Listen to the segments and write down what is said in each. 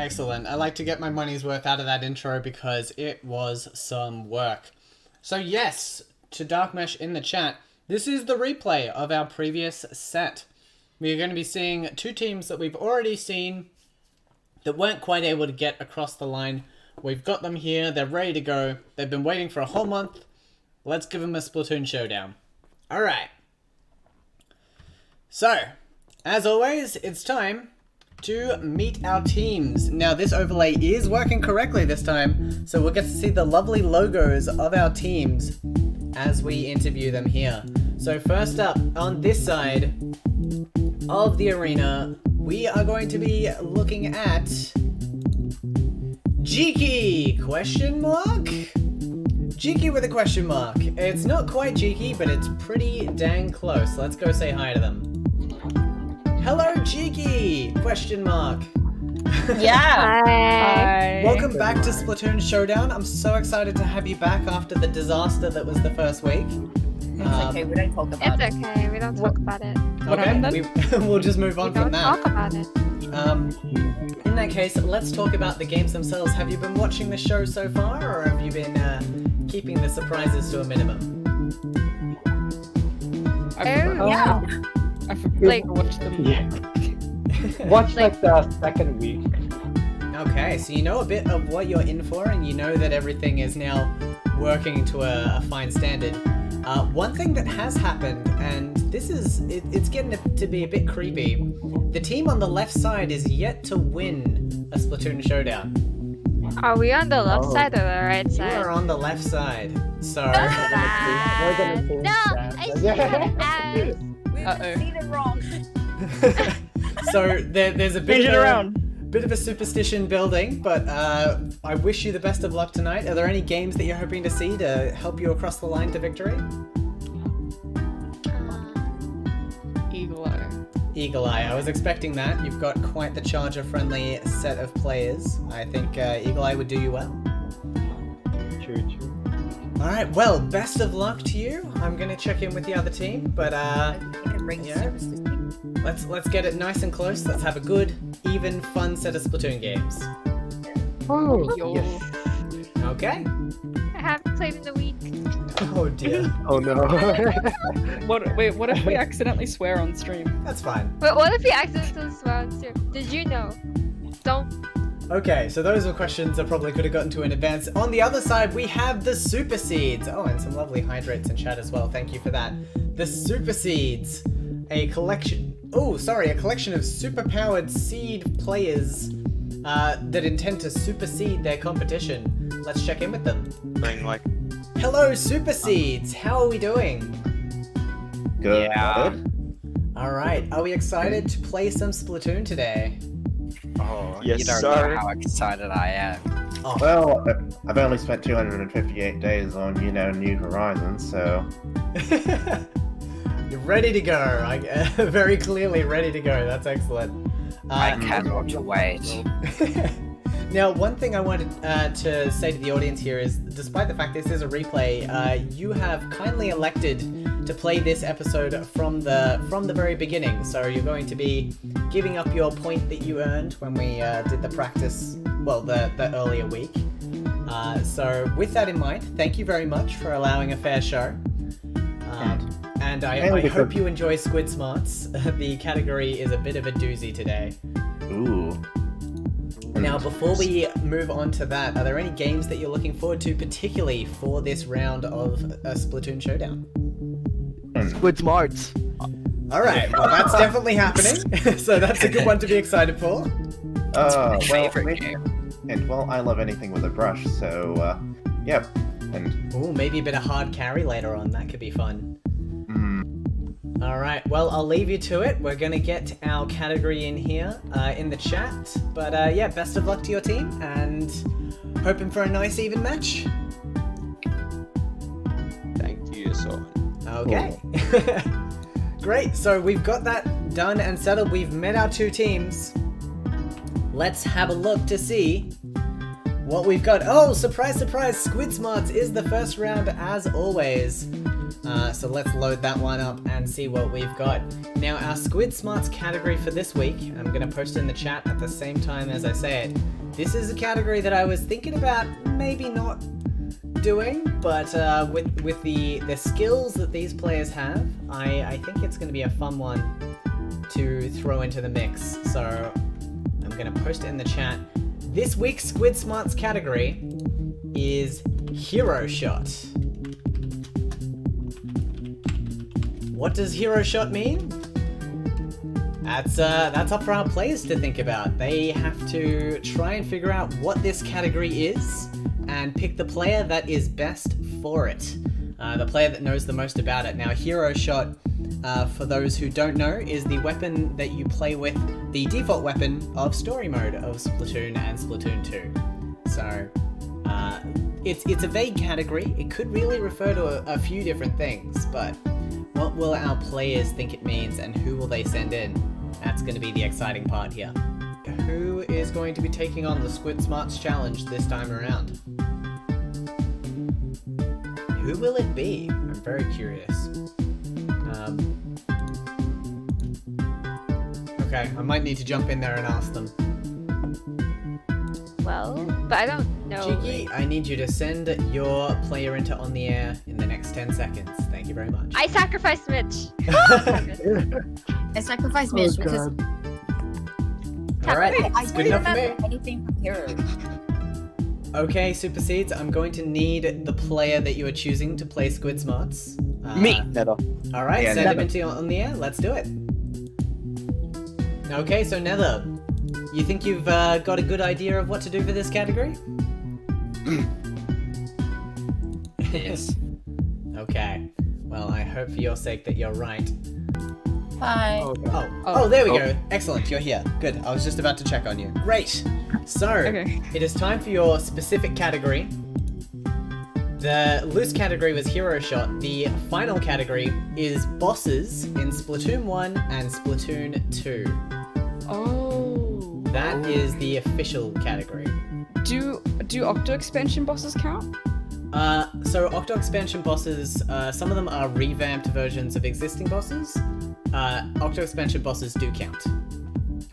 Excellent. I like to get my money's worth out of that intro because it was some work. So yes, to Darkmesh in the chat, this is the replay of our previous set. We're going to be seeing two teams that we've already seen that weren't quite able to get across the line. We've got them here. They're ready to go. They've been waiting for a whole month. Let's give them a Splatoon Showdown. All right. So, as always, it's time to meet our teams. Now, this overlay is working correctly this time, so we'll get to see the lovely logos of our teams as we interview them here. So first up, on this side of the arena, we are going to be looking at Jiki, question mark? Jiki with a question mark. It's not quite Jiki, but it's pretty dang close. Let's go say hi to them. Hello, Jiki, question mark. Yeah. Hi. Welcome back to Splatoon Showdown. I'm so excited to have you back after the disaster that was the first week. It's okay, we don't talk about It's it. okay, we don't talk about it. Okay, we'll just move on We from don't that. talk about it. In that case, let's talk about the games themselves. Have you been watching the show so far, or have you been keeping the surprises to a minimum? Yeah. I've Like- watched them. Yeah. Watch like the second week. Okay, so you know a bit of what you're in for, and you know that everything is now working to a fine standard. One thing that has happened, and this is, it's getting to be a bit creepy. The team on the left side is yet to win a Splatoon Showdown. Are we on the left Oh. side or the right You side? are on the left side, so... We're gonna say No, that. I should ask. We Uh-oh. see it wrong. So there's a Change bit it around. bit of a superstition building, but I wish you the best of luck tonight. Are there any games that you're hoping to see to help you across the line to victory? Eagle Eye. Eagle Eye, I was expecting that. You've got quite the charger-friendly set of players. I think Eagle Eye would do you well. True. Alright, well, best of luck to you. I'm gonna check in with the other team, but I think it brings Yeah. service to me. let's get it nice and close. Let's have a good, even, fun set of Splatoon games. Oh, Yo. yes. Okay? I haven't played in a week. Oh dear. Oh no. What if we accidentally swear on stream? That's fine. But what if you accidentally swear on stream? Did you know? Don't. Okay, so those were questions I probably could have gotten to in advance. On the other side, we have the Super Seeds. Oh, and some lovely hydrates in chat as well. Thank you for that. The Super Seeds, a collection of superpowered seed players that intend to supersede their competition. Let's check in with them. Bring like Hello, Super Seeds. How are we doing? Good. Yeah. All right. Are we excited to play some Splatoon today? oh yes You don't sir. know how excited I am. Oh, Well, I've only spent 258 days on, New Horizons, so... You're ready to go. Very clearly ready to go. That's excellent. I cannot wait. Now, one thing I wanted to say to the audience here is, despite the fact this is a replay, you have kindly elected to play this episode from the very beginning. So you're going to be giving up your point that you earned when we did the practice, well, the earlier week. So with that in mind, thank you very much for allowing a fair show. And I hope you enjoy Squid Smarts. The category is a bit of a doozy today. Ooh. Now, before we move on to that, are there any games that you're looking forward to, particularly for this round of a Splatoon Showdown? Squid Smarts. All right, well, that's definitely happening, so that's a good one to be excited for. My favorite game. And, well, I love anything with a brush, so, yeah. And, Ooh, maybe a bit of hard carry later on. That could be fun. mm, All right, well, I'll leave you to it. We're going to get our category in here in the chat. But yeah, best of luck to your team, and hoping for a nice, even match. Thank you so much. Okay. Great, so we've got that done and settled. We've met our two teams. Let's have a look to see what we've got. Oh, surprise, surprise, Squid Smarts is the first round as always. So let's load that one up and see what we've got. Now, our Squid Smarts category for this week, I'm going to post it in the chat at the same time as I say it. This is a category that I was thinking about maybe not doing, but with the skills that these players have, I think it's going to be a fun one to throw into the mix. So I'm going to post it in the chat. This week's Squid Smarts category is Hero Shot. What does Hero Shot mean? That's up for our players to think about. They have to try and figure out what this category is and pick the player that is best for it. The player that knows the most about it. Now, Hero Shot, for those who don't know, is the weapon that you play with, the default weapon of story mode of Splatoon and Splatoon 2. So, it's a vague category. It could really refer to a few different things, but what will our players think it means and who will they send in? That's going to be the exciting part here. Who is going to be taking on the Squid Smarts challenge this time around? Who will it be? I'm very curious. Okay, I might need to jump in there and ask them. Well, but I don't know. Jiki, I need you to send your player into On the Air in the next 10 seconds. Thank you very much. I sacrificed Mitch. I sacrificed Mitch because Alright, I it's don't good enough for me. remember anything from Hero. Okay, Super Seeds, I'm going to need the player that you are choosing to play Squid Smarts. Me. Nether. Alright, Yeah, send him Nether. into On the Air. Let's do it. Okay, so Nether, you think you've got a good idea of what to do for this category? Yes. Okay. Well, I hope for your sake that you're right. Bye. Oh, there we go. Excellent, you're here. Good, I was just about to check on you. Great. So, Okay. it is time for your specific category. The loose category was Hero Shot. The final category is bosses in Splatoon 1 and Splatoon 2. Oh. That is the official category. Do Octo expansion bosses count? So Octo expansion bosses, some of them are revamped versions of existing bosses. Octo expansion bosses do count.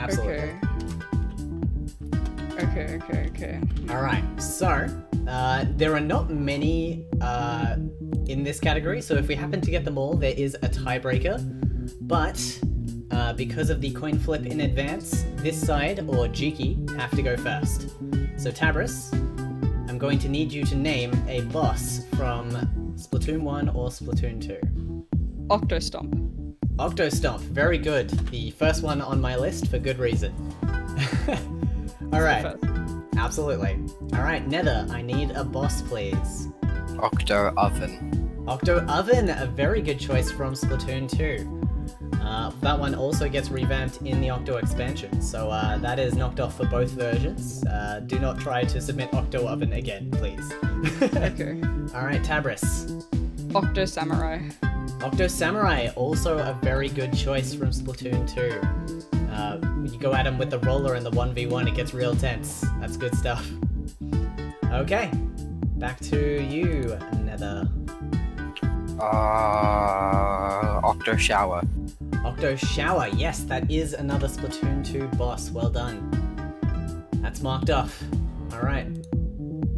Absolutely. Okay. Alright, so there are not many in this category, so if we happen to get them all, there is a tiebreaker. But because of the coin flip in advance, this side, or Jiki, have to go first. So Tabris, I'm going to need you to name a boss from Splatoon 1 or Splatoon 2. Octo Stomp. Octo Stomp, very good. The first one on my list for good reason. Alright, absolutely. Alright, Nether, I need a boss, please. Octo Oven. Octo Oven, a very good choice from Splatoon 2. That one also gets revamped in the Octo expansion, so that is knocked off for both versions. Do not try to submit Octo Oven again, please. Okay. Alright, Tabris. Octo Samurai. Octo Samurai, also a very good choice from Splatoon 2. You go at him with the roller and the 1v1, it gets real tense. That's good stuff. Okay, back to you, Nether. Octo Shower. Octo Shower, yes, that is another Splatoon 2 boss. Well done. That's marked off. Alright.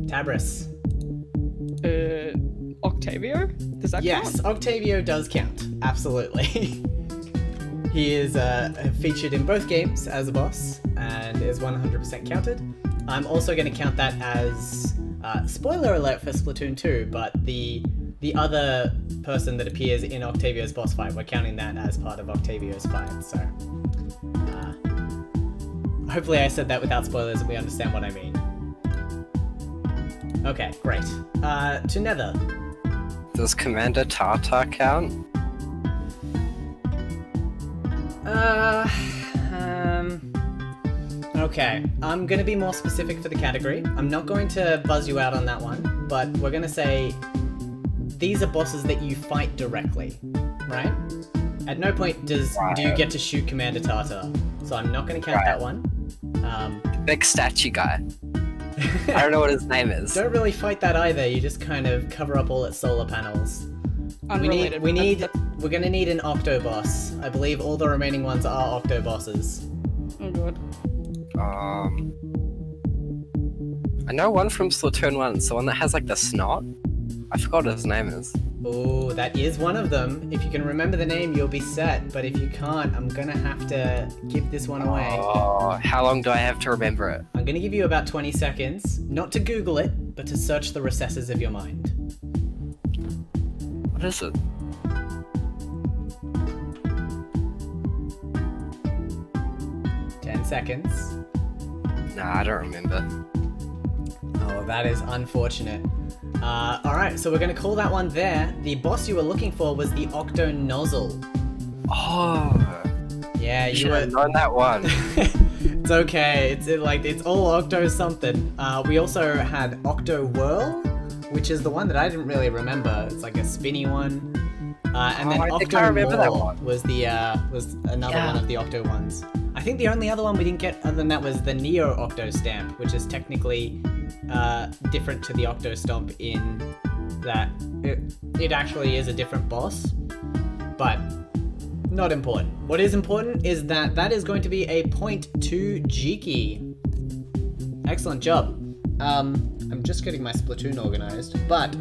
Tabris. Octavio? Does that Yes, count? Octavio does count. Absolutely. He is featured in both games as a boss and is 100% counted. I'm also going to count that as spoiler alert for Splatoon 2, but the other person that appears in Octavio's boss fight, we're counting that as part of Octavio's fight. So hopefully I said that without spoilers and we understand what I mean. Okay, great. To Nether. Does Commander Tata count? Okay, I'm gonna be more specific for the category. I'm not going to buzz you out on that one, but we're gonna say these are bosses that you fight directly, right? At no point do you get to shoot Commander Tata, so I'm not gonna count that one. Big statue guy. I don't know what his name is. Don't really fight that either, you just kind of cover up all its solar panels. Unrelated. We're gonna need an Octo boss. I believe all the remaining ones are Octo bosses. Oh god. I know one from Splatoon 1. It's the one that has like the snot. I forgot what his name is. Oh, that is one of them. If you can remember the name, you'll be set. But if you can't, I'm gonna have to give this one away. Oh, how long do I have to remember it? I'm gonna give you about 20 seconds, not to Google it, but to search the recesses of your mind. What is it? Seconds. Nah, I don't remember. Oh, that is unfortunate. Alright, so we're gonna call that one there. The boss you were looking for was the Octo Nozzle. Oh. Yeah, you Should were... have known that one. It's okay. It's all Octo something. We also had Octo Whirl, which is the one that I didn't really remember. It's like a spinny one. And then I think Octo I remember that Maw one. was another one of the Octo ones. I think the only other one we didn't get other than that was the Neo Octo Stamp, which is technically different to the Octo Stomp in that it actually is a different boss, but not important. What is important is that is going to be a point to Jiki. Excellent job. I'm just getting my Splatoon organized, but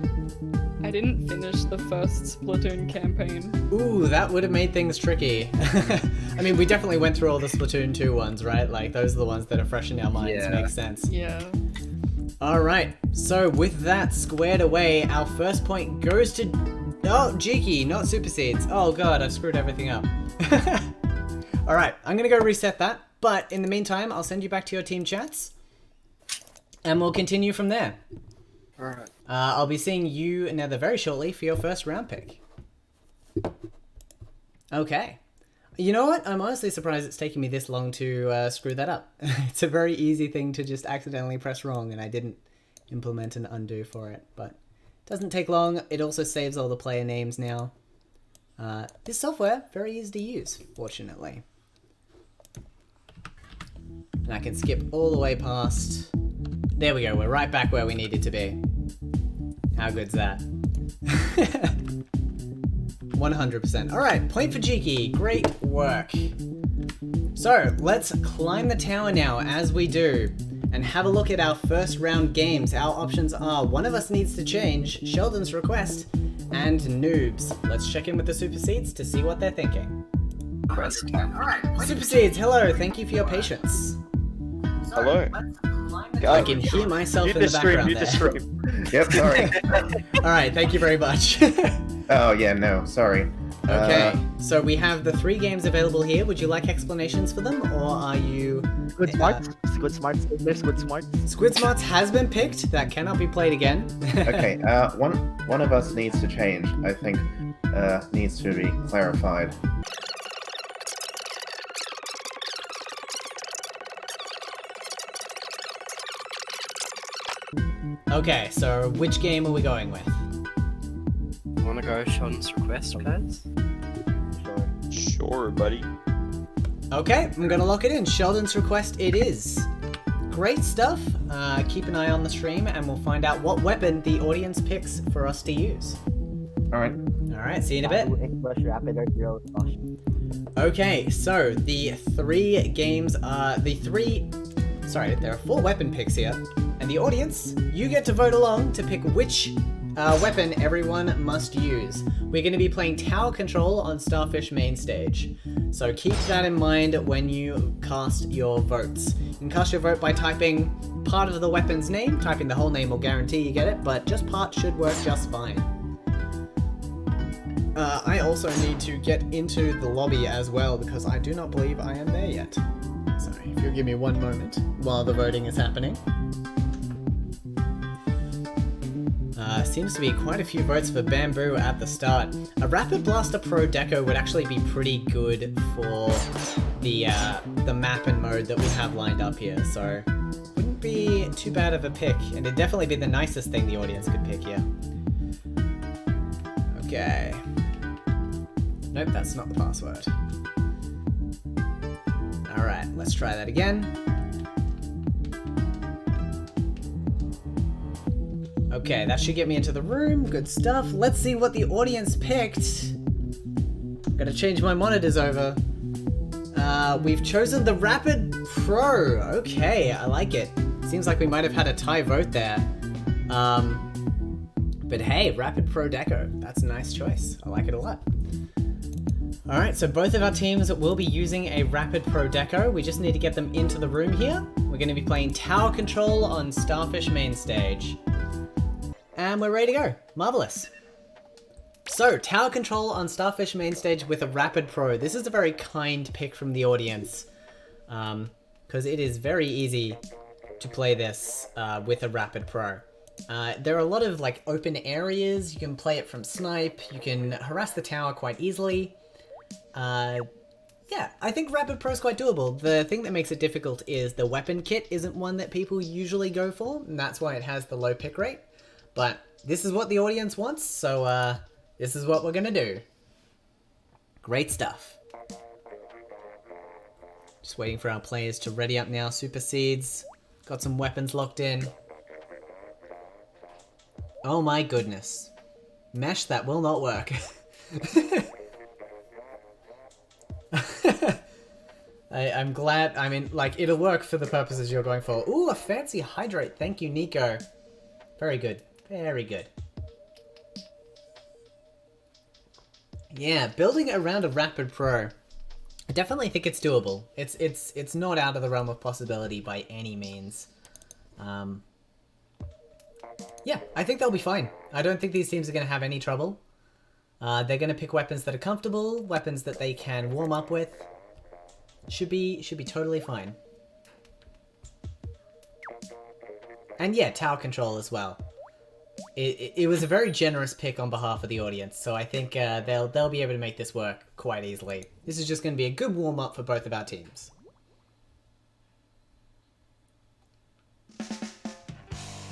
I didn't finish the first Splatoon campaign. ooh, that would have made things tricky. I mean, we definitely went through all the Splatoon 2 ones, right? Like, those are the ones that are fresh in our minds. Yeah. Makes sense. Yeah. Alright, so with that squared away, our first point goes to... Oh, Jiki, not Super Seeds. Oh god, I've screwed everything up. Alright, I'm gonna go reset that, but in the meantime, I'll send you back to your team chats, and we'll continue from there. Alright. I'll be seeing you Nether very shortly for your first round pick. Okay. You know what? I'm honestly surprised it's taking me this long to screw that up. It's a very easy thing to just accidentally press wrong, and I didn't implement an undo for it, but it doesn't take long. It also saves all the player names now. This software, very easy to use, fortunately. And I can skip all the way past... There we go, we're right back where we needed to be. How good's that? 100%. Alright, point for Jiki. Great work. So, let's climb the tower now, as we do, and have a look at our first round games. Our options are one of us needs to change, Sheldon's request, and noobs. Let's check in with the Super Seeds to see what they're thinking. Quest. Alright, Super Seeds, hello, thank you for your patience. Hello. I can hear myself in the background there. Yep, sorry. Alright, thank you very much. Oh, yeah, no, sorry. Okay, so we have the 3 games available here. Would you like explanations for them, or are you... Squid Smarts? Squid Smarts? Squid Smarts? Squid Smarts has been picked. That cannot be played again. Okay, one of us needs to change. I think needs to be clarified. Okay, so which game are we going with? Wanna go Sheldon's request, please? Sure, buddy. Okay, I'm gonna lock it in. Sheldon's request it is. Great stuff. Keep an eye on the stream and we'll find out what weapon the audience picks for us to use. Alright. Alright, see you in a bit. English rapid or zero caution. Okay, so the 3 games are sorry, there are 4 weapon picks here. And the audience, you get to vote along to pick which weapon everyone must use. We're going to be playing Tower Control on Starfish Main Stage. So keep that in mind when you cast your votes. You can cast your vote by typing part of the weapon's name. Typing the whole name will guarantee you get it, but just part should work just fine. I also need to get into the lobby as well because I do not believe I am there yet. So if you'll give me one moment while the voting is happening. Seems to be quite a few votes for Bamboo at the start. A Rapid Blaster Pro Deco would actually be pretty good for the map and mode that we have lined up here, so wouldn't be too bad of a pick, and it'd definitely be the nicest thing the audience could pick here. Okay. Nope, that's not the password. Alright, let's try that again. Okay, that should get me into the room. Good stuff. Let's see what the audience picked. Gotta change my monitors over. We've chosen the Rapid Pro. Okay, I like it. Seems like we might have had a tie vote there. But hey, Rapid Pro Deco. That's a nice choice. I like it a lot. Alright, so both of our teams will be using a Rapid Pro Deco. We just need to get them into the room here. We're going to be playing Tower Control on Starfish Main Stage. And we're ready to go. Marvelous. So, Tower Control on Starfish Main Stage with a Rapid Pro. This is a very kind pick from the audience. Because it is very easy to play this with a Rapid Pro. There are a lot of like open areas. You can play it from snipe. You can harass the tower quite easily. Yeah, I think Rapid Pro is quite doable. The thing that makes it difficult is the weapon kit isn't one that people usually go for, and that's why it has the low pick rate. But this is what the audience wants, so this is what we're gonna do. Great stuff. Just waiting for our players to ready up now. Super Seeds. Got some weapons locked in. Oh my goodness. Mesh, that will not work. I'm glad, I mean, like, it'll work for the purposes you're going for. Ooh, a fancy hydrate. Thank you, Nico. Very good. Very good. Yeah, building around a Rapid Pro. I definitely think it's doable. It's not out of the realm of possibility by any means. Yeah, I think they'll be fine. I don't think these teams are going to have any trouble. They're going to pick weapons that are comfortable, weapons that they can warm up with. Should be totally fine. And yeah, tower control as well. It was a very generous pick on behalf of the audience, so I think they'll be able to make this work quite easily. This is just going to be a good warm up for both of our teams.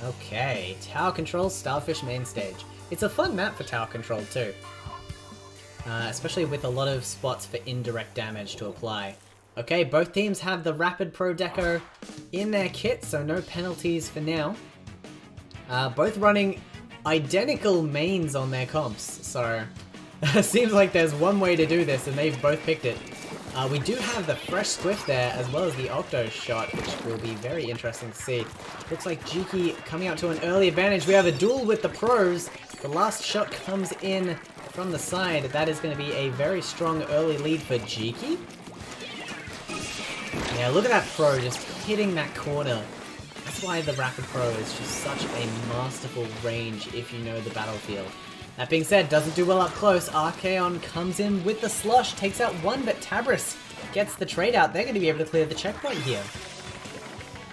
Okay, tower control, Starfish Main Stage. It's a fun map for tower control too. Especially with a lot of spots for indirect damage to apply. Okay, both teams have the Rapid Pro Deco in their kit, so no penalties for now. Both running identical mains on their comps, so seems like there's one way to do this and they've both picked it. We do have the fresh Squiff there, as well as the Octo shot, which will be very interesting to see. Looks like Jiki coming out to an early advantage. We have a duel with the pros. The last shot comes in from the side. That is going to be a very strong early lead for Jiki. Yeah, look at that pro just hitting that corner. That's why the Rapid Pro is just such a masterful range if you know the battlefield. That being said, doesn't do well up close. Archaon comes in with the slush, takes out one, but Tabris gets the trade out. They're going to be able to clear the checkpoint here.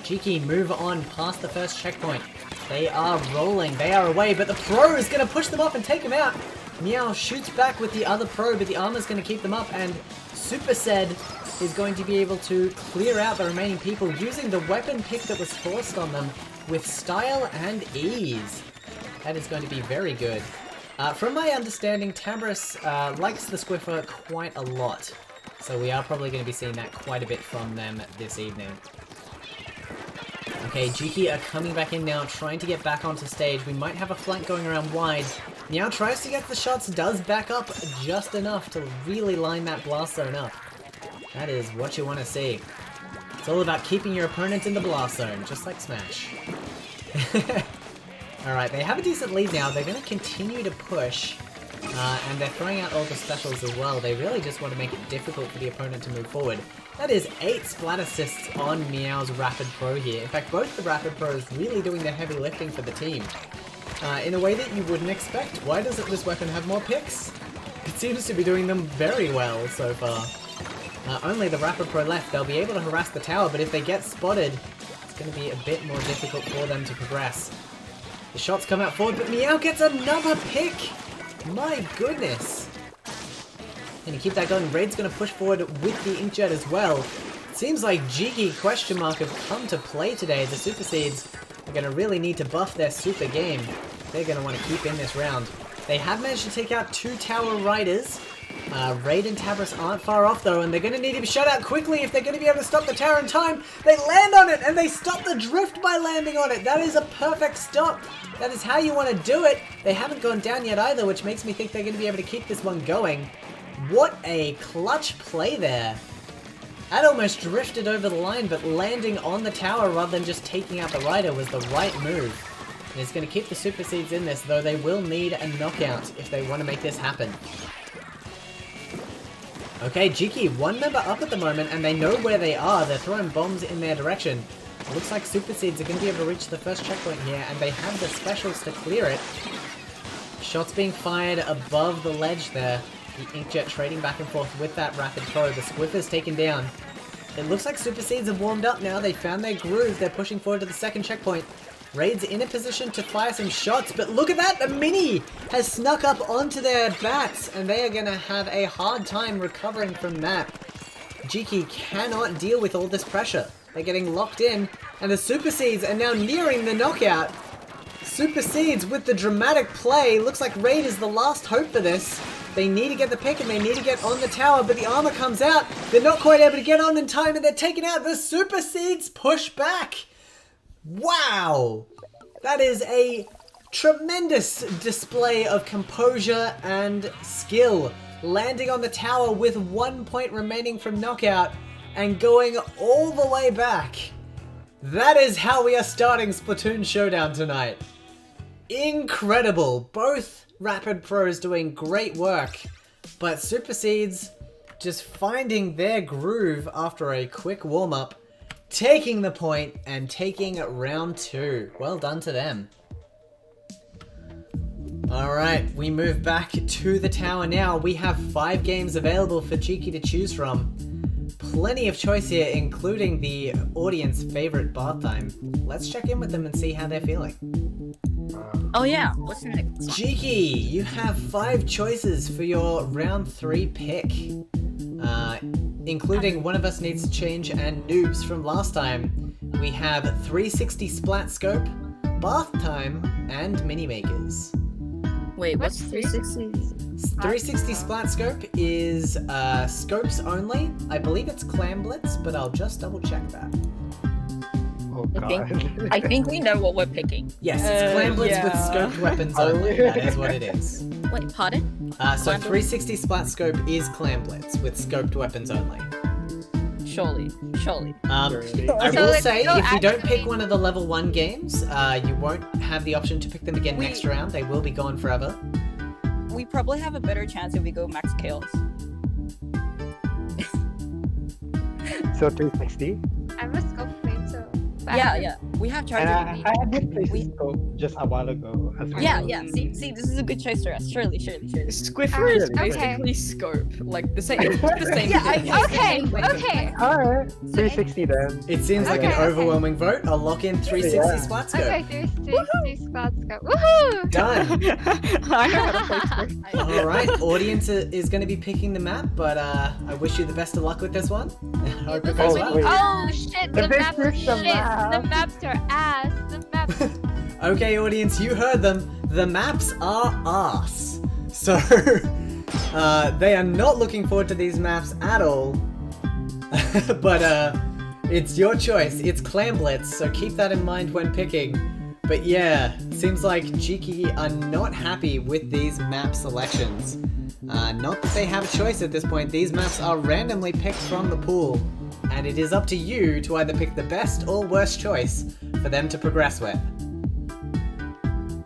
Jiki move on past the first checkpoint. They are rolling, they are away, but the pro is going to push them up and take them out. Meow shoots back with the other pro, but the armor's going to keep them up, and Super Said is going to be able to clear out the remaining people using the weapon pick that was forced on them with style and ease. That is going to be very good. From my understanding, Tabris likes the Squiffer quite a lot, so we are probably going to be seeing that quite a bit from them this evening. Okay, Jiki are coming back in now, trying to get back onto stage. We might have a flank going around wide. Meow tries to get the shots, does back up just enough to really line that blast zone up. That is what you want to see. It's all about keeping your opponent in the blast zone, just like Smash. Alright, they have a decent lead now. They're going to continue to push, and they're throwing out all the specials as well. They really just want to make it difficult for the opponent to move forward. That is 8 splat assists on Meow's Rapid Pro here. In fact, both the Rapid Pros really doing the heavy lifting for the team. In a way that you wouldn't expect. Why doesn't this weapon have more picks? It seems to be doing them very well so far. Only the Rapid Pro left. They'll be able to harass the tower, but if they get spotted, it's going to be a bit more difficult for them to progress. The shots come out forward, but Meow gets another pick! My goodness! Can you keep that going? Raid's going to push forward with the Inkjet as well. It seems like Jiki question mark have come to play today. The Super Seeds are going to really need to buff their super game. They're going to want to keep in this round. They have managed to take out 2 Tower Riders. Raid and Tabris aren't far off though, and they're going to need to be shut out quickly if they're going to be able to stop the tower in time. They land on it, and they stop the drift by landing on it. That is a perfect stop. That is how you want to do it. They haven't gone down yet either, which makes me think they're going to be able to keep this one going. What a clutch play there. That almost drifted over the line, but landing on the tower rather than just taking out the rider was the right move. And it's going to keep the Super Seeds in this, though they will need a knockout if they want to make this happen. Okay, Jiki, one member up at the moment, and they know where they are. They're throwing bombs in their direction. It looks like Super Seeds are going to be able to reach the first checkpoint here, and they have the specials to clear it. Shots being fired above the ledge there. The Inkjet trading back and forth with that Rapid Pro. The Squiffer's taken down. It looks like Super Seeds have warmed up now. They found their groove. They're pushing forward to the second checkpoint. Raid's in a position to fire some shots, but look at that! The Mini has snuck up onto their bats, and they are going to have a hard time recovering from that. Jiki cannot deal with all this pressure. They're getting locked in, and the Super Seeds are now nearing the knockout. Super Seeds with the dramatic play. Looks like Raid is the last hope for this. They need to get the pick and they need to get on the tower, but the armor comes out. They're not quite able to get on in time, and they're taken out. The Super Seeds push back. Wow! That is a tremendous display of composure and skill. Landing on the tower with 1 point remaining from knockout and going all the way back. That is how we are starting Splatoon Showdown tonight. Incredible. Both Rapid Pros doing great work, but Super Seeds just finding their groove after a quick warm-up, taking the point and taking round 2. Well done to them. Alright, we move back to the tower now. We have 5 games available for Jiki to choose from. Plenty of choice here, including the audience favorite bath time. Let's check in with them and see how they're feeling. Oh yeah, what's next? Jiki, you have 5 choices for your round 3 pick. Including One of Us Needs to Change and Noobs from last time. We have 360 Splat Scope, Bath Time, and Mini Makers. Wait, what's 360? 360 Splat Scope is scopes only. I believe it's Clam Blitz, but I'll just double check that. Oh god. I think we know what we're picking. Yes, it's Clam Blitz with yeah. scoped weapons only. That is what it is. Wait, pardon? So 360 Splat Scope is Clam Blitz with scoped weapons only. Surely. I So will it's say, still if you don't actually- pick one of the level 1 games, you won't have the option to pick them again next round. They will be gone forever. We probably have a better chance if we go max chaos. So 360. I'm a scope main, so. Yeah. We have And charges. I had this place scope just a while ago as well. Yeah. See, this is a good choice for us. Surely. Squiffer is Okay. basically scope, like the same. It's the same Yeah, thing. Okay. Alright, 360 then. It seems like an Okay. overwhelming vote. I'll lock in 360 Yeah. Splat Scope. Okay, 360 Splat Scope. Woohoo! Done. I know how to play Squiffer. Alright, audience is going to be picking the map, but I wish you the best of luck with this one. Hope it goes well. wait. Oh shit, the This maps is are the shit. map. The maps are ass. The maps. Okay, audience, you heard them. The maps are arse. So, they are not looking forward to these maps at all. But, it's your choice. It's Clam Blitz, so keep that in mind when picking. But yeah, seems like Jiki are not happy with these map selections. Not that they have a choice at this point. These maps are randomly picked from the pool. And it is up to you to either pick the best or worst choice for them to progress with.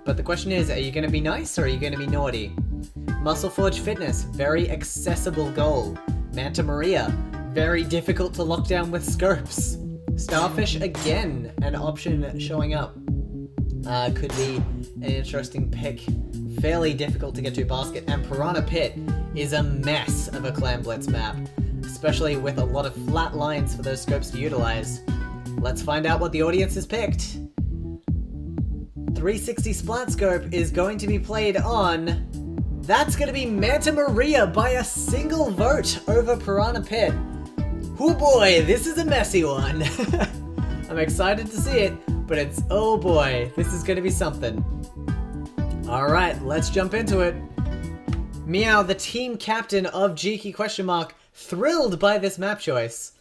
But the question is, are you going to be nice or are you going to be naughty? Muscle Forge Fitness, very accessible goal. Manta Maria, very difficult to lock down with scopes. Starfish, again, an option showing up. Could be an interesting pick. Fairly difficult to get to basket. And Piranha Pit is a mess of a Clam Blitz map, especially with a lot of flat lines for those scopes to utilize. Let's find out what the audience has picked. 360 Splat Scope is going to be played on... That's going to be Manta Maria by a single vote over Piranha Pit. Oh boy, this is a messy one. I'm excited to see it, but it's, oh boy, this is going to be something. Alright, let's jump into it. Meow, the team captain of Jiki *, thrilled by this map choice.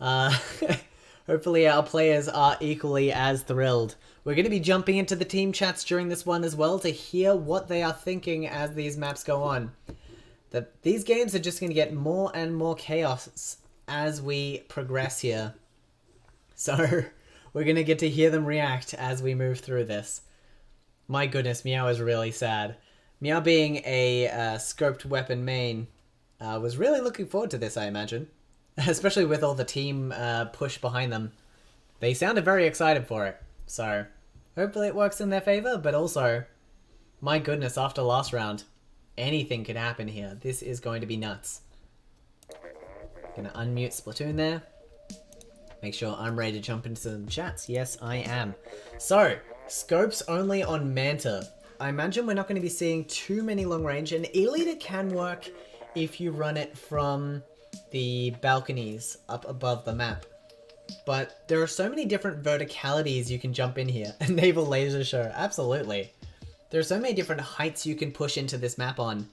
Hopefully our players are equally as thrilled. We're going to be jumping into the team chats during this one as well to hear what they are thinking as these maps go on. These games are just going to get more and more chaos as we progress here. So we're going to get to hear them react as we move through this. My goodness, Meow is really sad. Meow being a scoped weapon main was really looking forward to this, I imagine. Especially with all the team push behind them. They sounded very excited for it. So hopefully it works in their favor, but also, my goodness, after last round, anything could happen here. This is going to be nuts. Gonna unmute Splatoon there. Make sure I'm ready to jump into some chats. Yes, I am. So, scopes only on Manta. I imagine we're not going to be seeing too many long range, and Elite can work if you run it from the balconies up above the map. But there are so many different verticalities you can jump in here. A naval laser show, absolutely. There are so many different heights you can push into this map on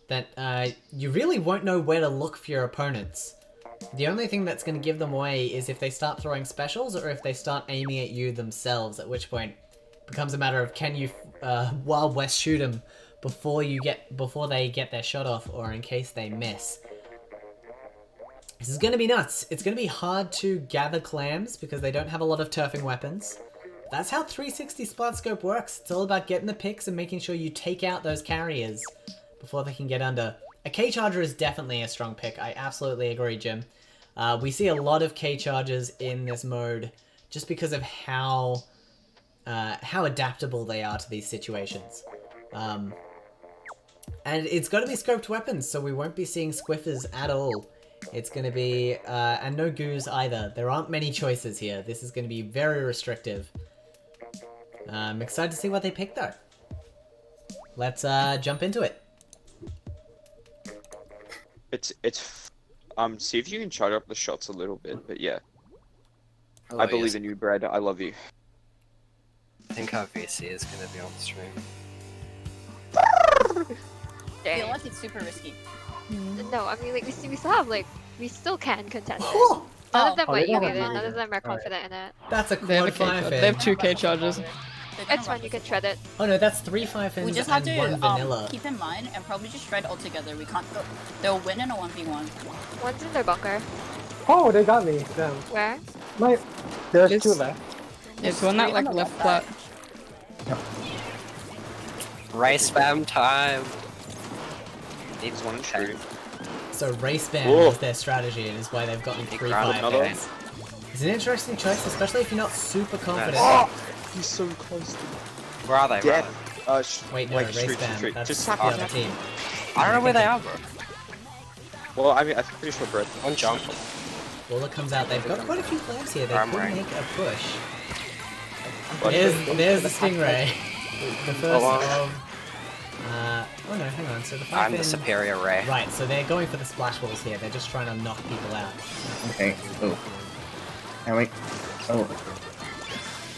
that you really won't know where to look for your opponents. The only thing that's going to give them away is if they start throwing specials or if they start aiming at you themselves, at which point it becomes a matter of can you Wild West shoot them before they get their shot off or in case they miss. This is going to be nuts. It's going to be hard to gather clams because they don't have a lot of turfing weapons. That's how 360 Splat Scope works. It's all about getting the picks and making sure you take out those carriers before they can get under. A K-Charger is definitely a strong pick. I absolutely agree, Jim. We see a lot of K-Chargers in this mode just because of how adaptable they are to these situations. And it's got to be scoped weapons, so we won't be seeing squiffers at all. It's going to be, and no goos either. There aren't many choices here. This is going to be very restrictive. I'm excited to see what they pick though. Let's jump into it. See if you can charge up the shots a little bit, but yeah. Oh, I believe yes. in you, Brad. I love you. I think our VC is going to be on stream. I feel like it's super risky. No, I mean, like, we still have, like, we still can contest it. Oh, None of them Oh, are they easy, don't have none either. of them are confident in it. that's a They have, qualifier they have 2 K charges. It's fine, you can shred it. Oh no, that's 3 5 We fins just have and 1 to vanilla. keep in mind and probably just shred all together. We can't go. They'll win in a 1v1. One's in their bunker. Oh, they got me. Damn. Where? There's It's- 2 left. It's one that like left flat. Rice spam time! Needs one true. So race ban Whoa. is their strategy and is why they've gotten 3 round 5 another. fins. It's an interesting choice, especially if you're not super confident. Oh, he's so close to Where are they? Where dead. are they? Wait, no, like, race straight, ban. straight. That's Just the tap other team. I don't know where they are, bro. Well, I mean, I'm pretty sure Brad. One jump. Waller comes out. They've got quite a few clams here. They could Primary. make a push. But- There's the Stingray. The first wow. of... oh no, hang on. So the 5 I'm the fin... superior ray. Right, so they're going for the splash walls here. They're just trying to knock people out. Okay. Oh. Can we? Oh.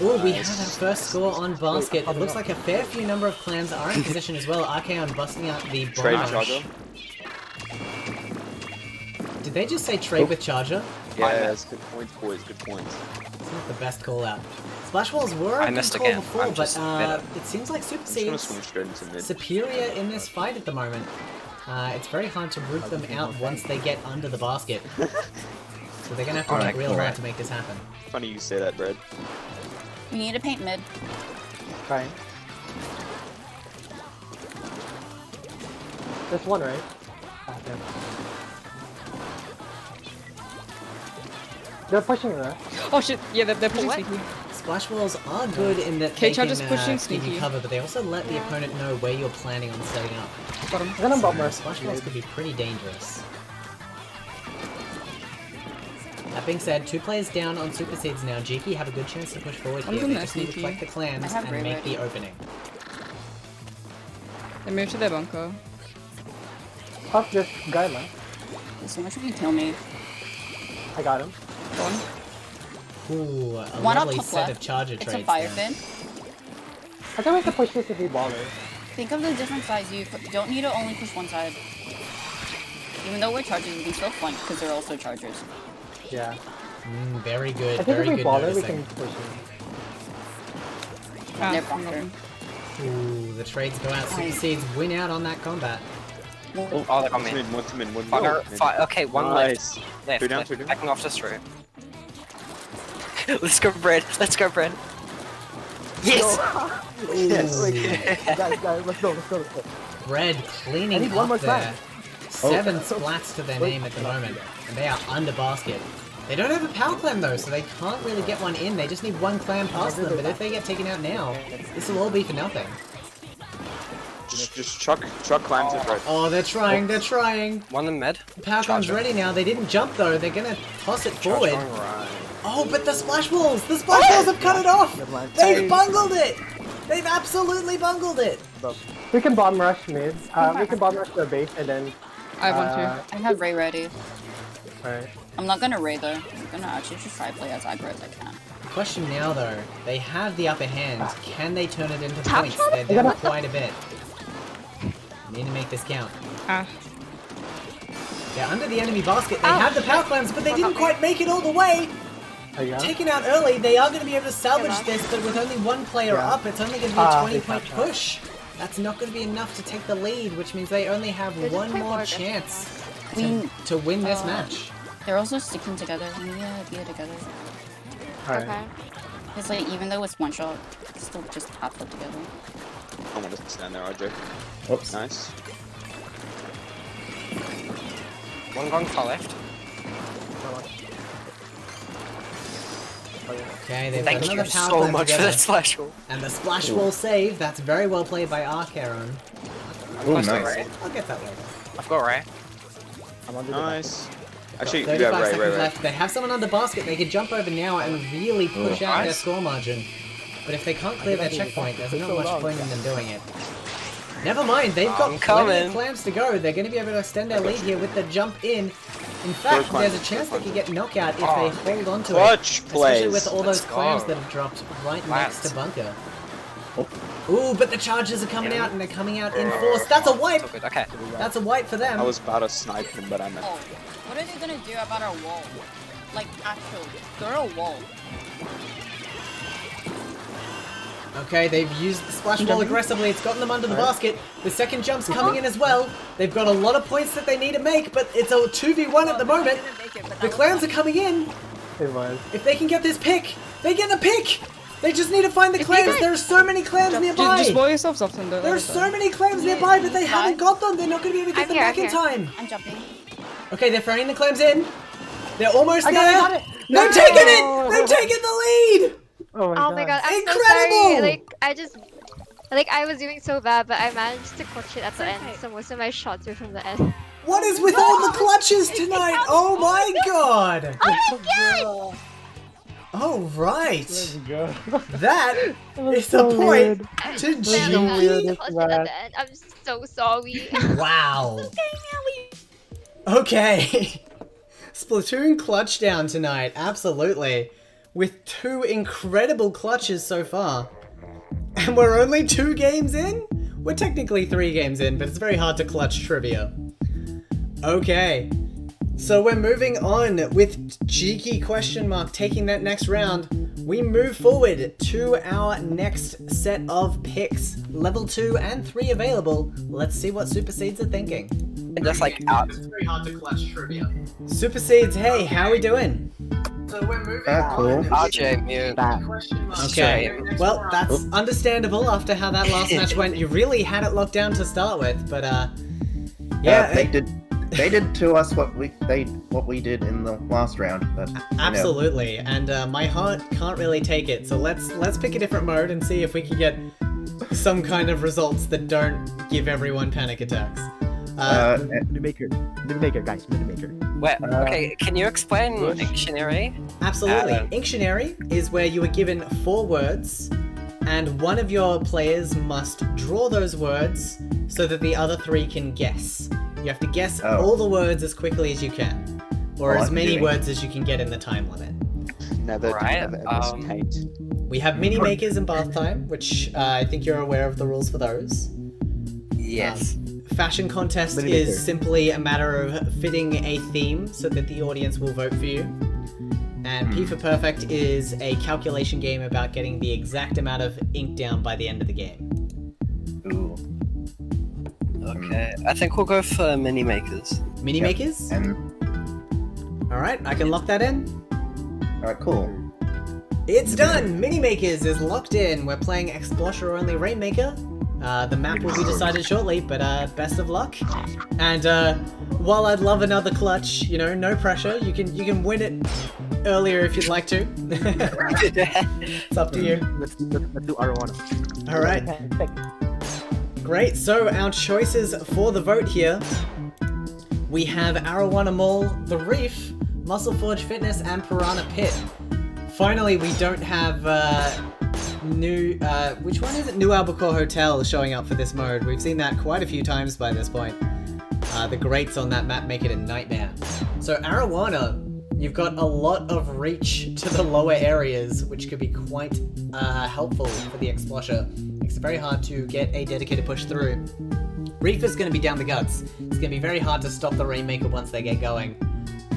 Ooh, we have our first score on basket. It looks like a fair few number of clans are in position as well. Archeon busting out the Trade barrage. charger. Did they just say trade with charger? Yeah, that's good points, boys. Good points. It's not the best call out. Splash walls were I a good missed call again. before, I'm but just better. it seems like Super I'm just gonna Seeds swing straight into mid. superior in this fight at the moment. It's very hard to root them out once they get under the basket. So they're gonna have to work Alright, real alright. hard to make this happen. Funny you say that, Brad. We need to paint mid. Fine. There's one, right? Ah, damn. They're pushing there. Oh shit! Yeah, they're pushing What? sneaky. Splash walls are good in that they K-Charge can is pushing give you sneaky. cover, but they also let the opponent know where you're planning on setting up. Got him. I'm gonna bump So my splash walls could be pretty dangerous. That being said, 2 players down on Super Seeds now. Jiki have a good chance to push forward I'm here. doing They that just need to sneaky. collect the clams I have and Ray make ready. the opening. They moved to their bunker. Fuck this guy, man. As soon as you can kill me. I got him. Got him. Ooh, a One up lovely top set left. of charger It's trades a fire there. fin. I think we can push this if we baller. Think of the different sides. You don't need to only push one side. Even though we're chargers, we can still flank because they're also chargers. Yeah. Very good. I think Very if we good bother, we noticing. can push in. They're bunker. Ooh, the trades go out. Super Seeds win out on that combat. Oh, they got me. One to min, one Fire, min. okay, one Nice. left. Two down, Left. two down. Backing off just through. Let's go, Bread. Let's go, Bread. Yes! Yes. Guys, let's go. Red I cleaning need one up more there. time. 7 splats to their name at the moment, and they are under basket. They don't have a power clam though, so they can't really get one in. They just need one clam past them, but if they get taken out now, this will all be for nothing. Just chuck clams at Red. Oh, they're trying. One in mid. The power clam's ready now. They didn't jump though. They're gonna toss it Charge forward. going right. Oh, but the splash walls! The splash walls have cut it off! They've bungled it! They've absolutely bungled it! We can bomb rush mid. We can bomb rush their base and then. I want to. I have Ray ready. Alright. I'm not gonna Ray though. I'm gonna actually just try to play as aggro as I can. The question now though, they have the upper hand. Can they turn it into points? They're down quite a bit. Need to make this count. They're under the enemy basket. They have the power clams, but they didn't quite make it all the way. Taken out early, they are going to be able to salvage this, but with only one player up, it's only going to be a 20-point push. That's not going to be enough to take the lead, which means they only have one more chance to win this match. They're also sticking together. We need to be together. Okay. It's like, even though it's one shot, it's still just half put together. I want to stand there, RJ. Whoops. Nice. One going far left. Okay, they've Thank got you another power so clam much for together. that splash wall. And the splash wall save, that's very well played by Arcaron. Oh, nice. I'll get that later. I've got Ray. I'm under the Nice. Actually, you 35 got Ray, seconds Ray. left. They have someone under basket. They could jump over now and really push out their nice. score margin. But if they can't clear their checkpoint, there's not much point in them doing it. Never mind, they've got I'm plenty of coming. clams to go. They're going to be able to extend their lead here with the jump in. In fact, climb, there's a chance they could get knockout if they hold on to Clutch it. Especially with plays. all those Let's clams go. that have dropped right Last. next to bunker. Ooh, but the charges are coming out and they're coming out in force. That's a wipe! It's all good. Okay. That's a wipe for them. I was about to snipe him, but I meant. Oh, what are they gonna do about our wall? Like, actually, they're a wall. Okay, they've used the splash wall aggressively. It's gotten them under the basket. The second jump's coming in as well. They've got a lot of points that they need to make, but it's a 2v1 at the moment. The clams are coming in. It was. If they can get this pick, they get the pick. They just need to find the clams. There are so many clams nearby. Just blow yourselves off and do it. There are so many clams nearby, but they haven't got them. They're not going to be able to get I'm them here, back in I'm here. time. I'm jumping. Okay, they're throwing the clams in. They're almost there. I got it. They've taken it. They've taken the lead. Oh Oh my god, I'm so Incredible! sorry. I was doing so bad, but I managed to clutch it at the end, so most of my shots were from the end. What is with all the clutches tonight? Oh my god! Oh my god! Oh right. Go. That is the so point weird. to I G. managed to clutch it at the end. I'm so sorry. Wow. Okay. Splatoon clutch down tonight, absolutely. With 2 incredible clutches so far. And we're only 2 games in? We're technically 3 games in, but it's very hard to clutch trivia. Okay. So we're moving on with Jiki question mark taking that next round. We move forward to our next set of picks. Level 2 and 3 available. Let's see what Super Seeds are thinking. Just like out. It's very hard to clutch trivia. Super Seeds, hey, how we doing? So we're moving Cool. RJ, mute. Okay, well, that's understandable after how that last match went. You really had it locked down to start with, but yeah, They did to us what we did in the last round. But absolutely. And my heart can't really take it. So let's pick a different mode and see if we can get some kind of results that don't give everyone panic attacks. Minimaker, guys, Minimaker. Wait, okay, can you explain dictionary? Absolutely. Inctionary is where you are given 4 words, and one of your players must draw those words so that the other 3 can guess. You have to guess all the words as quickly as you can, or as many words as you can get in the time limit. Never We have mini makers and bath time, which I think you're aware of the rules for those. Yes. Fashion contest Mini is maker. simply a matter of fitting a theme so that the audience will vote for you. And P for Perfect is a calculation game about getting the exact amount of ink down by the end of the game. Ooh. Okay. I think we'll go for mini makers. Mini makers? And Alright, I can lock that in. alright, cool. It's done! Mini Makers is locked in. We're playing Explosher only Rainmaker. The map will be decided shortly, but best of luck. And while I'd love another clutch, you know, no pressure. You can win it earlier if you'd like to. It's up to you. Let's do Arowana. All right. Great. So our choices for the vote here, we have Arowana Mall, The Reef, Muscle Forge Fitness, and Piranha Pit. Finally, we don't have which one is it? New Albacore Hotel showing up for this mode. We've seen that quite a few times by this point. The grates on that map make it a nightmare. So Arowana, you've got a lot of reach to the lower areas, which could be quite helpful for the Explosher. Makes it very hard to get a dedicated push through. Reef is going to be down the guts. It's going to be very hard to stop the Rainmaker once they get going.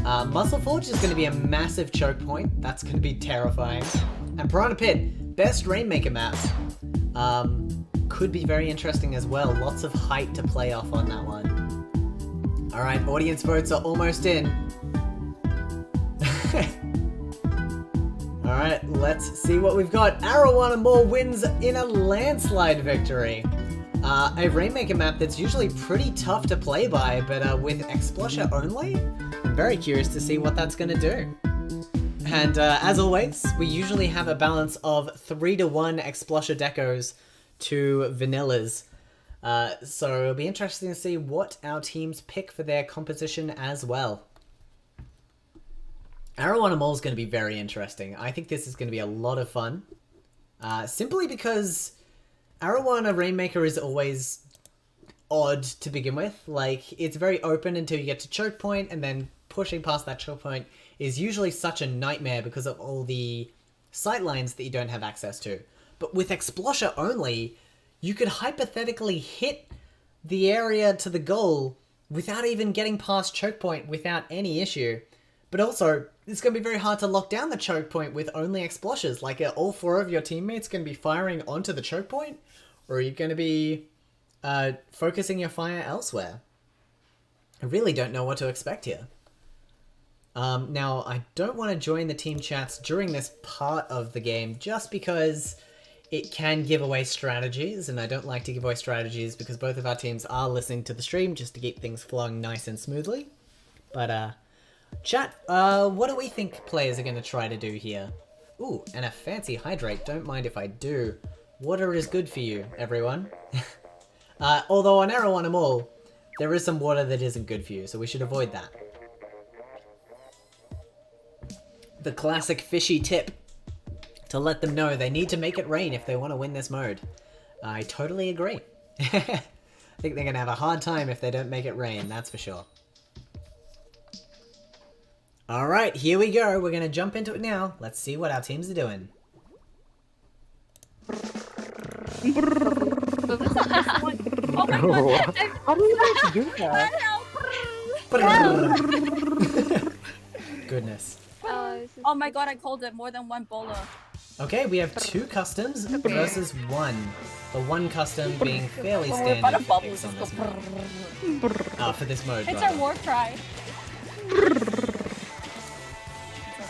Muscle Forge is going to be a massive choke point. That's going to be terrifying. And Piranha Pit, best Rainmaker map. Could be very interesting as well. Lots of height to play off on that one. Alright, audience votes are almost in. Alright, let's see what we've got. Arowana Mall wins in a landslide victory. A Rainmaker map that's usually pretty tough to play by, but with Explosher only, I'm very curious to see what that's going to do. And as always, we usually have a balance of 3-to-1 Explosher decos to vanillas. So it'll be interesting to see what our teams pick for their composition as well. Arowana Mall is going to be very interesting. I think this is going to be a lot of fun. Simply because Arowana Rainmaker is always odd to begin with. Like, it's very open until you get to choke point, and then pushing past that choke point is usually such a nightmare because of all the sightlines that you don't have access to. But with Explosher only, you could hypothetically hit the area to the goal without even getting past choke point without any issue. But also, it's going to be very hard to lock down the choke point with only Exploshers. Like, are all 4 of your teammates going to be firing onto the choke point? Or are you going to be focusing your fire elsewhere? I really don't know what to expect here. Now, I don't want to join the team chats during this part of the game just because it can give away strategies, and I don't like to give away strategies because both of our teams are listening to the stream just to keep things flowing nice and smoothly. But, chat, what do we think players are going to try to do here? Ooh, and a fancy hydrate. Don't mind if I do. Water is good for you, everyone. Although on Arowana Mall, there is some water that isn't good for you, so we should avoid that. The classic fishy tip to let them know they need to make it rain if they want to win this mode. I totally agree. I think they're going to have a hard time if they don't make it rain, that's for sure. Alright, here we go. We're going to jump into it now. Let's see what our teams are doing. Oh my god! How do you guys do that? Goodness. Oh my god, I called it more than one bowler. Okay, we have 2 customs versus 1. The 1 custom being fairly standard for picks on this mode. For this mode, It's rather. our war cry.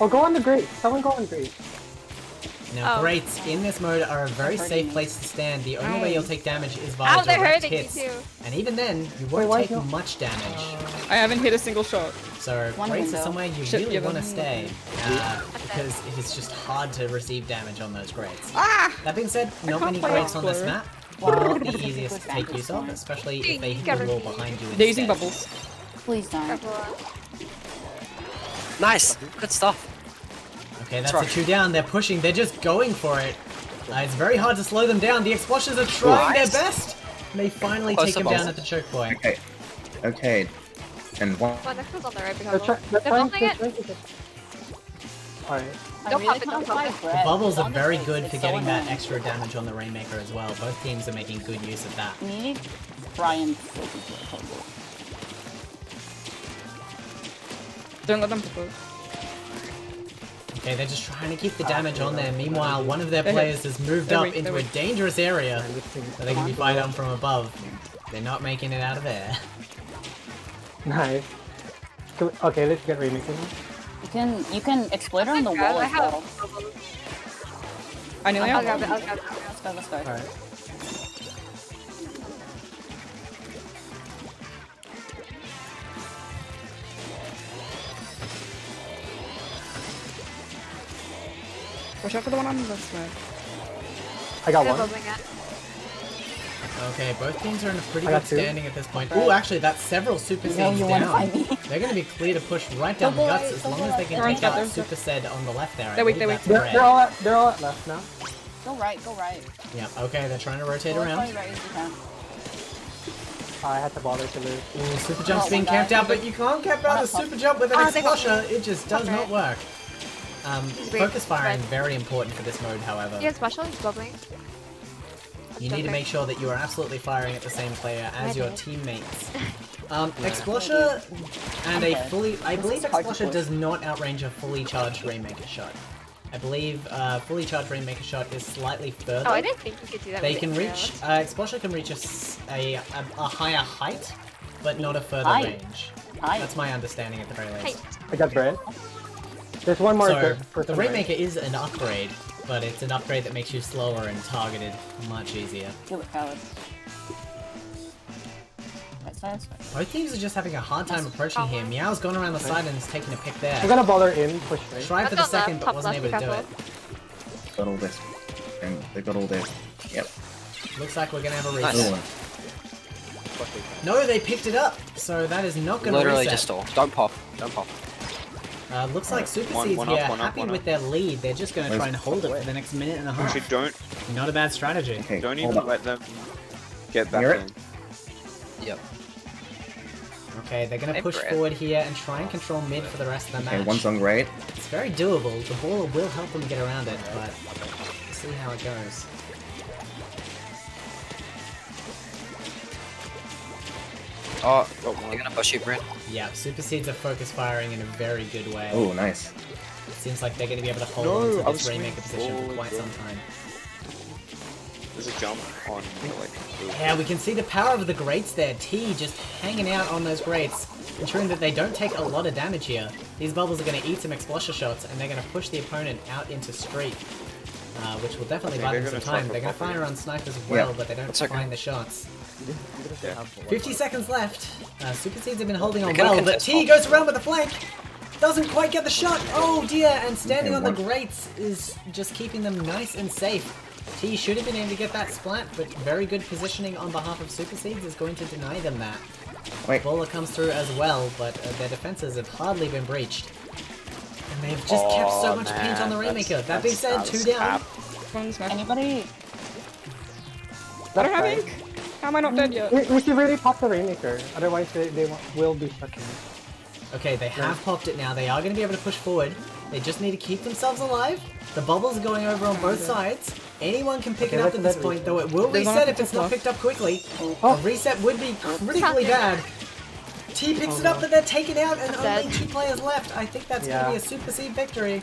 Oh, go on the grate. Someone go on the grate. Now, grates in this mode are a very safe place to stand. The only way you'll take damage is via Ow, they're direct hurting me hits. too. And even then, you won't take much damage. I haven't hit a single shot. So, One grates are window. somewhere you Shit, really yeah, want to but- stay. Because it is just hard to receive damage on those grates. That being said, not many play grates on this Explorer. map. Not the easiest to take use of, especially if they hit the wall behind you They're using instead. bubbles. Please don't. Nice. Good stuff. Okay, that's a 2 down. They're pushing. They're just going for it. It's very hard to slow them down. The Exploshers are trying their best. And they finally Close take him up down also. at the choke point. Okay. Okay. And one. One next one's on the right They're behind trying. They're bumping it. Alright. Don't pop it, don't pop it. The bubbles are very good for getting that extra damage on the Rainmaker as well. Both teams are making good use of that. You need try and focus it a little. Don't let them propose. Okay, they're just trying to keep the damage on there. Meanwhile, one of their players has moved up into a dangerous area that they can be fired on from above. They're not making it out of there. Nice. Okay, let's get remixing. You can exploit her on the wall as well. I nearly I'll have grab it, I'll grab it. Let's go. Alright. Watch out for the one on the left side. I got They're one. bubbling it. Okay, both teams are in a pretty I good got two. standing at this point. Ooh, actually, that's several super No, seeds you wanna down. find me. They're going to be clear to push right down the guts as long as they can They're take out they're- super sed on the left there. I They're weak, believe they're that's weak. red. They're all at left now. Go right. Yeah, okay, they're trying to rotate Go around. as right as you can. I had to bother to lose. Ooh, super jump's Oh, being my camped God. out, but you can't camp out a super jump with an Oh, they got explosion. It just does not work. weak. Focus firing, Red. very important for this mode, however. He has special, he's bubbling. You need to make sure that you are absolutely firing at the same player as your teammates. Explosher and a fully... I believe It's hard to Explosher push. does not outrange a fully charged Rainmaker shot. I believe fully charged Rainmaker shot is slightly further. Oh, I didn't think you could do that. They with can it. reach... Explosher can reach a higher height, but not a further Height. range. Height. That's my understanding at the very least. I got bread. There's one more. So, for the Rainmaker is an upgrade, but it's an upgrade that makes you slower and targeted much easier. Do it, coward. That's Both teams are just having a hard time approaching here. Meow's gone around the side and is taking a pick there. I'm gonna baller in, push right. Tried for the I've got second, left, but top wasn't able left, to do be it. Got all this. And they've got all this. Yep. Looks like we're gonna have a Nice. reset. Ooh. No, they picked it up, so that is not gonna Literally reset. just stall. Don't pop. Don't pop. Looks like Super One- Seeds one here, up, one up, happy one with up. their lead. They're just gonna Where's- try and hold it for the next minute and a half. Actually, Not a bad strategy. Okay, don't hold even up. let them get back Hear in. it? Yep. Okay, they're gonna Hey, push Brett. forward here and try and control mid for the rest of the Okay, match. one's on grade. It's very doable. The ball will help them get around it, but we'll see how it goes. Oh, Got one. they're gonna push you, Brent. Yeah, Super Seeds are focus firing in a very good way. Oh, nice. Seems like they're going to be able to hold No, on I to was this Rainmaker swinging position for quite forward, some time. There's a jump on like. Yeah, we can see the power of the grates there. T just hanging out on those grates, ensuring that they don't take a lot of damage here. These bubbles are going to eat some explosive shots, and they're going to push the opponent out into street, which will definitely I buy think them they're some gonna time. start They're going to properly. fire on snipers as well, Yeah. but they don't That's okay. find the shots. Yeah. 50 seconds left. Super Seeds have been holding on They're gonna well, but contest T all. goes around with the flank. Doesn't quite get the shot. Oh dear, and standing Okay, on the one. grates is just keeping them nice and safe. T should have been able to get that splat, but very good positioning on behalf of Super Seeds is going to deny them that. Wait. Baller comes through as well, but their defenses have hardly been breached. And they've just kept so much paint on the Rainmaker. That being said, 2 down. One smash. Anybody? I don't have ink. How am I not dead yet? We should really pop the Rainmaker, otherwise they will be stuck in. Okay, they have popped it now. They are going to be able to push forward. They just need to keep themselves alive. The bubbles are going over on both sides. Anyone can pick Okay, it up let's at this let point, reset. though it will There's one reset up if it's the not top. picked up quickly. Oh. A reset would be critically bad. T picks it up, but they're taken out, and I'm only dead. 2 players left. I think that's going to be a Super Seed victory.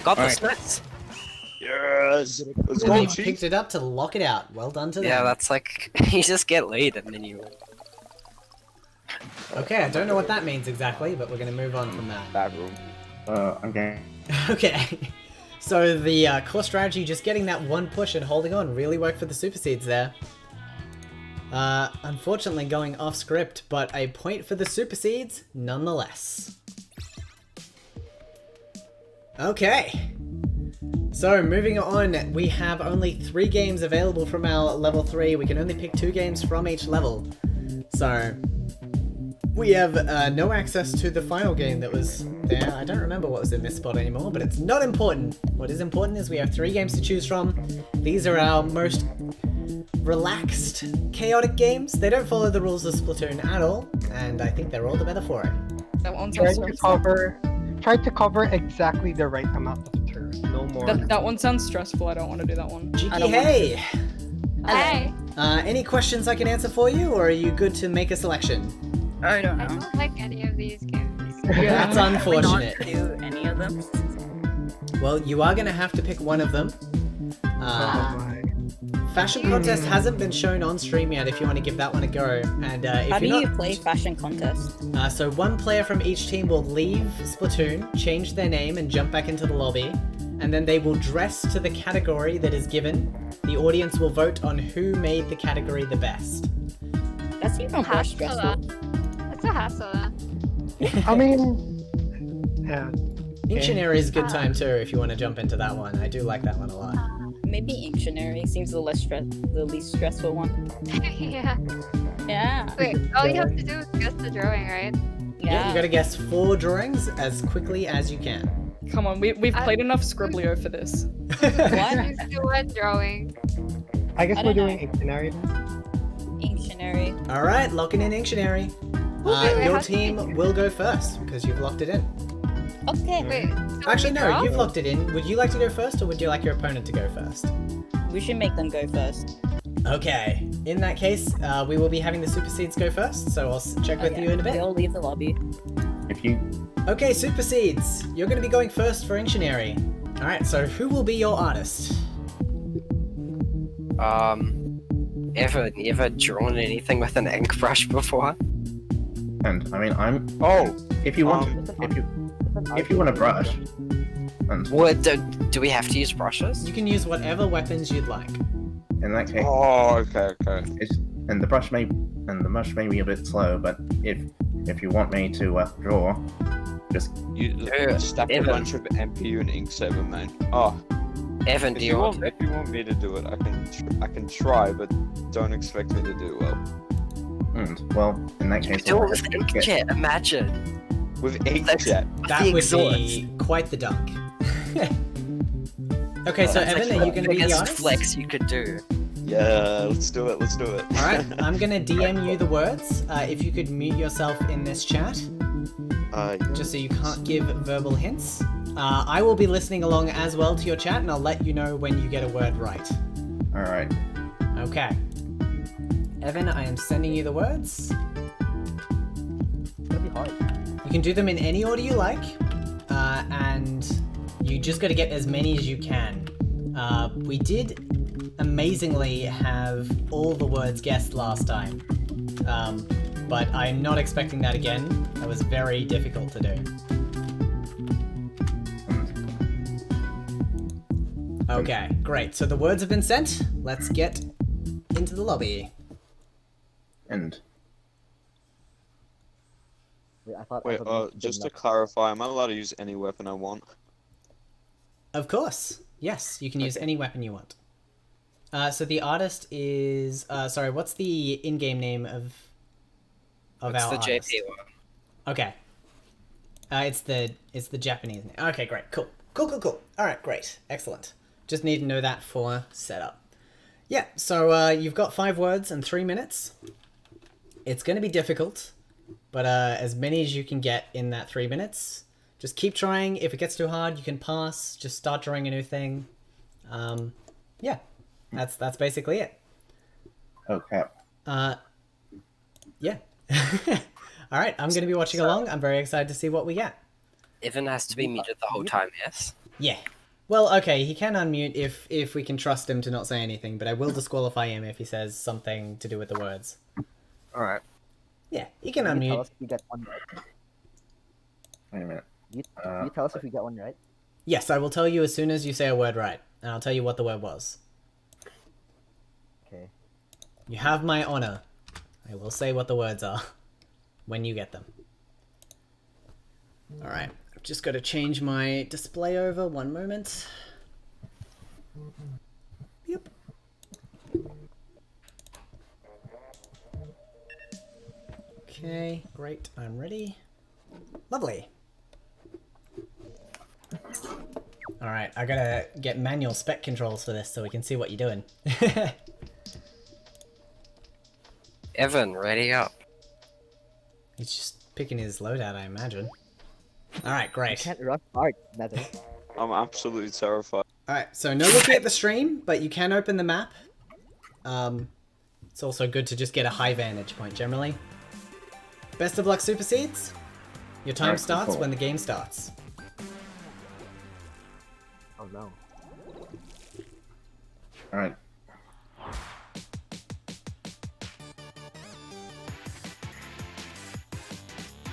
Got the Alright. smiths. Yes. Let's And go, they Chief. picked it up to lock it out. Well done to them. Yeah, that's like you just get lead and then you. Okay, I don't know what that means exactly, but we're going to move on from that. Bad room. I'm getting. Okay. So the core strategy, just getting that one push and holding on, really worked for the Super Seeds there. Unfortunately going off script, but a point for the Super Seeds nonetheless. Okay. So moving on, we have only 3 games available from our level 3. We can only pick 2 games from each level. So we have no access to the final game that was there. I don't remember what was in this spot anymore, but it's not important. What is important is we have 3 games to choose from. These are our most relaxed, chaotic games. They don't follow the rules of Splatoon at all, and I think they're all the better for it. That one Try sounds to cover exactly the right amount of turf, no more. that one sounds stressful. I don't want to do that one. I Jiki, don't hey! Hey! Any questions I can answer for you, or are you good to make a selection? I don't I know. don't like any of these games. That's Not unfortunate. do any of them. Well, you are gonna have to pick one of them. Fashion contest hasn't been shown on stream yet. If you want to give that one a go, and if How do you're you not, play fashion contest? so one player from each team will leave Splatoon, change their name, and jump back into the lobby, and then they will dress to the category that is given. The audience will vote on who made the category the best. That's even more Hassle. stressful. That's a hassle. I mean, yeah. Dictionary is a good time too if you want to jump into that one. I do like that one a lot. Maybe Inctionary seems the least stressful one. Yeah. Yeah. Wait, all you have to do is guess the drawing, right? Yeah, you gotta guess 4 drawings as quickly as you can. Come on, we've played enough Scribblio for this. What? Just do one drawing. I guess I we're don't doing Dictionary. Inctionary. Alright, locking in Dictionary. wait, Your how do you- team will go first because you've locked it in. Okay. Wait. So Actually, we no, draw? you've locked it in. Would you like to go first, or would you like your opponent to go first? We should make them go first. Okay, in that case, we will be having the Super Seeds go first, so I'll check with you in a bit. They'll leave the lobby. If you Okay, Super Seeds, you're going to be going first for Inctionary. Alright, so who will be your artist? Ever, you ever drawn anything with an ink brush before? and I mean I'm Oh, if you want if you want a brush and What, do we have to use brushes? You can use whatever weapons you'd like. in that case oh, okay. and the brush may be a bit slow, but if you want me to draw, just You Yeah, stack a Evan. bunch of MPU and ink saver, man. Oh, Evan, do you want if you want me to do it, I can try, but don't expect me to do well. well in that to case do I'll it with just get- inkjet? Imagine. With That's- inkjet. That The would exhaust. be quite the dunk. Okay, so That's Evan, like are you going to be the biggest artist? flex you could do. Yeah, let's do it. Alright, I'm going to DM you the words. If you could mute yourself in this chat, just so you can't give verbal hints. I will be listening along as well to your chat, and I'll let you know when you get a word right. Alright. Okay. Evan, I am sending you the words. It's gonna be hard. You can do them in any order you like, and you just got to get as many as you can. We did amazingly have all the words guessed last time, but I'm not expecting that again. That was very difficult to do. Okay, great. So the words have been sent. Let's get into the lobby. And Wait, I thought. Wait, just to clarify, am I allowed to use any weapon I want? Of course. Yes, you can use any weapon you want. So the artist is sorry, what's the in-game name of It's our the artist? JP one. Okay. It's the Japanese name. Okay, great. Cool. All right, great. Excellent. Just need to know that for setup. Yeah, so you've got 5 words and 3 minutes. It's going to be difficult, but as many as you can get in that 3 minutes. Just keep trying. If it gets too hard, you can pass. Just start drawing a new thing. Yeah, that's basically it. okay. Yeah. All right, I'm going to be watching along. I'm very excited to see what we get. Evan has to be muted the whole time, yes? Yeah. Well, okay, he can unmute if we can trust him to not say anything, but I will disqualify him if he says something to do with the words. Alright. Yeah, he can Can you tell unmute. us if we get one right? Wait a minute. Can you tell us if we get one right? Yes, I will tell you as soon as you say a word right, and I'll tell you what the word was. Okay. You have my honor. I will say what the words are when you get them. All right, I've just got to change my display over. One moment. Yep. Okay, great. I'm ready. Lovely. All right, I gotta get manual spec controls for this so we can see what you're doing. Evan, ready up. He's just picking his loadout, I imagine. Alright, great. Can't rush hard, Nether. I'm absolutely terrified. Alright, so no looking at the stream, but you can open the map. It's also good to just get a high vantage point generally. Best of luck, Super Seeds. Your time Alright, starts cool. when the game starts. Oh no. Alright.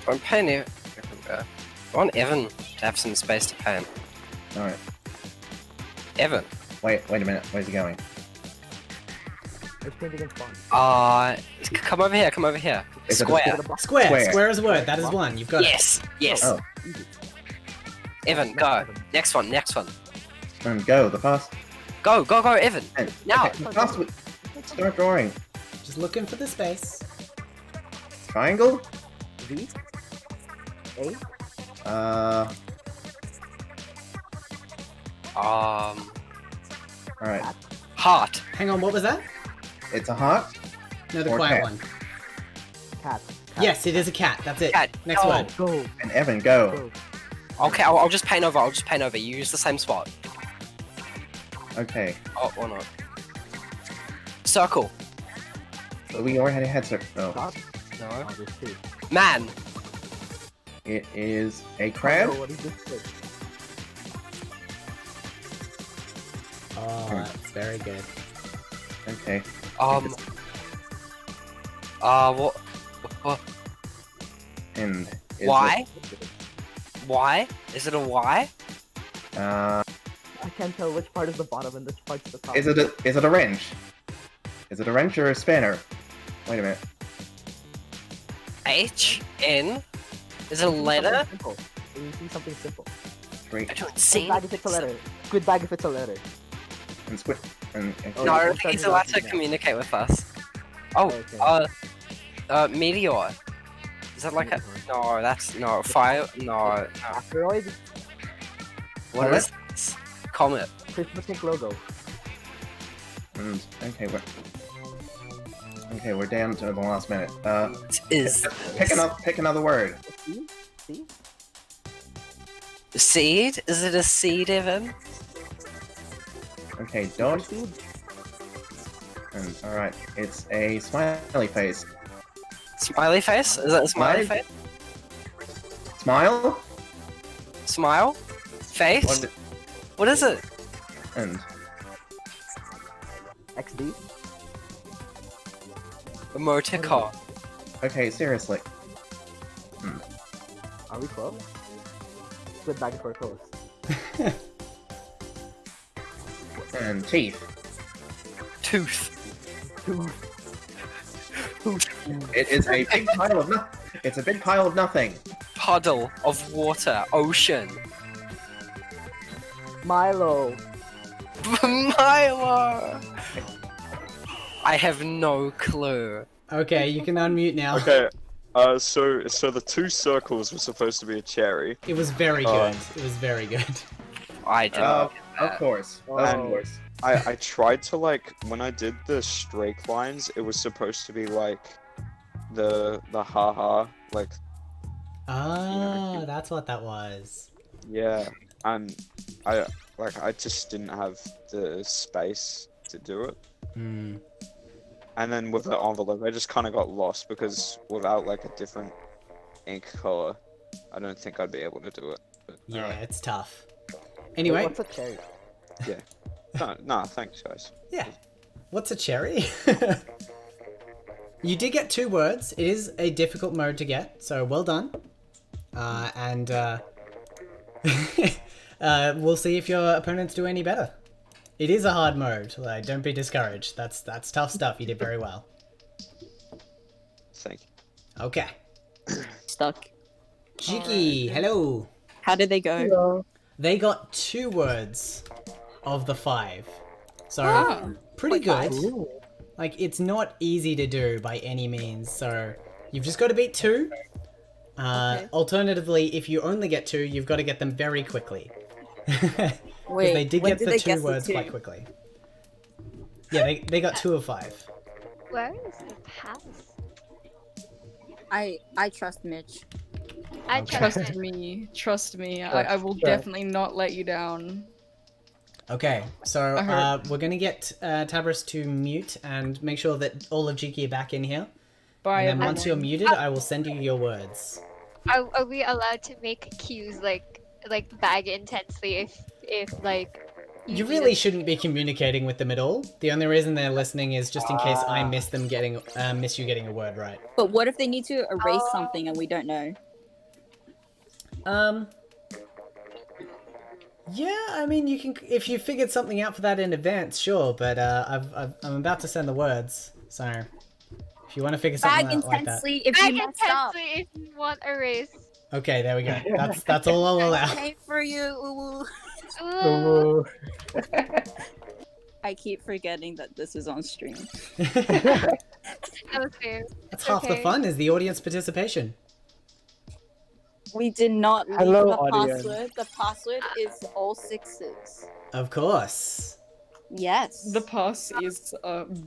I'm paying I want Evan to have some space to pan. Alright. Evan. Wait a minute. Where's he going? Which painting against spawn? Come over here, come over here. Is it a- Square. Square. Square. Square is a word. That is one. You've got Yes, yes. Oh. Easy. Evan, go. Next one, next one. And go. The fast. Go, Evan. And, Now. okay, the fast. Start drawing. it. Just looking for the space. Triangle. V. A. Alright. Heart. Hang on, what was that? It's a heart. No, the Or quiet cat. one. Cat. Yes, it is a cat. That's it. Cat. Next Go. word. Go. And Evan, go. Go. Okay, I'll just paint over. I'll just paint over. You use the same spot. Okay. Oh, or not. Circle. So we already had circle. No. Stop. No. Oh, there's two. Man. It is a crab. Oh, what is this thing? Oh, that's very good. Okay. What? And is Why? Why? Is it a Y? I can't tell which part is the bottom and which part's the top. Is it a wrench? Is it a wrench or a spanner? Wait a minute. H? N? Is it a You see letter? something simple. You see something simple. Three. I don't Squid see. bag if it's a letter. Squid bag if it's a letter. And squid. And No, I Oh, don't think he's allowed to communicate with us. Oh, meteor. Is that like a... No, that's... No, fire... No, no. Asteroid. What is this? Comet. Christmas logo. And okay, we're down to the last minute. Pick another word. See? See? Seed? Is it a seed, Evan? Okay, dot. And alright, it's a smiley face. Smiley face? Is that a smiley face? Smile? Smile? Face? What is it? And XD. Emoticon. okay, seriously. Are we close? Squid bag if we're close. And teeth. Tooth. It is a big pile of It's a big pile of nothing. Puddle of water. Ocean. Milo. Milo! I have no clue. Okay, you can unmute now. Okay, so the two circles were supposed to be a cherry. It was very good. It was very good. I did not get Of that. course. Of And course. I tried to when I did the straight lines, it was supposed to be like the haha, like Ah, that's what that was. yeah, and I just didn't have the space to do it. Hmm. And then with the envelope, I just kind of got lost because without like a different ink color, I don't think I'd be able to do it. But, Yeah, alright. it's tough. Anyway, What's a cherry? No, thanks guys. yeah. What's a cherry? You did get 2 words. It is a difficult mode to get, so well done. We'll see if your opponents do any better. It is a hard mode. Like, don't be discouraged. That's tough stuff. You did very well. Thank you. Okay. Stuck. Jiki, hello. How did they go? They got 2 words of the 5. So, Oh, pretty quite good. Like, it's not easy to do by any means, so you've just got to beat 2. Okay. Alternatively, if you only get 2, you've got to get them very quickly. Wait, they did when get did the they 2 guess the words 2? quite quickly. Yeah, they got 2 of 5. Where is the pass? I trust Mitch. I Okay. trust Trust it. me. Trust me. I will definitely not let you down. Okay, so I heard. we're gonna get Tabris to mute and make sure that all of Jiki are back in here. Bye, And then everyone. once you're muted, I will send you your words. Are we allowed to make cues like bag intensely if like You need really us- shouldn't be communicating with them at all. The only reason they're listening is just in case I miss them getting miss you getting a word right. But what if they need to erase something and we don't know? Yeah, I mean, you can if you figured something out for that in advance, sure. But I'm about to send the words, so if you want to figure something Bag out like that. intensely if Bag you messed up. intensely if you want a race. Okay, there we go. That's all I'll allow. Pray for you. Ooh. Ooh. I keep forgetting that this is on stream. That was fair. That's half the Okay. fun is the audience participation. We did not leave Hello, the audience. password. The password is all sixes. Of course. Yes. The pass is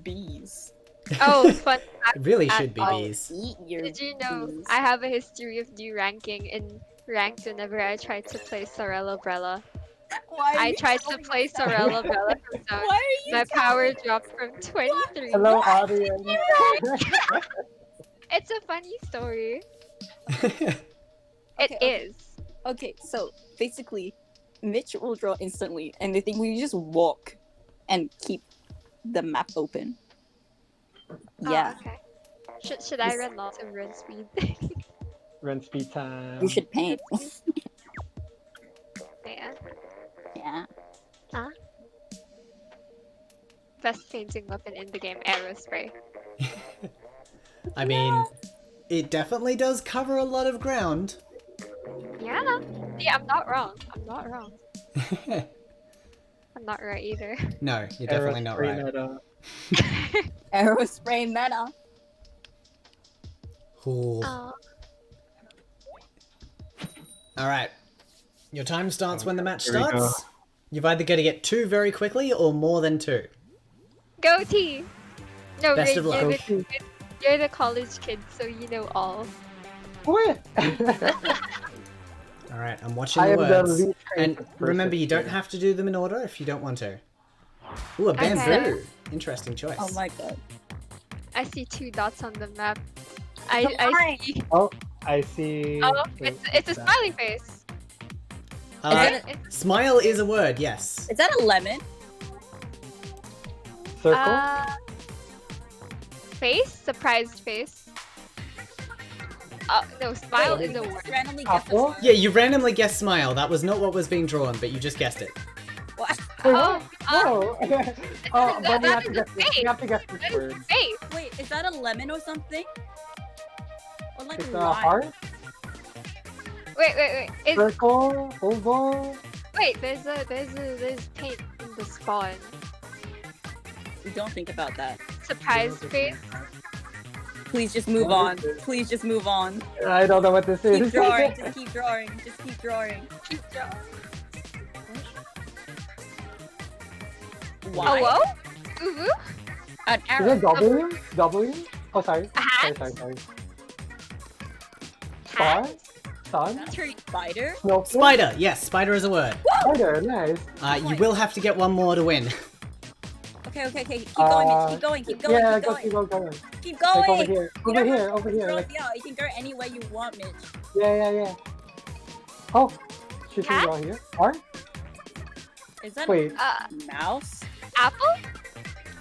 bees. Oh, fun fact. It really should be I'll bees. eat your Did you know bees. I have a history of de-ranking in ranked whenever I tried to play Sorella Brella. Why are I you tried to telling play us that? Sorella Brella from zone. Why are you My telling power us? dropped from 23. Hello, audience. It's a funny story. Okay, It okay. is. Okay, so basically, Mitch will draw instantly, and the thing we just walk and keep the map open. Yeah, Oh, okay. Should I run lots of run speed? Run speed time. you should paint. Yeah. Yeah. Best painting weapon in the game, arrow spray. I mean, it definitely does cover a lot of ground. Yeah. Yeah, I'm not wrong. I'm not wrong. I'm not right either. No, you're definitely not right. Arrow spray meta. Cool. Oh. Alright. Your time starts when the match Here we go. starts. You've either got to get 2 very quickly or more than 2. Go T! No, Best Ray, of luck. you're the college kid, so you know all. What? Alright, I'm watching I the am the words. least And creative remember, person you don't here. have to do them in order if you don't want to. Ooh, a bamboo. Okay. Interesting choice. Oh my god. I see 2 dots on the map. I see. Oh, I see. Oh, Wait, it's a what's that? smiley face. Smile is a word, yes. Is that a lemon? Circle? Face? Surprised face. No, smile is a word. Randomly guess Apple? Yeah, you randomly guessed smile. That was not what was being drawn, but you just guessed it. What? Wait, Oh, no. Oh, but we that have to is a guess this. face. We have to guess That this is word. face. Wait, is that a lemon or something? Or like It's a a lime? heart, Wait. circle, oval. Wait, there's paint in the spawn. Don't think about that. Surprised face. Please just move What on. is this? Please just move on. I don't know what this Keep is. drawing. Just keep drawing. Just keep drawing. Keep drawing. Why? Hello? Uwu? An Is arrow. it W? W? Oh, sorry. A hat? Sorry. Hat? Star? Sun? That's her spider. Snowflake? Spider, yes, spider is a word. Spider, nice. You will have to get one more to win. Okay. Keep going, Mitch. Keep going. Keep going. Yeah, keep going. go. Keep Like going. over here. You Over don't here, have over to here. throw Like, it out. You can go any way you want, Mitch. yeah. Oh, should we Cat? draw here? Heart? Is that Wait, a mouse? Apple?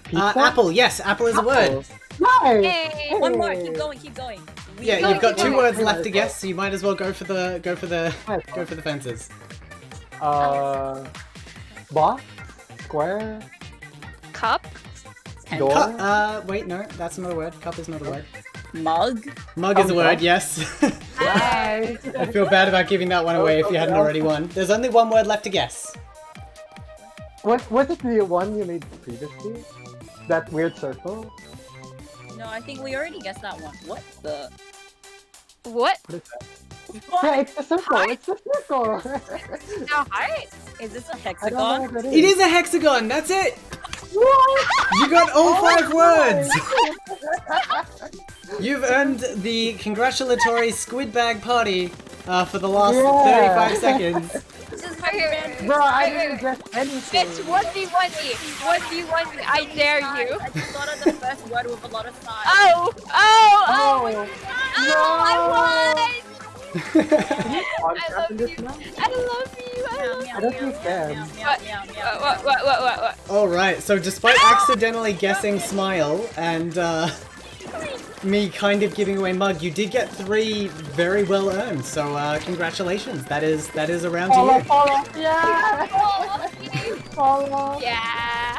pizza? Apple, yes, apple is a word. Nice! Hey. One more. Hey. Keep going. Yeah, Go, you've got keep 2 going. words left to guess, so you might as well go for the fences. Box? Square? Cup? Door? Wait, no, that's not a word. Cup is not a word. Mug. Mug is a word, Cup. yes. Nice! I feel bad about giving that one away if you hadn't already won. There's only 1 word left to guess. Was it the one you made previously? That weird circle? No, I think we already guessed that one. What the? What? What is that? What? Yeah, it's the circle! It's the circle! No heart? Is this a I don't know hexagon? what that It is a hexagon, that's it! What? You got all Oh 5 words! my. You've earned the congratulatory squid bag party for the last Yeah. 35 seconds. This is Are wait. Bro, I Wait, didn't wait. guess anything. It's 1v1me. 1v1me. I dare you. I just thought of the first word with a lot of sides. Oh! I won! I love you. I love you. I don't think Sam. What? Alright, so despite accidentally guessing Smile and me kind of giving away Mug, you did get 3 very well earned, so congratulations. That is a round to you. Follow. Yeah. Follow. Yeah.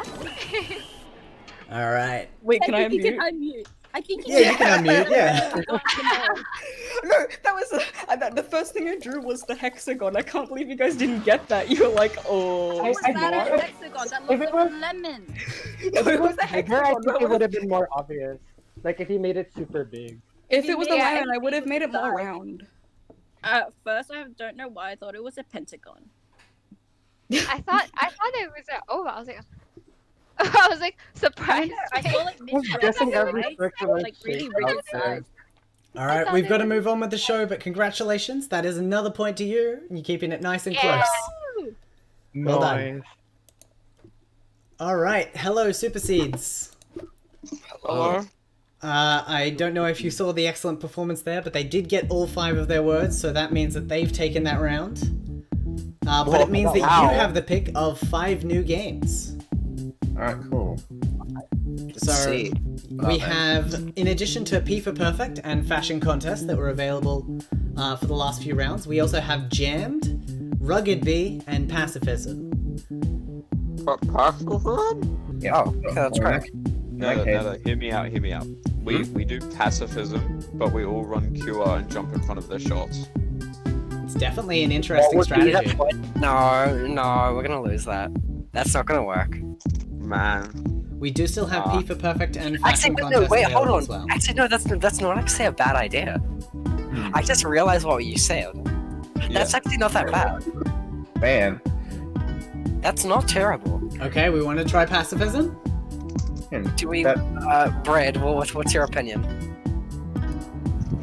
Alright. Wait, can I You can unmute? unmute. I think Yeah, you can unmute, yeah. No, that was the first thing I drew was the hexagon. I can't believe you guys didn't get that. You were like, oh. I that know. a hexagon? That If looks it like was- a lemon. No, it was the Bigger, I hexagon. think it would have been more obvious. Like if he made it super big. If it was the Yeah, lemon, I would have made it more round. First, I don't know why I thought it was a pentagon. I thought it was a. Oh, I was like. I was like surprised. I feel like I was guessing every circular like really shape rigid out there. sides. Alright, thought we've it got to was- move on with the show, but congratulations. That is another point to you. You're keeping it nice and Yeah. close. Well done. Alright, hello Super Seeds. Hello. I don't know if you saw the excellent performance there, but they did get all 5 of their words, so that means that they've taken that round. But it means that Wow. you have the pick of 5 new games. Alright, cool. So see. we have, in addition to P for Perfect and Fashion Contest that were available for the last few rounds, we also have Jammed, Rugged Bee, and Pacifism. Pacifism? Yeah, okay, that's right. No, hear me out. We do pacifism, but we all run QR and jump in front of their shots. It's definitely an interesting What would be that strategy. point? No, we're gonna lose that. That's not gonna work. Man. We do still have P for Perfect and Fashion Actually, no, Contest wait, hold available on. as well. Actually, no, that's not actually a bad idea. I just realized what you said. That's actually not that bad. Man. That's not terrible. Okay, we want to try Pacifism? Do we, That- Brad, what's your opinion?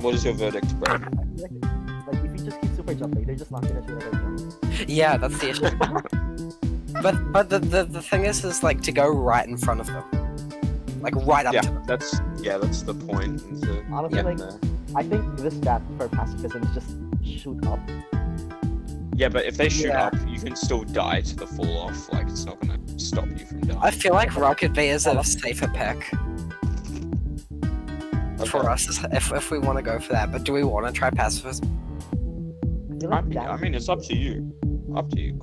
What is your verdict, Brad? Like if you just keep super jumping, they're just not gonna shoot at jump. Yeah, that's the issue. but the thing is like to go right in front of them. Like right up Yeah, to them. that's the point. Into Honestly, getting like- there. I think this stat for pacifism is just shoot up. Yeah, but if they shoot Yeah. up, you can still die to the fall off. Like it's not gonna stop you from dying. I feel like Rocket Bee is a safer pick for us if we want to go for that. But do we want to try pacifism? I mean, it's up to you. Up to you.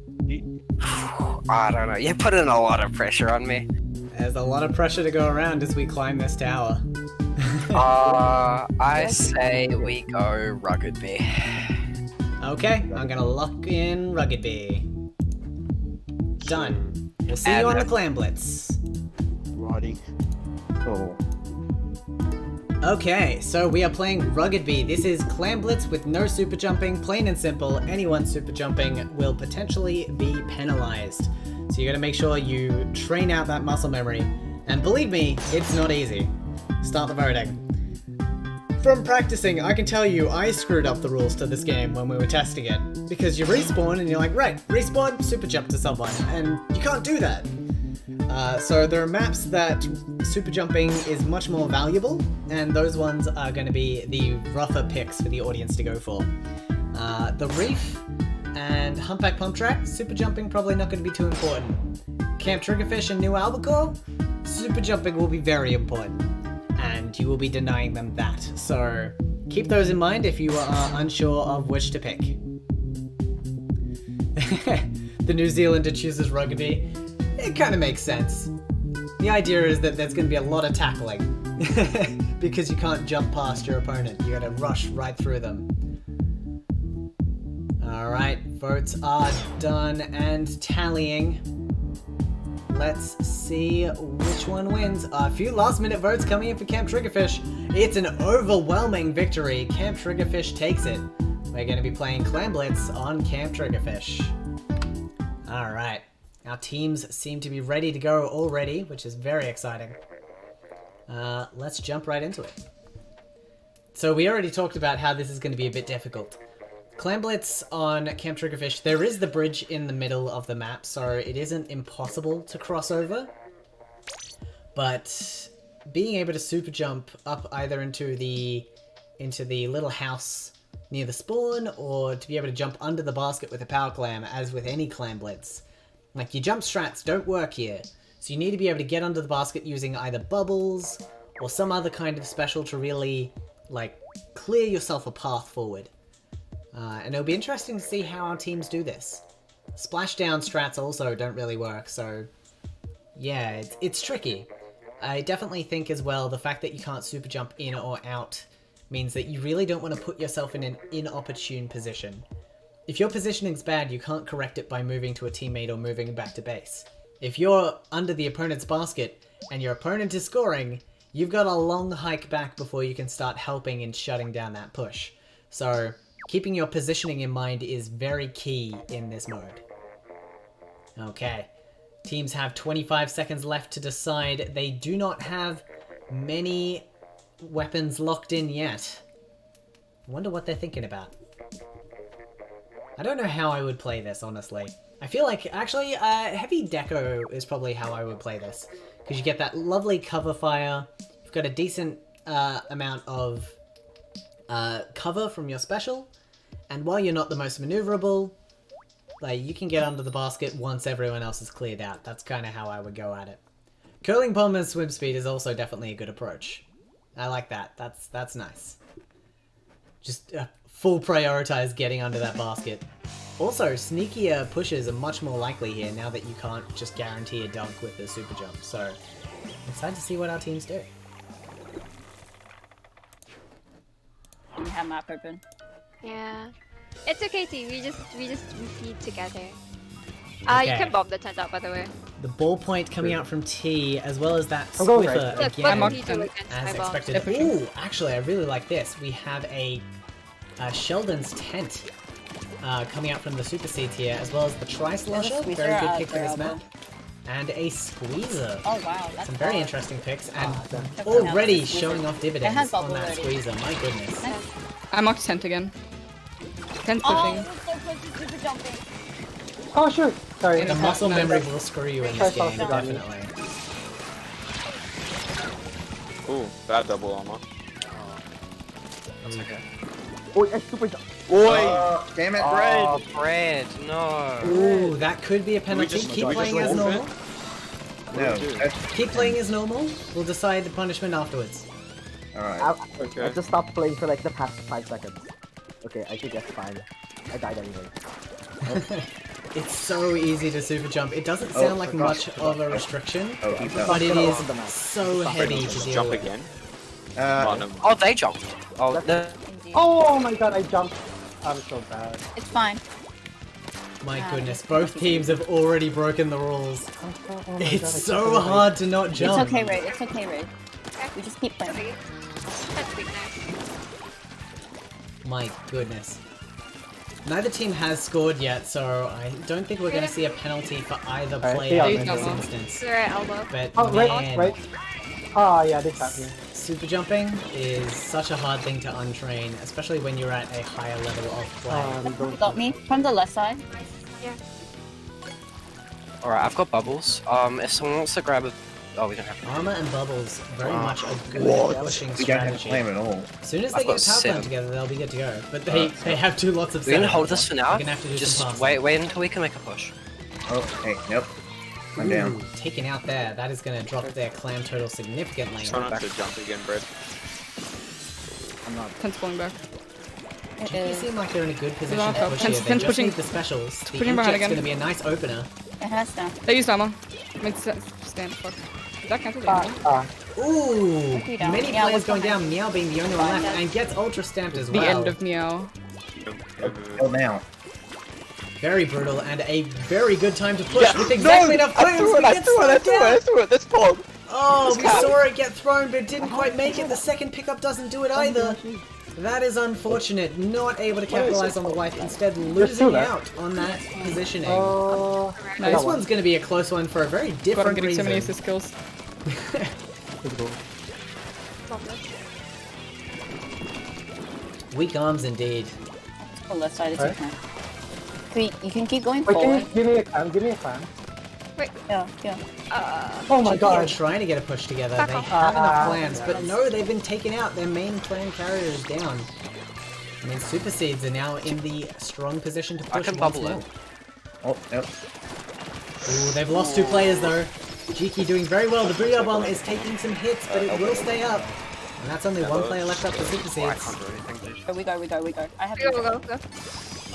I don't know. You put in a lot of pressure on me. There's a lot of pressure to go around as we climb this tower. I say we go Rugged Bee. Okay, I'm gonna lock in Rugged Bee. Done. We'll see you And- on the Clan Blitz. Righty. Cool. Okay, so we are playing Rugged Bee. This is Clan Blitz with no super jumping, plain and simple. Anyone super jumping will potentially be penalized. So you gotta make sure you train out that muscle memory. And believe me, it's not easy. Start the voting. From practicing, I can tell you I screwed up the rules to this game when we were testing it. Because you respawn and you're like, right, respawn, super jump to someone. And you can't do that. So there are maps that super jumping is much more valuable, and those ones are going to be the rougher picks for the audience to go for. The Reef and Humpback Pump Track, super jumping probably not going to be too important. Camp Triggerfish and New Albacore, super jumping will be very important, and you will be denying them that. So keep those in mind if you are unsure of which to pick. The New Zealander chooses Rugged Bee. It kind of makes sense. The idea is that there's going to be a lot of tackling because you can't jump past your opponent. You got to rush right through them. Alright, votes are done and tallying. Let's see which one wins. A few last minute votes coming in for Camp Triggerfish. It's an overwhelming victory. Camp Triggerfish takes it. We're going to be playing Clan Blitz on Camp Triggerfish. Alright. Our teams seem to be ready to go already, which is very exciting. Let's jump right into it. So we already talked about how this is going to be a bit difficult. Clam Blitz on Camp Triggerfish, there is the bridge in the middle of the map, so it isn't impossible to cross over. But being able to super jump up either into the little house near the spawn, or to be able to jump under the basket with a power clam, as with any Clam Blitz, like, your jump strats don't work here. So you need to be able to get under the basket using either bubbles or some other kind of special to really, like, clear yourself a path forward. And it'll be interesting to see how our teams do this. Splashdown strats also don't really work, so yeah, it's tricky. I definitely think as well the fact that you can't super jump in or out means that you really don't want to put yourself in an inopportune position. If your positioning's bad, you can't correct it by moving to a teammate or moving back to base. If you're under the opponent's basket and your opponent is scoring, you've got a long hike back before you can start helping and shutting down that push. So keeping your positioning in mind is very key in this mode. Okay, teams have 25 seconds left to decide. They do not have many weapons locked in yet. I wonder what they're thinking about. I don't know how I would play this, honestly. I feel like, actually, Heavy Deco is probably how I would play this. Because you get that lovely cover fire, you've got a decent amount of cover from your special, and while you're not the most maneuverable, like, you can get under the basket once everyone else is cleared out. That's kind of how I would go at it. Curling Bomb and Swim Speed is also definitely a good approach. I like that. That's nice. Just full prioritize getting under that basket. Also, sneakier pushes are much more likely here now that you can't just guarantee a dunk with the super jump. So, I'm excited to see what our teams do. We have map open. Yeah. It's okay, T. We feed together. Okay. You can bomb the tent out, by the way. The ball point coming out from T, as well as that I'm going squiffer right. again, Look, what did he do against as my bomb? expected. Ooh, actually, I really like this. We have a Sheldon's tent coming out from the Super Seed here, as well as the Tri-Slusher, squeezer very good at pick for their this elbow. map, and a Squeezer. Oh wow, that's Some very solid. interesting picks, and That's already a squeezer. showing off It dividends has on bubble that already. Squeezer. My goodness. I mocked tent again. Tent's Oh, pushing. it was so close to super jumping. Oh, shoot. Sorry. The muscle memory will screw you in this game, Sorry. definitely. Ooh, bad double armor. That's okay. Oh, I super jump. Oi! Damn it, Oh, bread, no. Ooh, that could be a penalty. just- Keep we playing just as roll normal. No, Keep playing as normal. We'll decide the punishment afterwards. alright. I Okay. just stopped playing for like the past 5 seconds. Okay, I think that's fine. I died anyway. It's so easy to super jump. It doesn't Oh, sound like forgot. much of a restriction, Oh, he's but up. it gonna is open the map. so heavy to Just deal jump with. again. Oh, no. Oh, they jumped. Oh, no. Indeed. Oh my god, I jumped. I'm so bad. It's fine. My Ah, goodness, that's both lucky. teams have already broken the rules. Oh my God, I It's jumped so away. hard to not jump. It's okay, Ray. It's okay, Ray. We just keep playing. That's big nice. My goodness. Neither team has scored yet, so I don't think we're going to see a penalty for either Alright, player yeah, in yeah. this instance. To the right elbow. But Oh, man, right. Oh, yeah, this happened. super jumping is such a hard thing to untrain, especially when you're at a higher level of play. Don't- Got me from the left side. Yeah. Alright, I've got bubbles. If someone wants to grab a... Oh, we don't have... Armor and bubbles, very much a good pushing We don't have strategy. flame at all. As soon as I've they got get power plant 7. together, they'll be good to go. But they have two lots of We're gonna setup. hold this for now. We're gonna have to do Just some passing. wait until we can make a push. Oh, hey, nope. I'm down. Ooh, taken out there. That is going to drop their clam total significantly. Try not to jump again, Brett. I'm not. Tent's pulling back. It Jiki is. seem like they're in a good position off, to push Tent's- here. They Tent's just pushing- need the specials. The pushing behind inkjet's again. going to be a nice opener. It has down. They used ammo. I mean, stand. Fuck. Is that counted? Ooh! Okay, down. Many Meow players was going behind. down. Meow being the only one left, and gets ultra stamped as The well. end of Meow. Oh, now. Very brutal, and a very good time to push with exactly enough I clams threw to it, I get threw it, I slowed threw it, I down. threw it, that's Pog. Oh, we It's saw it get thrown, but didn't quite make it. The second pickup doesn't do it either. That is unfortunate. Not able to capitalize on the wipe, instead losing that. out on that positioning. Oh, This one's going to be a close one for a very God, I'm different getting so many reason. assist kills. Weak arms indeed. The left side is Right. your turn. You can keep going Wait, forward. give me a clan, give me a clan. Yeah, yeah. Oh my Jiki are god. trying to get a push together. Back They off. have enough Ah, plans, yeah. but no, they've been taken out. Their main clan carrier is down. I mean, Super Seeds are now in the strong position to I push can once bubble more. it. Oh, yep. Ooh, they've lost 2 players though. Jiki doing very well. The Booyah Bomb is taking some hits, but it will stay up. And that's only 1 player left up for Super Oh, I Seeds. can't do anything, dude. Go, we go. I have Go.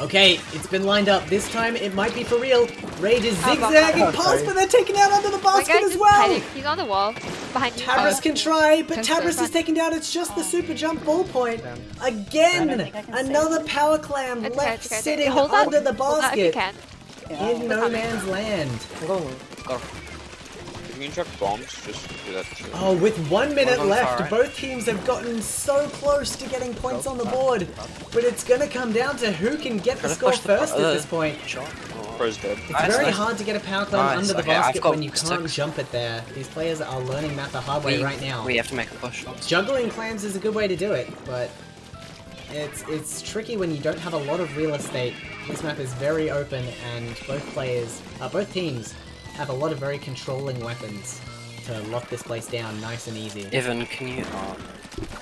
Okay, it's been lined up. This time it might be for real. Raid is Oh, zigzagging oh, past, sorry. but they're taken out under the My basket guy's as just well. hiding. He's on the wall. Behind you. Tabris can try, but Can Tabris still is taken down. It's just the super jump ballpoint. Again, I don't think I can another power clam It's left okay. sitting Hold that- under the Hold that if you basket can. in no man's land. If you can chuck bombs, just do that too. Oh, with 1 minute One on left, far right. both teams have gotten so close to getting points on the board. But it's gonna come down to who can get the Gotta score push the first at this point. Shot. Pro's dead. It's Nice, very nice. hard to get a power clam Nice, under the okay, I've basket got when you can't 6. jump it there. These players are learning that the hard way right now. We have to make a push. Juggling clams is a good way to do it, but it's tricky when you don't have a lot of real estate. This map is very open, and both teams have a lot of very controlling weapons to lock this place down nice and easy. Evan, can you...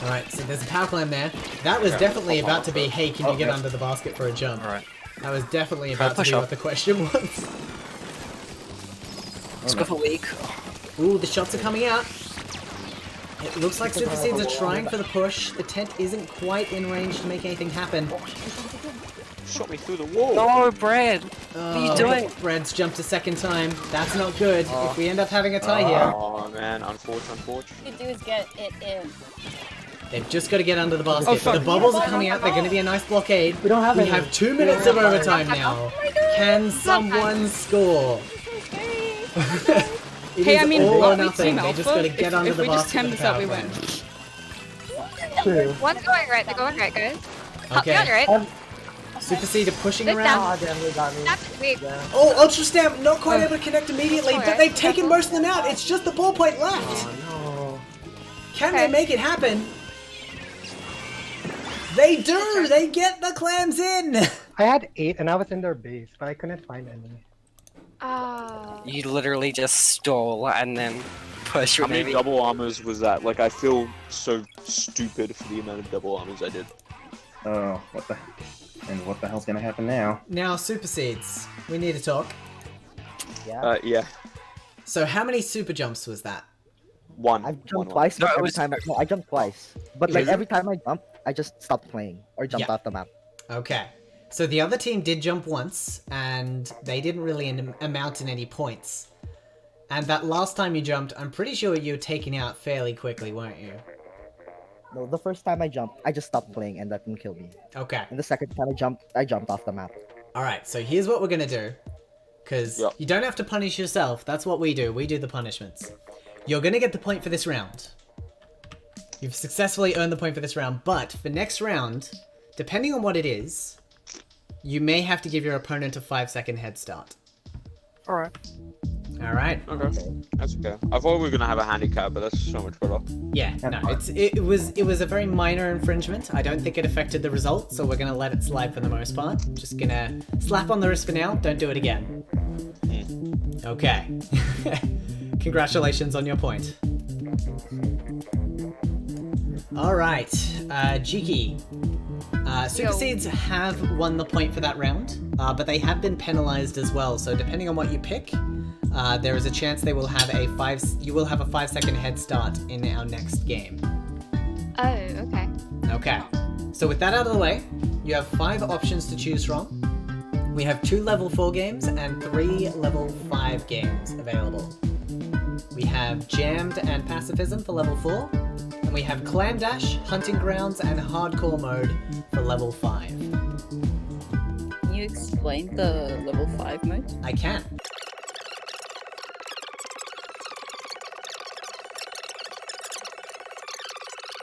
Alright, so there's a power clam there. That was definitely about to be, hey, can you get under the basket for a jump? Alright. That was definitely about to push be up. what the question was. Let's go for weak. Ooh, the shots are coming out. It looks like Super Seeds are trying for the push. The tent isn't quite in range to make anything happen. Shot me through the wall. No, Brad! What are you doing? Brad's jumped a second time. That's not good. If we end up having a tie here, Oh man, unfortunate. What you do is get it in. they've just got to get under the basket. Oh, fuck. The bubbles are coming out. They're going to be a nice blockade. We don't have We any. have 2 minutes of overtime now. Can someone score? It Hey, is I mean, all or aren't we nothing. Team They just Alpha? got to get under if the we just basket. temp with this out, the we power win. clam. True. One's going right. They're going right, guys. Help me Okay. on right. Super Seed are pushing Sit around. Ah, damn, they got me. That's weak. Yeah. Oh, Ultra Stamp not quite able to connect immediately, but Alright. they've taken most of them out. It's just the ballpoint left. Oh Can Okay. they make it happen? They do! They get the clams in! no. I had 8 and I was in their base, but I couldn't find any. Ah. You literally just stall and then push How with many maybe... double armors was that? Like, I feel so stupid for the amount of double armors I did. Oh, what the hell's gonna happen now? Now, Super Seeds, we need to talk. Yeah. So how many super jumps was that? One. I've jumped One. twice. No, it every was- time. I jumped twice, but like Really? every time I jump, I just stop playing or jump Yeah. off the map. Okay. So the other team did jump once, and they didn't really amount in any points. And that last time you jumped, I'm pretty sure you were taken out fairly quickly, weren't you? No, the first time I jumped, I just stopped playing and that didn't kill me. Okay. And the second time I jumped off the map. Alright, so here's what we're gonna do. Because Yep. you don't have to punish yourself. That's what we do. We do the punishments. You're gonna get the point for this round. You've successfully earned the point for this round, but for next round, depending on what it is, you may have to give your opponent a 5-second head start. Alright. Alright? Okay. That's okay. I thought we were gonna have a handicap, but that's so much better. Yeah, no, it was a very minor infringement. I don't think it affected the result, so we're gonna let it slide for the most part. Just gonna slap on the wrist for now, don't do it again. Okay. Congratulations on your point. Alright, Jiki. Super Yo. Seeds have won the point for that round, but they have been penalized as well, so depending on what you pick, there is a chance they will have you will have a 5-second head start in our next game. Oh, okay. Okay, so with that out of the way, you have 5 options to choose from. We have 2 level 4 games and 3 level 5 games available. We have Jammed and Pacifism for level 4, and we have Clam Dash, Hunting Grounds, and Hardcore Mode for level 5. Can you explain the level 5 mode? I can.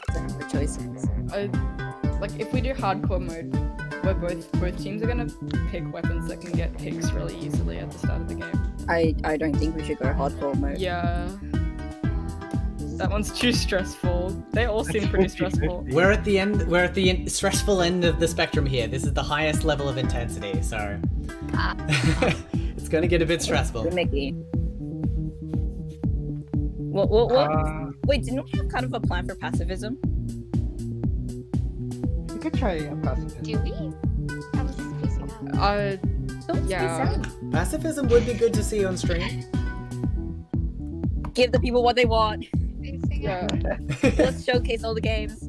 The choices. Like if we do hardcore mode, where both teams are gonna pick weapons that can get picks really easily at the start of the game. I don't think we should go hardcore mode. Yeah. That one's too stressful. They all seem pretty stressful. We're at the end. We're at the stressful end of the spectrum here. This is the highest level of intensity, so it's gonna get a bit stressful. Mickey. What? Wait, didn't we have kind of a plan for pacifism? You could try a pacifism. Do we? I was just spacing out. Don't Yeah. space out. Pacifism would be good to see on stream. Give the people what they want. Spacing out. Let's showcase all the games.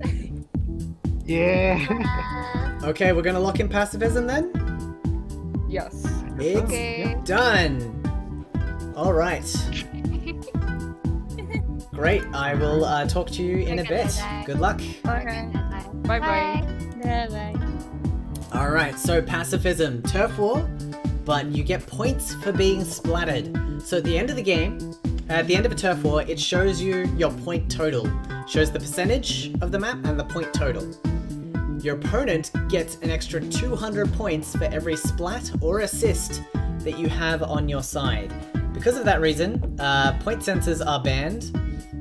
Yeah. Okay, we're gonna lock in pacifism then. Yes. It's Okay. done. All right. Great. I will talk to you in a bit. Good luck. Alright. Bye bye. Bye. All right. So pacifism, turf war, but you get points for being splattered. So at the end of the game, at the end of a turf war, it shows you your point total. Shows the percentage of the map and the point total. Your opponent gets an extra 200 points for every splat or assist that you have on your side. Because of that reason, point sensors are banned,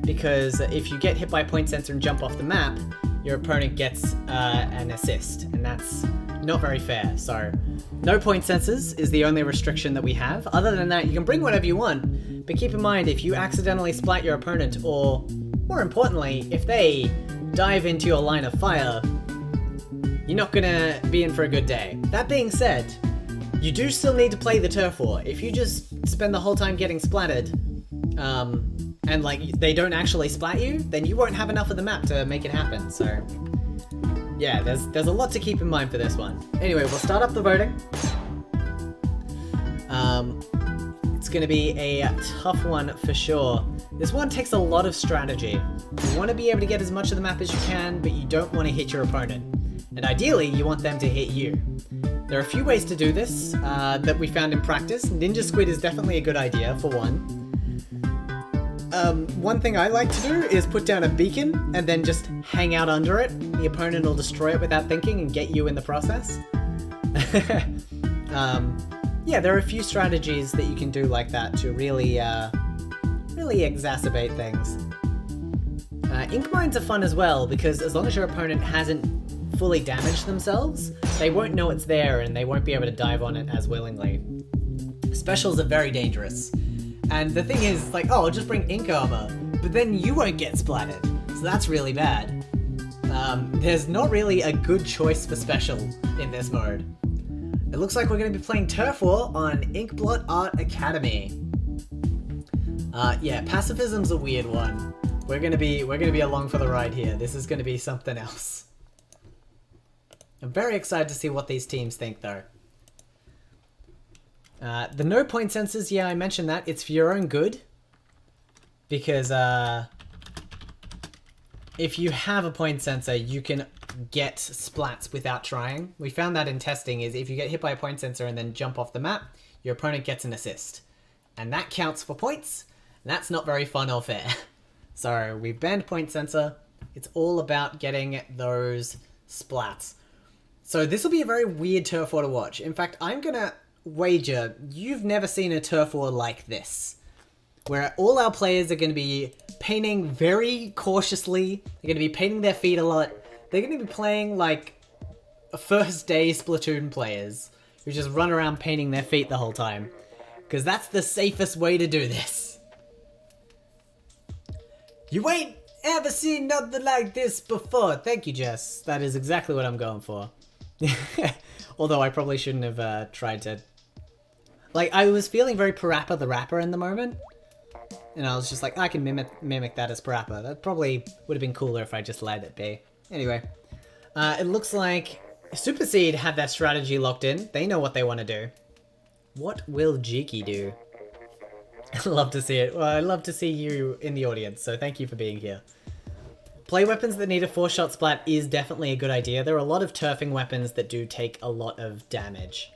because if you get hit by a point sensor and jump off the map, your opponent gets an assist, and that's not very fair. So no point sensors is the only restriction that we have. Other than that, you can bring whatever you want, but keep in mind, if you accidentally splat your opponent, or more importantly, if they dive into your line of fire, you're not gonna be in for a good day. That being said, you do still need to play the turf war. If you just spend the whole time getting splattered, and like they don't actually splat you, then you won't have enough of the map to make it happen. So yeah, there's a lot to keep in mind for this one. Anyway, we'll start up the voting. It's gonna be a tough one for sure. This one takes a lot of strategy. You want to be able to get as much of the map as you can, but you don't want to hit your opponent. And ideally, you want them to hit you. There are a few ways to do this that we found in practice. Ninja Squid is definitely a good idea, for one. One thing I like to do is put down a beacon and then just hang out under it. The opponent will destroy it without thinking and get you in the process. Yeah, there are a few strategies that you can do like that to really, really exacerbate things. Ink mines are fun as well, because as long as your opponent hasn't fully damaged themselves, they won't know it's there and they won't be able to dive on it as willingly. Specials are very dangerous. And the thing is, like, oh, I'll just bring ink armor, but then you won't get splattered. So that's really bad. There's not really a good choice for special in this mode. It looks like we're going to be playing Turf War on Inkblot Art Academy. Yeah, pacifism's a weird one. We're gonna be along for the ride here. This is gonna be something else. I'm very excited to see what these teams think, though. The no point sensors, yeah, I mentioned that. It's for your own good. Because, if you have a point sensor, you can get splats without trying. We found that in testing, is if you get hit by a point sensor and then jump off the map, your opponent gets an assist. And that counts for points, and that's not very fun or fair. So, we banned point sensor. It's all about getting those splats. So this will be a very weird turf war to watch. In fact, I'm gonna wager you've never seen a turf war like this, where all our players are gonna be painting very cautiously. They're gonna be painting their feet a lot. They're gonna be playing like first day Splatoon players who just run around painting their feet the whole time, because that's the safest way to do this. You ain't ever seen nothing like this before. Thank you, Jess. That is exactly what I'm going for. Although I probably shouldn't have tried to... Like, I was feeling very Parappa the Rapper in the moment. And I was just like, I can mimic that as Parappa. That probably would have been cooler if I just let it be. Anyway. It looks like Super Seed had that strategy locked in. They know what they want to do. What will Jiki do? I love to see it. Well, I love to see you in the audience, so thank you for being here. Play weapons that need a 4-shot splat is definitely a good idea. There are a lot of turfing weapons that do take a lot of damage.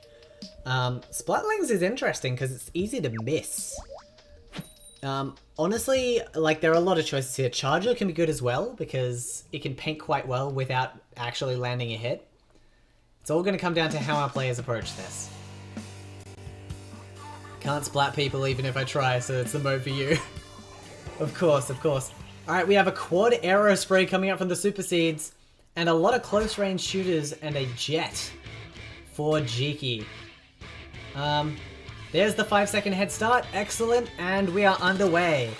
Splatlings is interesting because it's easy to miss. Honestly, like, there are a lot of choices here. Charger can be good as well because it can paint quite well without actually landing a hit. It's all going to come down to how our players approach this. Can't splat people even if I try, so it's the mode for you. Of course, of course. Alright, we have a quad arrow spray coming up from the Super Seeds, and a lot of close range shooters and a jet for Jiki. There's the 5-second head start. Excellent, and we are underway.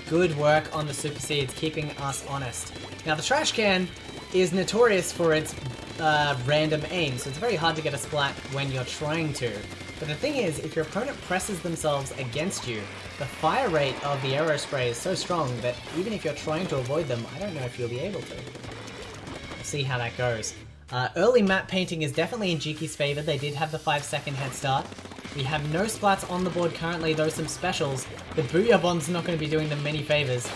Good work on the Super Seeds, keeping us honest. Now, the trash can is notorious for its random aim, so it's very hard to get a splat when you're trying to. But the thing is, if your opponent presses themselves against you, the fire rate of the arrow spray is so strong that even if you're trying to avoid them, I don't know if you'll be able to. We'll see how that goes. Early map painting is definitely in Jiki's favor. They did have the 5-second head start. We have no splats on the board currently, though some specials. The Booyah Bomb's not going to be doing them many favors.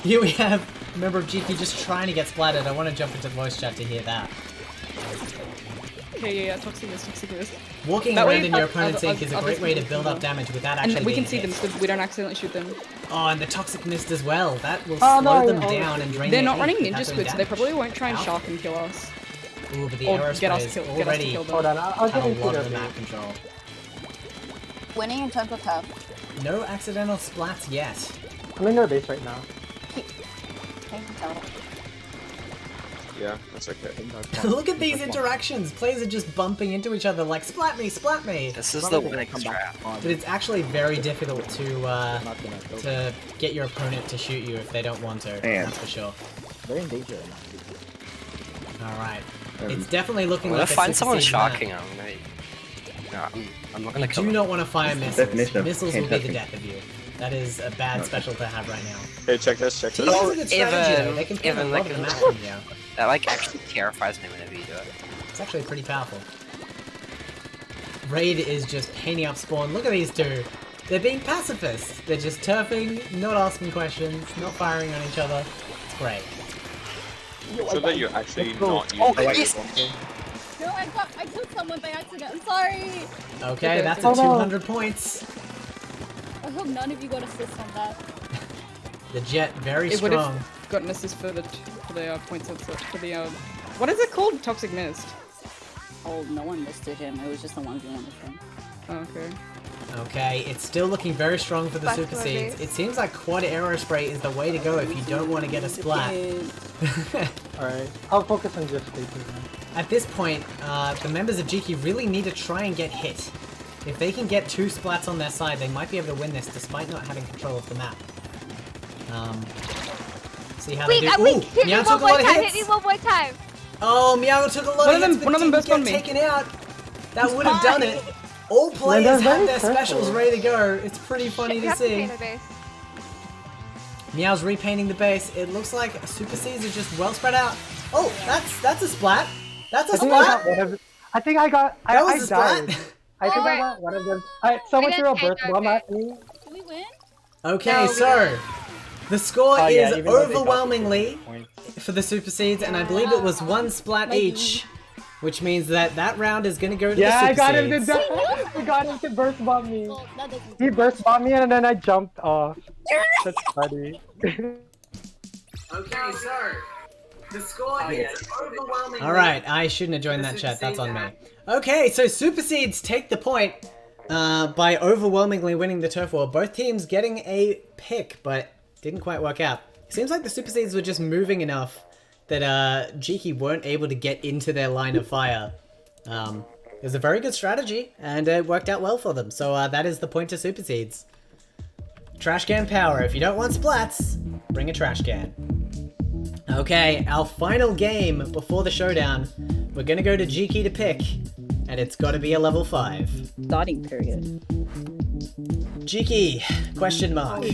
Here we have a member of Jiki just trying to get splattered. I want to jump into voice chat to hear that. Yeah, toxic mist. Walking That way around in it's your like- opponent's ink I'll- is a I'll great just way to move build them. up damage without actually And we can being see them, hit. so we don't accidentally shoot them. Oh, and the toxic mist as well. That will Oh, slow no, them oh, down and drain They're their not ink running without ninja doing squid, so they damage. probably won't try and Ow. shark and kill us. Ooh, but the Or arrow get us sprays to already kill them. Hold on, I'll have get a into lot their of the base. map control. Winning in terms of tough. No accidental splats yet. I'm in their base right now. Yeah, that's okay. Look at these interactions. Players are just bumping into each other like, splat me, splat me. This is the winning strat. But it's actually very difficult to get your opponent to shoot you if they don't want to. Man. That's for sure. They're in danger. Alright. It's definitely looking I'm like gonna a find someone Super Seed map. sharking him. No, I'm not gonna kill Do him. not want to fire missiles. Definition of Missiles will be the Kentucky. death of you. That is a bad special to have right now. Hey, check this, check Team this. has a good strategy though. They can pin a even lot like of the map from you. that like actually terrifies me whenever you do it. It's actually pretty powerful. Raid is just painting up spawn. Look at these two. They're being pacifists. They're just turfing, not asking questions, not firing on each other. It's great. So that you're actually go. not using the yes. bomb. No, I killed someone by accident. I'm sorry. Okay, that's a Oh, no. 200 points. I hope none of you got assists on that. The jet, very It would strong. have gotten assist for the points for the what is it called? Toxic mist. Oh, no one listed him. It was just the 1v1 with him. Oh, okay. Okay, it's still looking very strong for the Back Super to our Seeds. base. It seems like quad arrow spray is the way to go if you don't want to get a splat. Alright, I'll focus on just spaces now. At this point, the members of Jiki really need to try and get hit. If they can get 2 splats on their side, they might be able to win this despite not having control of the map. See how Wait, they do. wait, hit me Meow one took a more lot of time, hits. hit me one more time. Oh, Meow took a lot One of of them- hits, but one of them didn't burst get on me. taken out. That would have done it. All players they're have very their specials careful. ready to go. It's pretty funny You to have to see. paint a base. Meow's repainting the base. It looks like Super Seeds are just well spread out. Oh, that's a splat. That's a I think I got splat. one of. I think I got. That was I a splat. died. I think I got one of them. Someone We threw a didn't burst take bomb our at me. Did we win? Okay, No, we so the score Oh, yeah, is even though they got the overwhelmingly points. for the Super Seeds, and I believe it was 1 splat each, which means that that round is going to go to Yeah, the I Super got him to Seeds. die. I got him to burst bomb me. Well, that doesn't. He burst bombed me and then I jumped off. That's funny. Okay, so the score is overwhelmingly. All right, I shouldn't have joined that chat. That's on me. Okay, so Super Seeds take the point by overwhelmingly winning the turf war. Both teams getting a pick, but didn't quite work out. Seems like the Super Seeds were just moving enough that Jiki weren't able to get into their line of fire. It was a very good strategy, and it worked out well for them. So that is the point to Super Seeds. Trash can power. If you don't want splats, bring a trash can. Okay, our final game before the showdown. We're gonna go to Jiki to pick, and it's gotta be a level 5. Starting period. Jiki, question mark.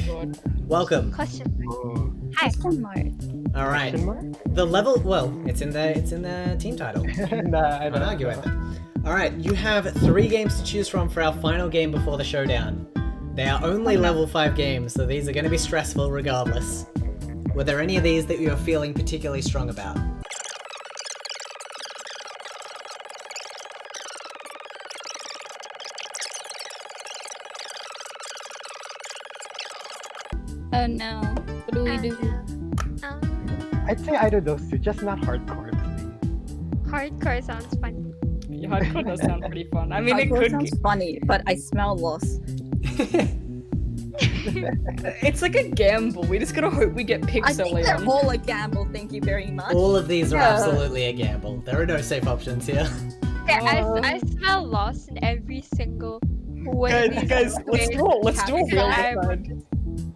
Welcome. Question. Hi. Question mark. All right. Question mark? The level, well, it's in the team title. Nah, I Don't argue with it. All right, you have 3 games to choose from for our final game before the showdown. They are only level 5 games, so these are going to be stressful regardless. Were there any of these that you are feeling particularly strong about? Oh no. What do we do? I'd say either those two, just not hardcore, please. Hardcore sounds fun. Yeah, hardcore does sound pretty fun. I mean, it Hardcore could. sounds funny, but I smell loss. It's like a gamble. We just gotta hope we get picked I think early they're on. all a gamble. Thank you very much. All of these are Yeah. absolutely a gamble. There are no safe options here. Okay, I smell loss in every single one of these Guys, let's do it. Let's do a wheel decide.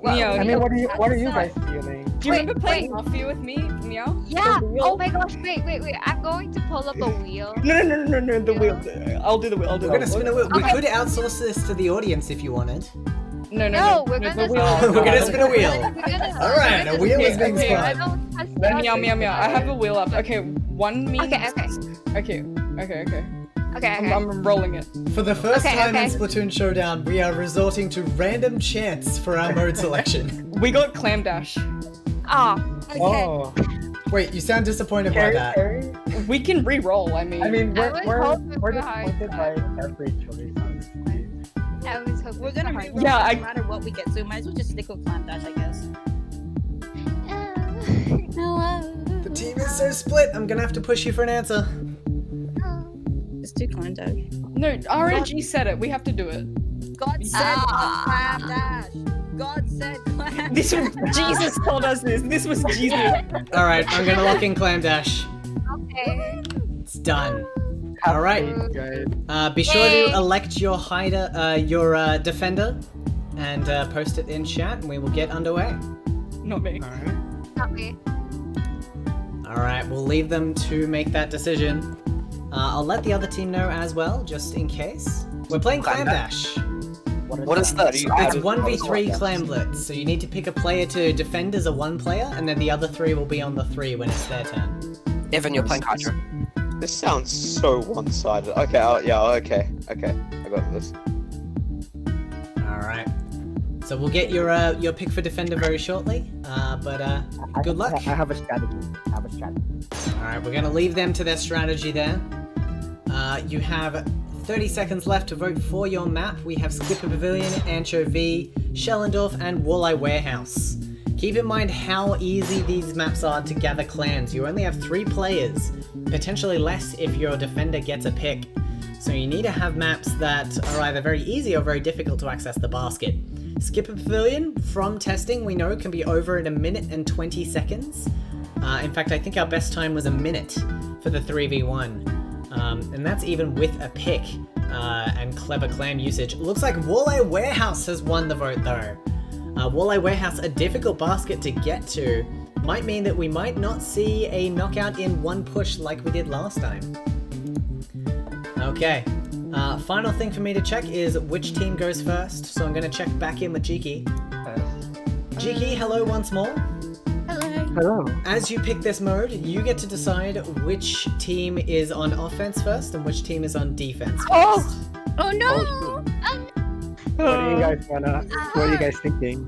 Meow, I mean, what are you guys feeling? do you remember Wait, playing Mafia with me, Meow? Yeah. The wheel? Oh my gosh. Wait. I'm going to pull up a wheel. No, the wheel. I'll do the wheel. We're gonna spin a wheel. We Okay. could outsource this to the audience if you wanted. No, we're the gonna. wheel. We're gonna spin a wheel. We're gonna. All right, a wheel is being Okay, I spun. don't touch Meow, nothing. meow. I have a wheel up. Okay, one means. Okay. Okay. I'm rolling it. For the first Okay, time in okay. Splatoon Showdown, we are resorting to random chance for our mode selection. We got Clam Dash. Ah. Okay. Oh, Wait, you sound disappointed by Carrie, that. Carrie? We can re-roll. I mean. I mean, I was hoping we're for high disappointed by five. every choice. Honestly. I was hoping. We're gonna for re-roll Yeah, no matter what we get, so we might as well just stick with Clam Dash, I guess. The team is so split, I'm gonna have to push you for an answer. Just do Clam Dash. no, RNG said it. We have to do it. God said Clam Dash. God said Clam This was Jesus told us this. This was Jesus. Alright, I'm gonna lock in Clam Dash. Okay. It's done. Alright. Guys. Be sure Yay. to elect your your defender and post it in chat and we will get underway. Not me. Not me. Alright, we'll leave them to make that decision. I'll let the other team know as well, just in case. We're playing Clam Dash. What is that? It's 1v3 Clamblitz, so you need to pick a player to defend as a 1 player, and then the other 3 will be on the 3 when it's their turn. Evan, you're playing Hydro. This sounds so one-sided. Okay, okay. I got this. Alright. So we'll get your pick for defender very shortly, but good luck. I have a strategy. Alright, we're gonna leave them to their strategy there. You have 30 seconds left to vote for your map. We have Skipper Pavilion, Anchovy, Schellendorf, and Walleye Warehouse. Keep in mind how easy these maps are to gather clans. You only have 3 players, potentially less if your defender gets a pick. So you need to have maps that are either very easy or very difficult to access the basket. Skipper Pavilion, from testing, we know can be over in 1 minute and 20 seconds. In fact, I think our best time was 1 minute for the 3v1. And that's even with a pick and clever clam usage. Looks like Walleye Warehouse has won the vote though. Walleye Warehouse, a difficult basket to get to, might mean that we might not see a knockout in one push like we did last time. Okay, final thing for me to check is which team goes first, so I'm going to check back in with Jiki. Jiki, hello once more. Hello. As you pick this mode, you get to decide which team is on offense first and which team is on defense first. Oh no! What do you guys wanna? What are you guys thinking?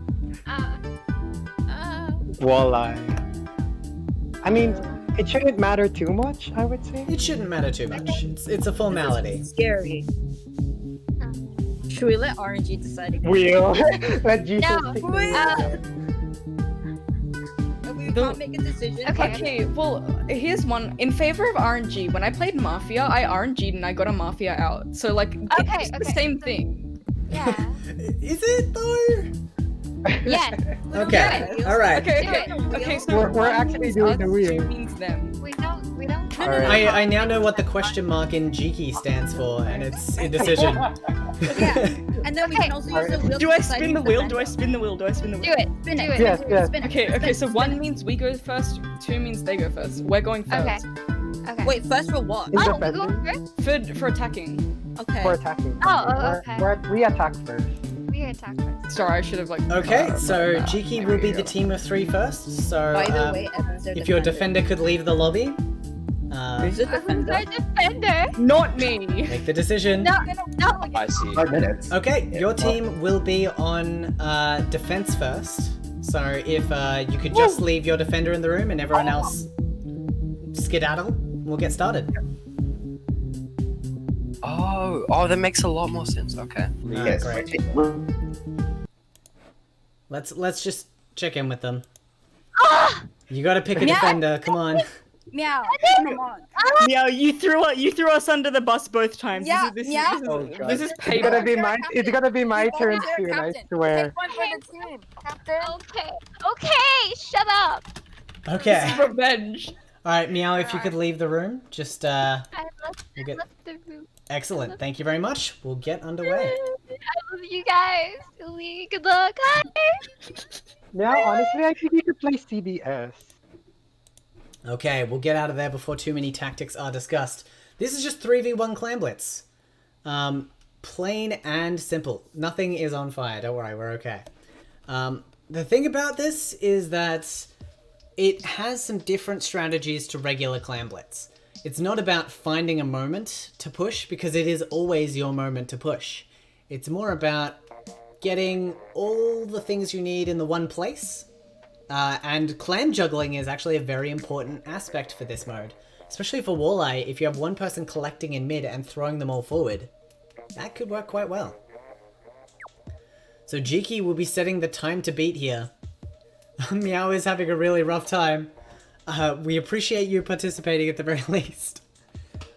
Walleye. I mean, it shouldn't matter too much, I would say. It shouldn't matter too much. It's a formality. Scary. Should we let RNG decide again? We'll let Jesus No, pick We can't make a decision. Okay, well, here's one. In favor of RNG, when I played Mafia, I RNG'd and I got a Mafia out. So, like, it's the same thing. Yeah. Is it though? Yes. Okay. All right. Okay. So We're actually doing the wheel. Means them. We don't. I now know what the question mark in Jiki stands for, and it's indecision. Yeah. And then we can also use the wheel. Do I spin the wheel? Do I spin the wheel? Do it. Spin Do it. Yes, yes. Spin it. Okay, so 1 means we go first, 2 means they go first. We're going first. Okay. Wait, first for what? In Oh, we defending? go first. For attacking. Okay. For attacking. Oh, okay. We attack first. We attack first. Sorry, I should have like. Okay, so Jiki will be the team of 3 first. So By the way, Evan's their if your defender. defender could leave the lobby, Who's the defender? Our defender. Not me. make the decision. No. I see. 5 minutes. Okay, your team will be on defense first. So if you could just leave your defender in the room and everyone else skedaddle, we'll get started. Oh, that makes a lot more sense. Okay. Yes. Great. Let's just check in with them. You gotta pick a defender, come on. Meow. Come on. Meow, you threw us under the bus both times. Yeah, This meow. is, Oh, this God. is It's payback. gonna be my. It's gonna be my turn Volunteer soon. I captain. swear. Take one for the team, Captain. Okay, shut up. Okay. This is revenge. Alright, Meow, if you could leave the room, just I left the room. Excellent. Thank you very much. We'll get underway. I love you guys. Really, good luck. Hi. Now, honestly, I think you could play CBS. Okay, we'll get out of there before too many tactics are discussed. This is just 3v1 Clan Blitz. Plain and simple. Nothing is on fire. Don't worry, we're okay. The thing about this is that it has some different strategies to regular Clan Blitz. It's not about finding a moment to push, because it is always your moment to push. It's more about getting all the things you need in the one place. And clan juggling is actually a very important aspect for this mode. Especially for Walleye, if you have one person collecting in mid and throwing them all forward, that could work quite well. So Jiki will be setting the time to beat here. Meow is having a really rough time. We appreciate you participating at the very least.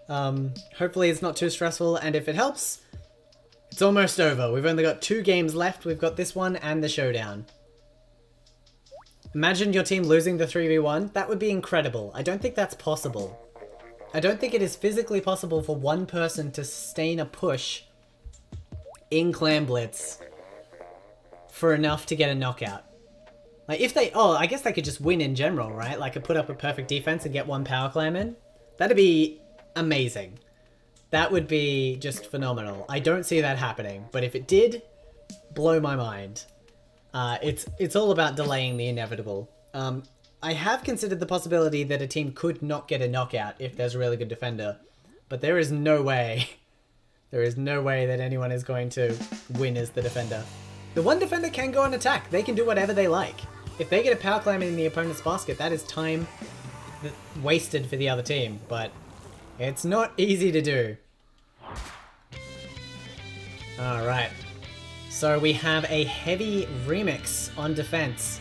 Hopefully it's not too stressful, and if it helps, it's almost over. We've only got 2 games left. We've got this one and the showdown. Imagine your team losing the 3v1. That would be incredible. I don't think that's possible. I don't think it is physically possible for one person to sustain a push in Clan Blitz for enough to get a knockout. Like, if they... Oh, I guess they could just win in general, right? Like, put up a perfect defense and get one power clam in. That'd be amazing. That would be just phenomenal. I don't see that happening, but if it did, blow my mind. It's all about delaying the inevitable. I have considered the possibility that a team could not get a knockout if there's a really good defender, but there is no way. There is no way that anyone is going to win as the defender. The one defender can go on attack. They can do whatever they like. If they get a power clam in the opponent's basket, that is time wasted for the other team, but it's not easy to do. Alright. So we have a heavy remix on defense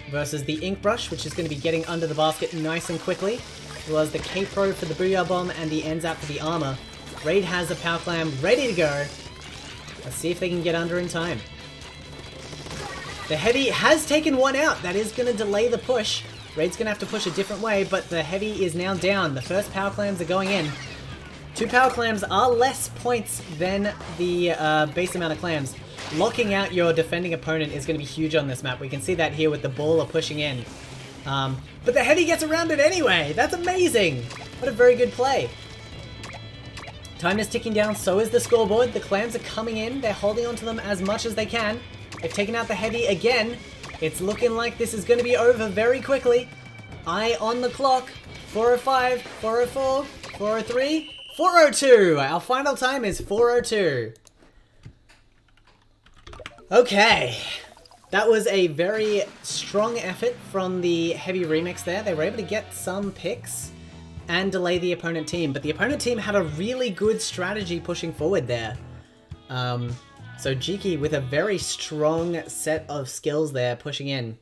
versus the Ink Brush, which is going to be getting under the basket nice and quickly, as well as the K-Pro for the Booyah Bomb and the Enzap for the armor. Raid has a power clam ready to go. Let's see if they can get under in time. The Heavy has taken one out. That is going to delay the push. Raid's going to have to push a different way, but the Heavy is now down. The first power clams are going in. 2 power clams are less points than the base amount of clams. Locking out your defending opponent is going to be huge on this map. We can see that here with the baller pushing in. But the Heavy gets around it anyway. That's amazing. What a very good play. Time is ticking down, so is the scoreboard. The clams are coming in. They're holding onto them as much as they can. They've taken out the Heavy again. It's looking like this is going to be over very quickly. Eye on the clock. 4:05, 4:04, 4:03, 4:02. Our final time is 4:02. Okay. That was a very strong effort from the Heavy remix there. They were able to get some picks and delay the opponent team, but the opponent team had a really good strategy pushing forward there. So Jiki with a very strong set of skills there pushing in.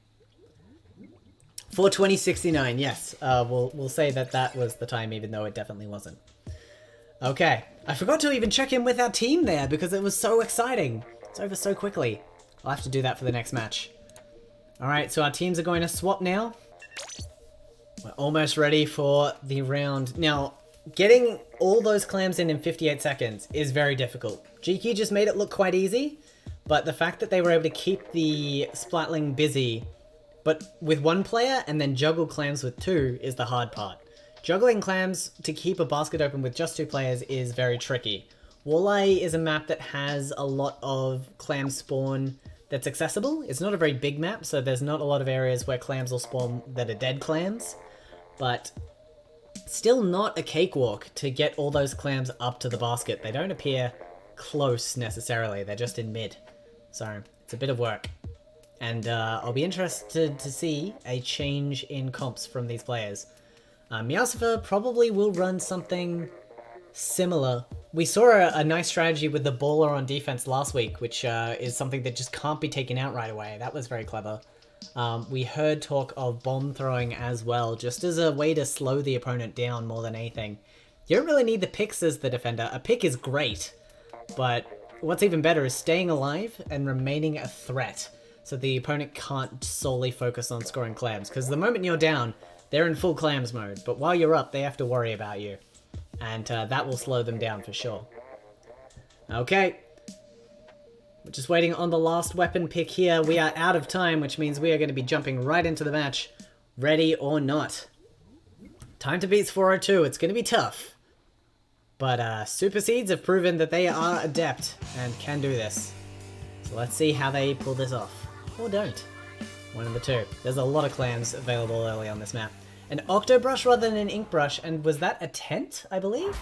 4:20.69, yes. We'll say that that was the time, even though it definitely wasn't. Okay, I forgot to even check in with our team there because it was so exciting. It's over so quickly. I'll have to do that for the next match. Alright, so our teams are going to swap now. We're almost ready for the round. Now, getting all those clams in 58 seconds is very difficult. Jiki just made it look quite easy, but the fact that they were able to keep the Splatling busy, but with one player and then juggle clams with 2 is the hard part. Juggling clams to keep a basket open with just 2 players is very tricky. Walleye is a map that has a lot of clam spawn that's accessible. It's not a very big map, so there's not a lot of areas where clams will spawn that are dead clams, but still not a cakewalk to get all those clams up to the basket. They don't appear close necessarily, they're just in mid. So it's a bit of work. And I'll be interested to see a change in comps from these players. Meowsopher probably will run something similar. We saw a nice strategy with the baller on defense last week, which is something that just can't be taken out right away. That was very clever. We heard talk of bomb throwing as well, just as a way to slow the opponent down more than anything. You don't really need the picks as the defender. A pick is great, but what's even better is staying alive and remaining a threat, so the opponent can't solely focus on scoring clams, because the moment you're down, they're in full clams mode, but while you're up, they have to worry about you, and that will slow them down for sure. Okay. We're just waiting on the last weapon pick here. We are out of time, which means we are going to be jumping right into the match, ready or not. Time to beat 402. It's going to be tough. But Super Seeds have proven that they are adept and can do this. So let's see how they pull this off. Or don't. One of the two. There's a lot of clams available early on this map. An Octo Brush rather than an Ink Brush, and was that a tent, I believe?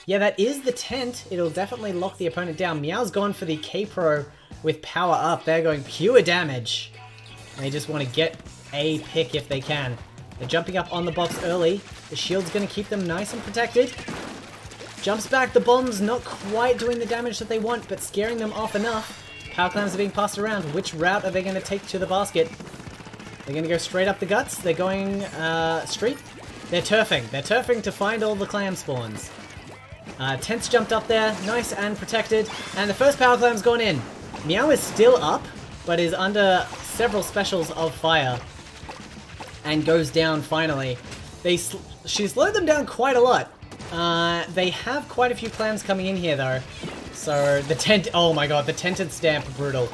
Yeah, that is the tent. It'll definitely lock the opponent down. Meow's gone for the K-Pro with power up. They're going pure damage. And they just want to get a pick if they can. They're jumping up on the box early. The shield's going to keep them nice and protected. Jumps back. The bomb's not quite doing the damage that they want, but scaring them off enough. Power clams are being passed around. Which route are they going to take to the basket? They're going to go straight up the guts. They're going street. They're turfing. They're turfing to find all the clam spawns. Tent's jumped up there, nice and protected, and the first power clam's gone in. Meow is still up, but is under several specials of fire, and goes down finally. She slowed them down quite a lot. They have quite a few clams coming in here though, so the tent, oh my god, the tented stamp, brutal.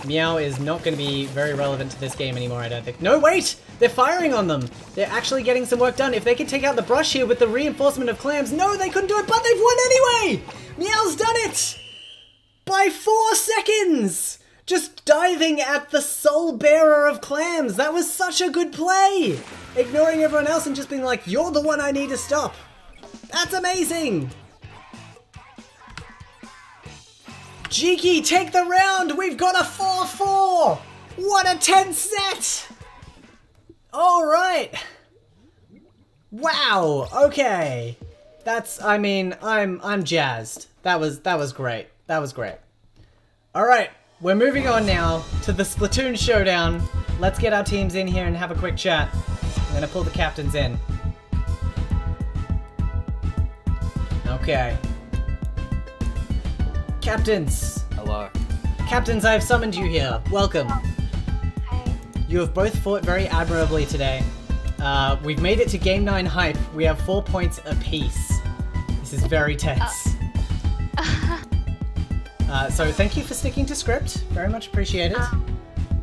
Meow is not going to be very relevant to this game anymore, I don't think. No, wait! They're firing on them! They're actually getting some work done. If they could take out the brush here with the reinforcement of clams, no, they couldn't do it, but they've won anyway! Meow's done it! By 4 seconds! Just diving at the sole bearer of clams. That was such a good play! Ignoring everyone else and just being like, you're the one I need to stop. That's amazing! Jiki, take the round! We've got a 4-4! What a tense set! Alright! Wow, okay. That's, I mean, I'm jazzed. That was great. That was great. Alright, we're moving on now to the Splatoon Showdown. Let's get our teams in here and have a quick chat. I'm gonna pull the captains in. Okay. Captains! Hello. Captains, I have summoned you here. Welcome. Hi. You have both fought very admirably today. We've made it to Game 9 hype. We have 4 points apiece. This is very tense. So thank you for sticking to script. Very much appreciated.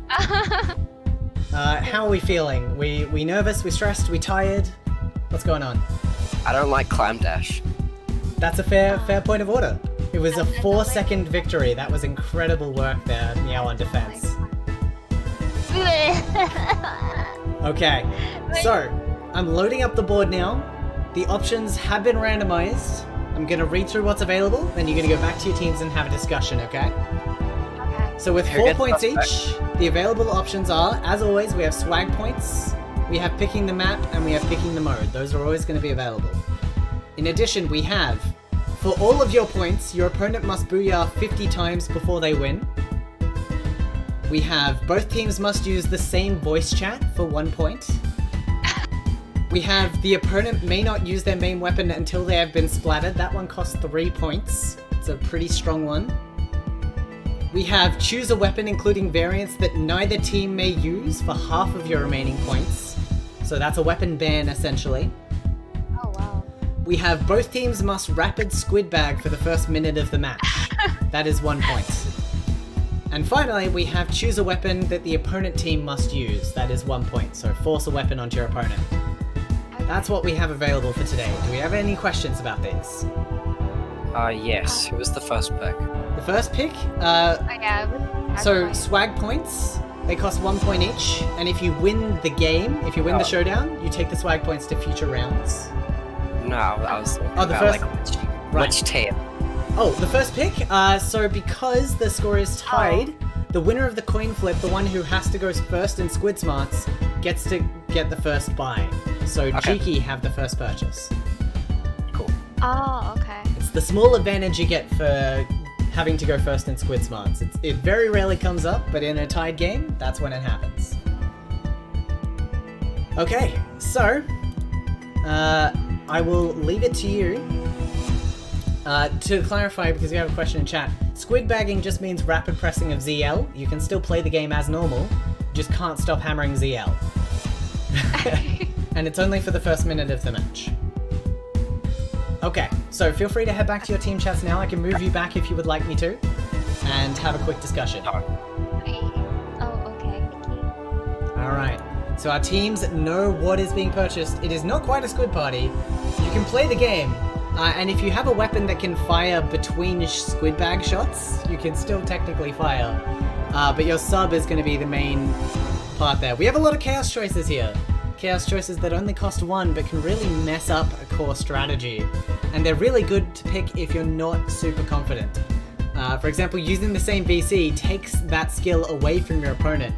How are we feeling? We nervous? We stressed? We tired? What's going on? I don't like Clam Dash. That's a fair point of order. It was a 4-second victory. That was incredible work there, Meow on defense. Okay, so I'm loading up the board now. The options have been randomized. I'm gonna read through what's available, then you're gonna go back to your teams and have a discussion, okay? Okay. So with 4 points each, the available options are, as always, we have swag points, we have picking the map, and we have picking the mode. Those are always gonna be available. In addition, we have, for all of your points, your opponent must booyah 50 times before they win. We have, both teams must use the same voice chat for 1 point. We have, the opponent may not use their main weapon until they have been splattered. That one costs 3 points. It's a pretty strong one. We have, choose a weapon including variants that neither team may use for half of your remaining points. So that's a weapon ban, essentially. Oh, wow. We have, both teams must rapid squid bag for the first minute of the match. That is 1 point. And finally, we have, choose a weapon that the opponent team must use. That is 1 point. So force a weapon onto your opponent. That's what we have available for today. Do we have any questions about these? Yes. Who was the first pick? The first pick? Yeah. So swag points, they cost 1 point each, and if you win the game, if you win the showdown, you take the swag points to future rounds. No, I was thinking Oh, the about first- like Right. which team. Oh, the first pick? So because the score is tied, the winner of the coin flip, the one who has to go first in Squid Smarts, gets to get the first buy. So Okay. Jiki have the first purchase. Cool. Oh, okay. It's the small advantage you get for having to go first in Squid Smarts. It very rarely comes up, but in a tied game, that's when it happens. Okay, so I will leave it to you. To clarify, because we have a question in chat, squid bagging just means rapid pressing of ZL. You can still play the game as normal, just can't stop hammering ZL. And it's only for the first minute of the match. Okay, so feel free to head back to your team chats now. I can move you back if you would like me to, and have a quick discussion. Oh, okay. Thank you. Alright, so our teams know what is being purchased. It is not quite a squid party. You can play the game, and if you have a weapon that can fire between squid bag shots, you can still technically fire. But your sub is going to be the main part there. We have a lot of chaos choices here. Chaos choices that only cost 1 but can really mess up a core strategy. And they're really good to pick if you're not super confident. For example, using the same VC takes that skill away from your opponent.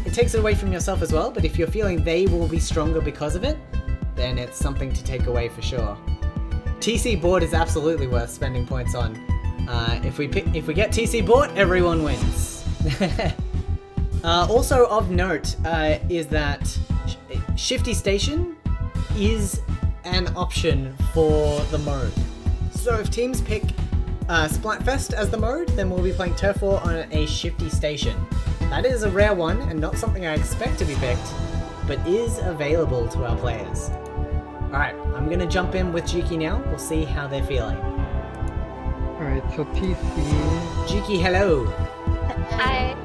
It takes it away from yourself as well, but if you're feeling they will be stronger because of it, then it's something to take away for sure. TC board is absolutely worth spending points on. If we get TC board, everyone wins. Also of note is that Shifty Station is an option for the mode. So if teams pick Splatfest as the mode, then we'll be playing Turf War on a Shifty Station. That is a rare one and not something I expect to be picked, but is available to our players. Alright, I'm gonna jump in with Jiki now. We'll see how they're feeling. Alright, so TC... Jiki, hello! Hi.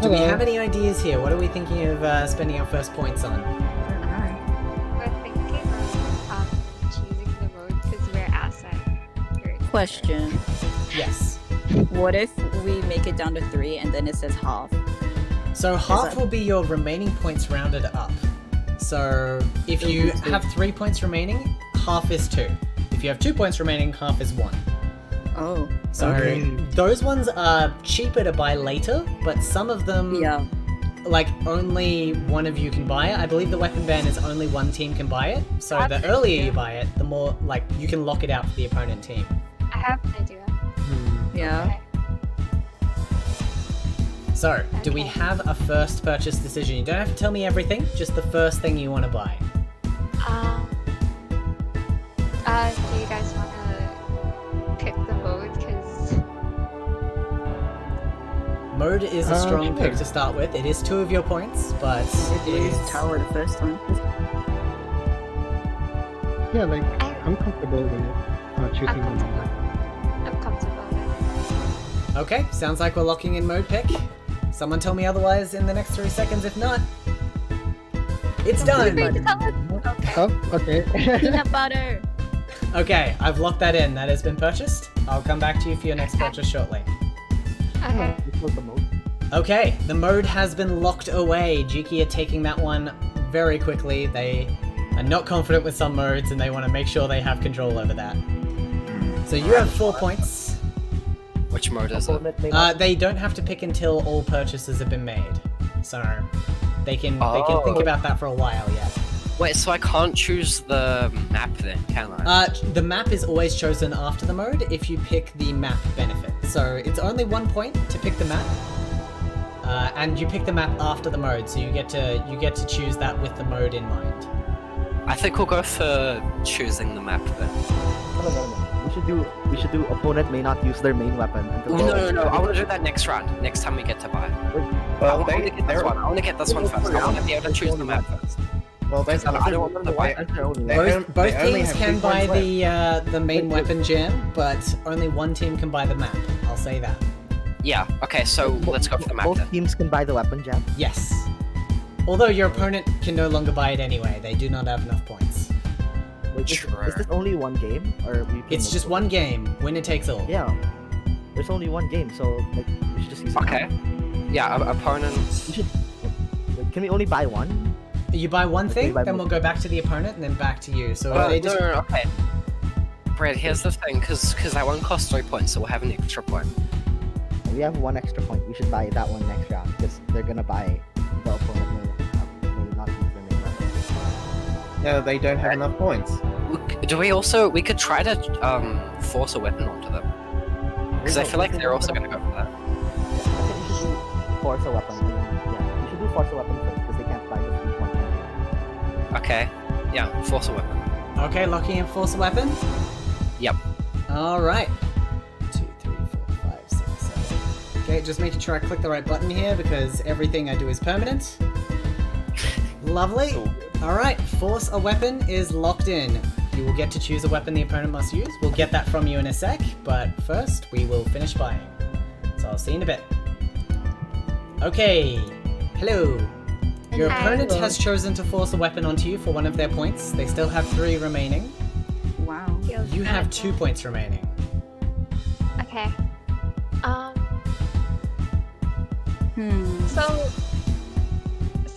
Do we have any ideas here? What are we thinking of spending our first points on? We're thinking of choosing the mode because we're asset. Question. Yes. What if we make it down to 3 and then it says half? So half will be your remaining points rounded up. So if you have 3 points remaining, half is 2. If you have 2 points remaining, half is 1. Oh. So those ones are cheaper to buy later, but some of them, like only one of you can buy it. I believe the weapon ban is only one team can buy it. So the earlier you buy it, the more like you can lock it out for the opponent team. I have an idea. Yeah. So, do we have a first purchase decision? You don't have to tell me everything, just the first thing you want to buy. Do you guys want to pick the mode? Because mode is a strong pick to start with. It is 2 of your points, but it is tower the first one. Yeah, like I'm comfortable with choosing the mode. I'm comfortable with it. Okay, sounds like we're locking in mode pick. Someone tell me otherwise in the next 3 seconds. If not, it's done. Oh, okay. Peanut butter. Okay, I've locked that in. That has been purchased. I'll come back to you for your next purchase shortly. Okay. Okay, the mode has been locked away. Jiki are taking that one very quickly. They are not confident with some modes and they want to make sure they have control over that. So you have 4 points. Which mode is it? They don't have to pick until all purchases have been made. So they can think about that for a while yet. Wait, so I can't choose the map then, can I? The map is always chosen after the mode if you pick the map benefit. So it's only 1 point to pick the map, and you pick the map after the mode. So you get to choose that with the mode in mind. I think we'll go for choosing the map then. No. We should do opponent may not use their main weapon until No. I want to do that next round. Next time we get to buy. Well, I want to get this one first. I want to be able to choose the map first. Well, I don't want them to buy it. Both teams can buy the main weapon gem, but only one team can buy the map. I'll say that. Yeah. Okay. So let's go for the map Both then. teams can buy the weapon gem. Yes. Although your opponent can no longer buy it anyway. They do not have enough points. Wait, is this only one game, or It's just one game. Winner takes all. Yeah. There's only one game, so like we should just use it. Okay. Yeah. Opponents. Can we only buy one? You buy one thing, then we'll go back to the opponent, and then back to you. So No, okay. Brad, here's the thing, because that one costs 3 points, so we'll have an extra point. We have 1 extra point. We should buy that one next round, because they're gonna buy the opponent may not use their main weapon. No, they don't have enough points. We could try to force a weapon onto them. Because I feel like they're also going to go for that. I think we should do force a weapon. We should do force a weapon first, because they can't buy the 3 points. Okay. Yeah, force a weapon. Okay, locking in force a weapon. Yep. All right. 2, 3, 4, 5, 6, 7. Okay, just making sure I click the right button here because everything I do is permanent. Lovely. All right, force a weapon is locked in. You will get to choose a weapon the opponent must use. We'll get that from you in a sec, but first we will finish buying. So I'll see you in a bit. Okay. Hello. Your opponent has chosen to force a weapon onto you for one of their points. They still have 3 remaining. Wow. You have 2 points remaining. Okay.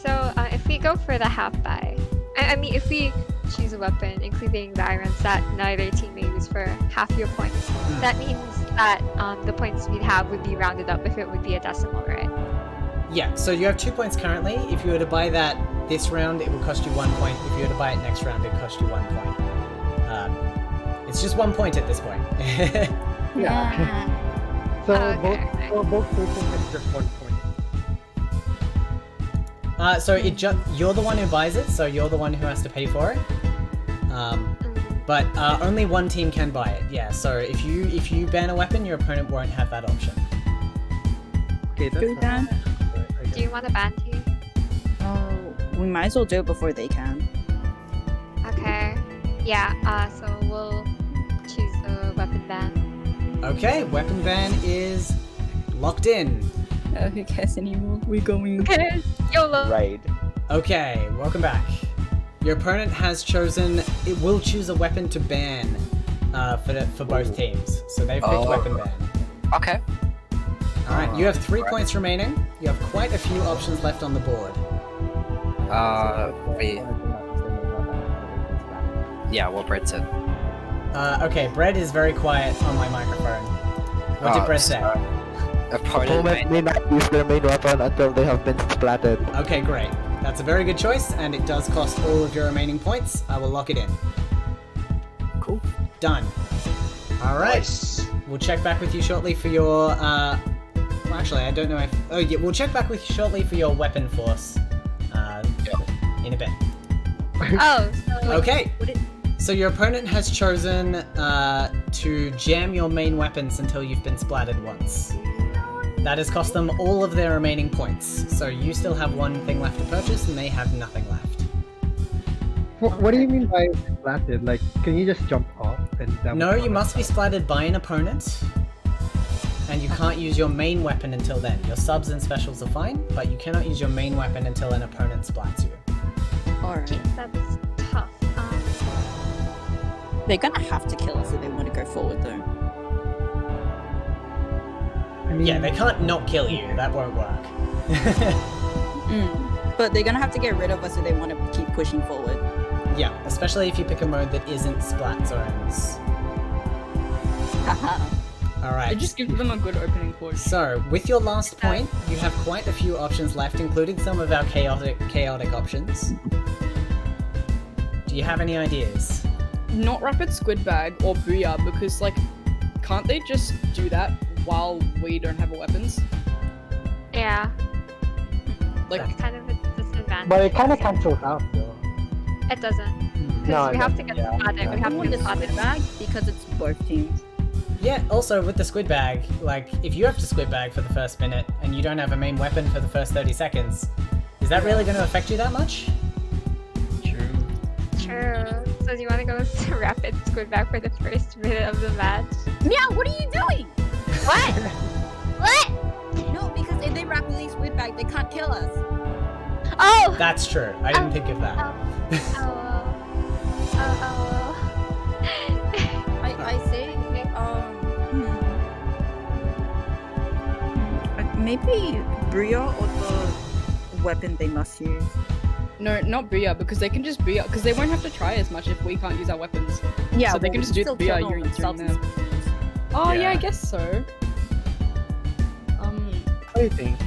So if we go for the half buy, I mean, if we choose a weapon, including the irons that neither team may use for half your points, that means that the points we'd have would be rounded up if it would be a decimal, right? Yeah, so you have 2 points currently. If you were to buy that this round, it would cost you 1 point. If you were to buy it next round, it would cost you 1 point. It's just 1 point at this point. Yeah. So both cases it's just 1 point. So you're the one who buys it, so you're the one who has to pay for it. But only one team can buy it. Yeah. So if you ban a weapon, your opponent won't have that option. Okay, Do we ban? Do you want to ban team? Oh, we might as well do it before they can. Okay. Yeah. So we'll choose a weapon ban. Okay, weapon ban is locked in. Who cares anymore? We're going. YOLO. Raid. Okay, welcome back. Your opponent has chosen. It will choose a weapon to ban for both teams. So they've picked weapon ban. Okay. All right, you have 3 points remaining. You have quite a few options left on the board. Yeah, what Brett said. Okay, Brett is very quiet on my microphone. What did Brett say? Opponent may not use their main weapon until they have been splatted. Okay, great. That's a very good choice, and it does cost all of your remaining points. I will lock it in. Cool. Done. All right. Nice. We'll check back with you shortly for your. Well, actually, I don't know if. Oh, yeah, we'll check back with you shortly for your weapon force. In a bit. Oh. So Okay. So your opponent has chosen to jam your main weapons until you've been splattered once. That has cost them all of their remaining points. So you still have 1 thing left to purchase, and they have nothing left. What do you mean by splatted? Like, can you just jump off? And that No, would you must be splattered by an opponent, and you can't use your main weapon until then. Your subs and specials are fine, but you cannot use your main weapon until an opponent splats you. Alright. that's tough. They're gonna have to kill us if they want to go forward, though. I mean, Yeah, they can't not kill you. That won't work. But they're gonna have to get rid of us if they want to keep pushing forward. Yeah, especially if you pick a mode that isn't splat zones. Haha. Alright. It just gives them a good opening push. So, with your last point, you have quite a few options left, including some of our chaotic options. Do you have any ideas? Not Rapid Squid Bag or Booyah, because, like, can't they just do that while we don't have weapons? Yeah. Like, That's kind of a disadvantage. But it kind of cancels out though. It doesn't. Because No, we it have to doesn't. get spotted. We I have to want get the spotted. squid bag because it's both teams. Yeah, also with the squid bag, like, if you have to squid bag for the first minute and you don't have a main weapon for the first 30 seconds, is that really going to affect you that much? True. So do you want to go to rapid squid back for the first minute of the match? Yeah, what are you doing? What? What? No, because if they rapidly squid bag, they can't kill us. Oh! That's true. I didn't think of that. I say, maybe Bria or the weapon they must use. no, not Booyah, because they can just Booyah, because they won't have to try as much if we can't use our weapons. Yeah, So they can just do the Booyah during them. Oh, yeah, I guess so. What do you think?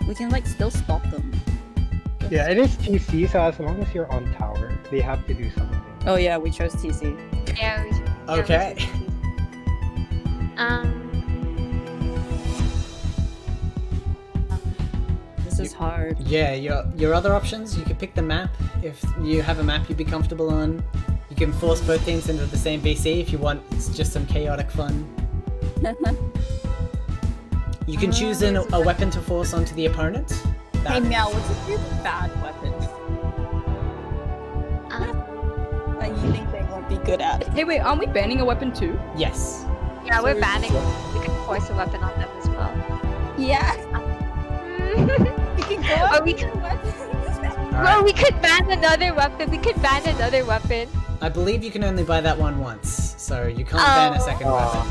We can, like, still stop them. Yeah, it is TC, so as long as you're on tower, they have to do something. Oh yeah, we chose TC. Yeah, we should. Okay. This is hard. Yeah, your other options, you could pick the map. If you have a map you'd be comfortable on, you can force both teams into the same VC if you want just some chaotic fun. You can choose a weapon to force onto the opponent. Hey Meow, what's a really bad weapon that you think they won't be good at? Hey, wait, aren't we banning a weapon too? Yes. Yeah, we're banning. We can force a weapon on them as well. Yeah. We can go Or we could. Well, we could ban another weapon. I believe you can only buy that one once, so you can't ban a second weapon.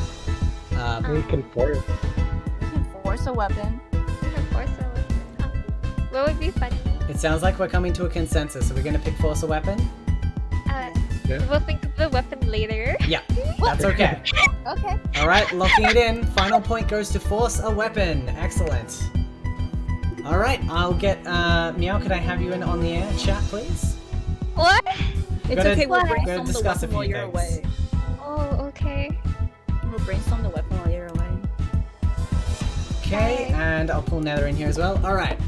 We can force. Force a weapon. What would be funny? It sounds like we're coming to a consensus. Are we going to pick force a weapon? We'll think of the weapon later. Yeah, that's okay. Okay. Alright, locking it in. Final point goes to force a weapon. Excellent. Alright, I'll get, Meow, could I have you in on the air chat, please? What? It's okay, we'll gotta brainstorm the discuss a weapon while few you're things. away. Oh, okay. We'll brainstorm the weapon while you're away. Okay, and I'll pull Nether in here as well. Alright.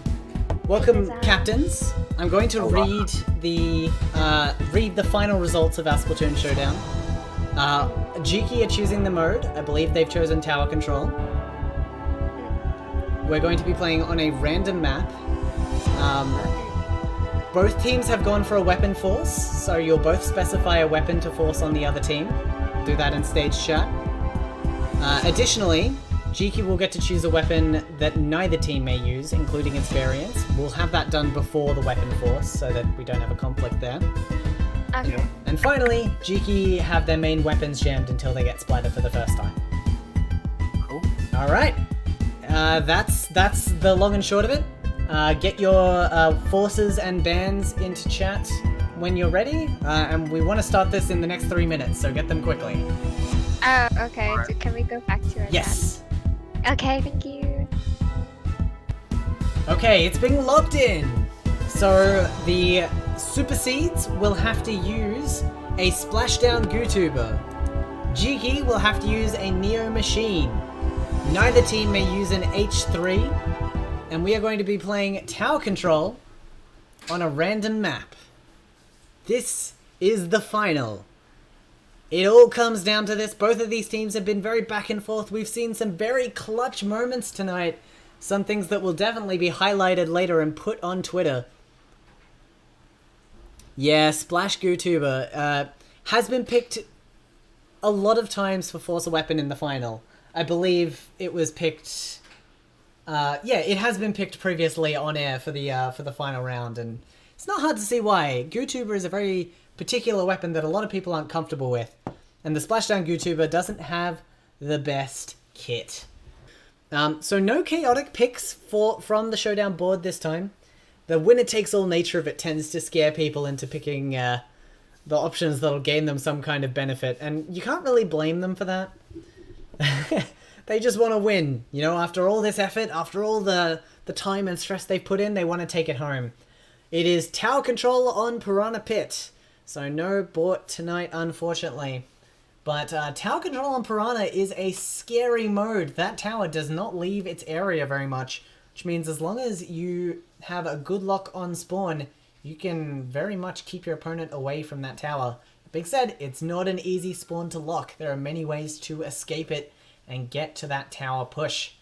Welcome, captains. I'm going to read the final results of our Splatoon Showdown. Jiki are choosing the mode. I believe they've chosen Tower Control. We're going to be playing on a random map. Both teams have gone for a weapon force, so you'll both specify a weapon to force on the other team. Do that in stage chat. Additionally, Jiki will get to choose a weapon that neither team may use, including its variants. We'll have that done before the weapon force, so that we don't have a conflict there. Okay. And finally, Jiki have their main weapons jammed until they get splattered for the first time. Cool. Alright. That's the long and short of it. Get your forces and bans into chat when you're ready. And we want to start this in the next 3 minutes, so get them quickly. Oh, okay. So can we go back to our Yes. chat? Okay, thank you. Okay, it's being locked in. So the Super Seeds will have to use a Splashdown GooTuber. Jiki will have to use a Neo Machine. Neither team may use an H3. And we are going to be playing Tower Control on a random map. This is the final. It all comes down to this. Both of these teams have been very back and forth. We've seen some very clutch moments tonight. Some things that will definitely be highlighted later and put on Twitter. Yeah, Splash GooTuber has been picked a lot of times for Force a Weapon in the final. I believe it was picked... yeah, it has been picked previously on air for the final round, and it's not hard to see why. GooTuber is a very particular weapon that a lot of people aren't comfortable with, and the Splashdown GooTuber doesn't have the best kit. So no chaotic picks from the Showdown board this time. The winner-takes-all nature of it tends to scare people into picking the options that'll gain them some kind of benefit, and you can't really blame them for that. They just want to win, you know, after all this effort, after all the time and stress they've put in, they want to take it home. It is Tower Control on Piranha Pit, so no Bort tonight, unfortunately. But Tower Control on Piranha is a scary mode. That tower does not leave its area very much, which means as long as you have a good lock on spawn, you can very much keep your opponent away from that tower. That being said, it's not an easy spawn to lock. There are many ways to escape it and get to that tower push,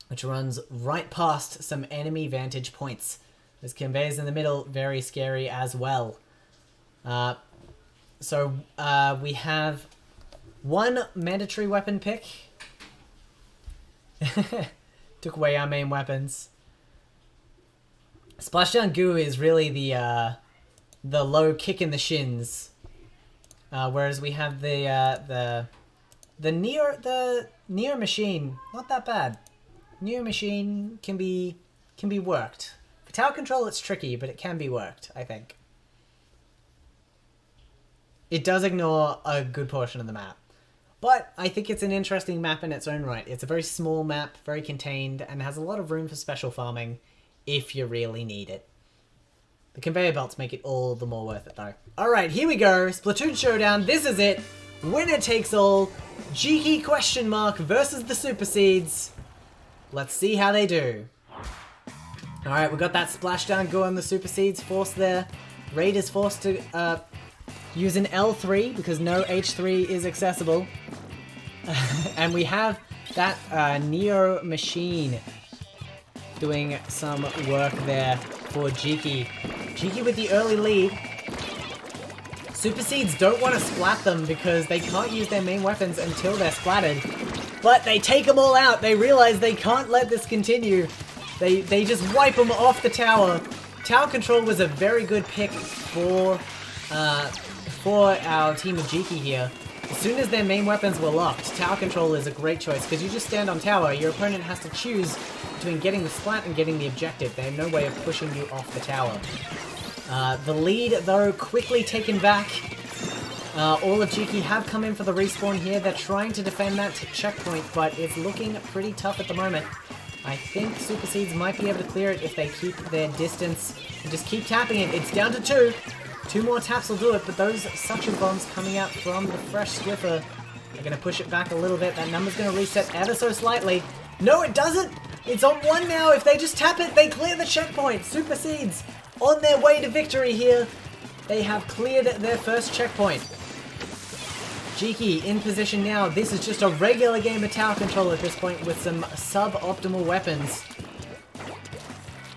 which runs right past some enemy vantage points. There's conveyors in the middle, very scary as well. So we have one mandatory weapon pick. Took away our main weapons. Splashdown Goo is really the low kick in the shins, whereas we have the Neo Machine, not that bad. Neo Machine can be worked. For Tower Control, it's tricky, but it can be worked, I think. It does ignore a good portion of the map. But I think it's an interesting map in its own right. It's a very small map, very contained, and has a lot of room for special farming if you really need it. The conveyor belts make it all the more worth it, though. Alright, here we go. Splatoon Showdown. This is it. Winner takes all. Jiki question mark versus the Super Seeds. Let's see how they do. Alright, we got that splashdown going. The Super Seeds forced there. Raid is forced to use an L3 because no H3 is accessible. And we have that Neo Machine doing some work there for Jiki. Jiki with the early lead. Super Seeds don't want to splat them because they can't use their main weapons until they're splattered. But they take them all out. They realize they can't let this continue. They just wipe them off the tower. Tower control was a very good pick for our team of Jiki here. As soon as their main weapons were locked, tower control is a great choice because you just stand on tower. Your opponent has to choose between getting the splat and getting the objective. They have no way of pushing you off the tower. The lead, though, quickly taken back. All of Jiki have come in for the respawn here. They're trying to defend that checkpoint, but it's looking pretty tough at the moment. I think Super Seeds might be able to clear it if they keep their distance and just keep tapping it. It's down to 2. 2 more taps will do it, but those suction bombs coming out from the fresh Swiffer are going to push it back a little bit. That number's going to reset ever so slightly. No, it doesn't! It's on 1 now. If they just tap it, they clear the checkpoint. Super Seeds on their way to victory here. They have cleared their first checkpoint. Jiki in position now. This is just a regular game of tower control at this point with some suboptimal weapons.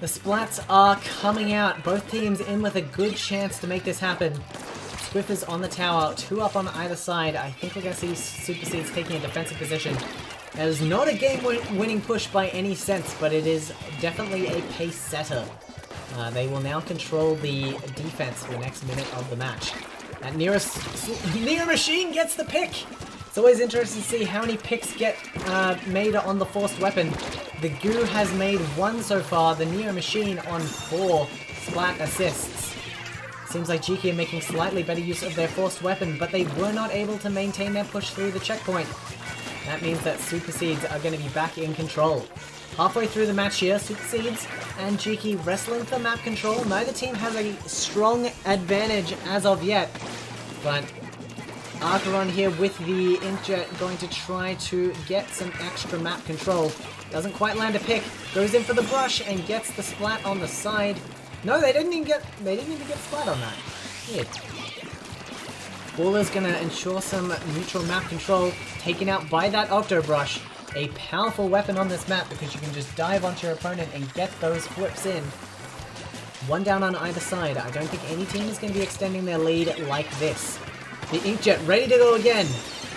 The splats are coming out. Both teams in with a good chance to make this happen. Swiffer's on the tower. 2 up on either side. I think we're going to see Super Seeds taking a defensive position. That is not a game-winning push by any sense, but it is definitely a pace setter. They will now control the defense for the next minute of the match. That Neo Machine gets the pick! It's always interesting to see how many picks get made on the forced weapon. The Goo has made 1 so far, the Neo Machine on 4 splat assists. Seems like Jiki are making slightly better use of their forced weapon, but they were not able to maintain their push through the checkpoint. That means that Super Seeds are going to be back in control. Halfway through the match here, Super Seeds and Jiki wrestling for map control. Neither team has a strong advantage as of yet, but Archeron here with the Inkjet going to try to get some extra map control. Doesn't quite land a pick, goes in for the brush and gets the splat on the side. No, they didn't even get splat on that. Weird. Baller's gonna ensure some neutral map control, taken out by that Octo Brush. A powerful weapon on this map because you can just dive onto your opponent and get those flips in. 1 down on either side. I don't think any team is going to be extending their lead like this. The Inkjet ready to go again.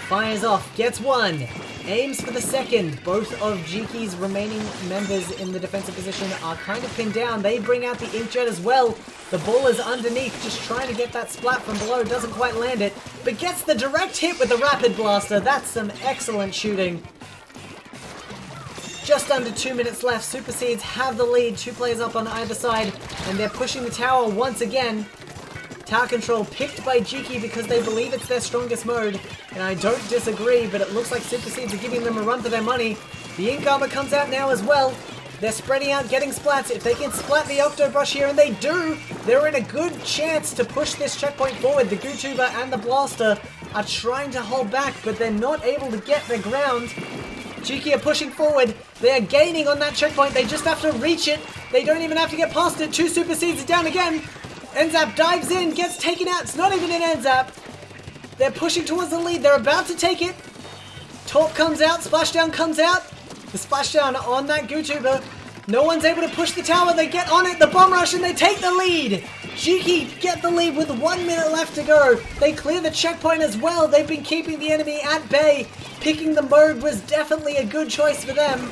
Fires off, gets 1. Aims for the second. Both of Jiki's remaining members in the defensive position are kind of pinned down. They bring out the Inkjet as well. The Baller's underneath, just trying to get that splat from below. Doesn't quite land it, but gets the direct hit with the Rapid Blaster. That's some excellent shooting. Just under 2 minutes left. Super Seeds have the lead. 2 players up on either side, and they're pushing the tower once again. Tower control picked by Jiki because they believe it's their strongest mode, and I don't disagree, but it looks like Super Seeds are giving them a run for their money. The Ink Armor comes out now as well. They're spreading out, getting splats. If they can splat the Octo Brush here, and they do, they're in a good chance to push this checkpoint forward. The Gootuber and the Blaster are trying to hold back, but they're not able to get the ground. Jiki are pushing forward. They are gaining on that checkpoint. They just have to reach it. They don't even have to get past it. 2 Super Seeds are down again. Enzap dives in, gets taken out. It's not even an Enzap. They're pushing towards the lead. They're about to take it. Torp comes out. Splashdown comes out. The splashdown on that Gootuber. No one's able to push the tower. They get on it. The bomb rush and they take the lead. Jiki get the lead with 1 minute left to go. They clear the checkpoint as well. They've been keeping the enemy at bay. Picking the mode was definitely a good choice for them.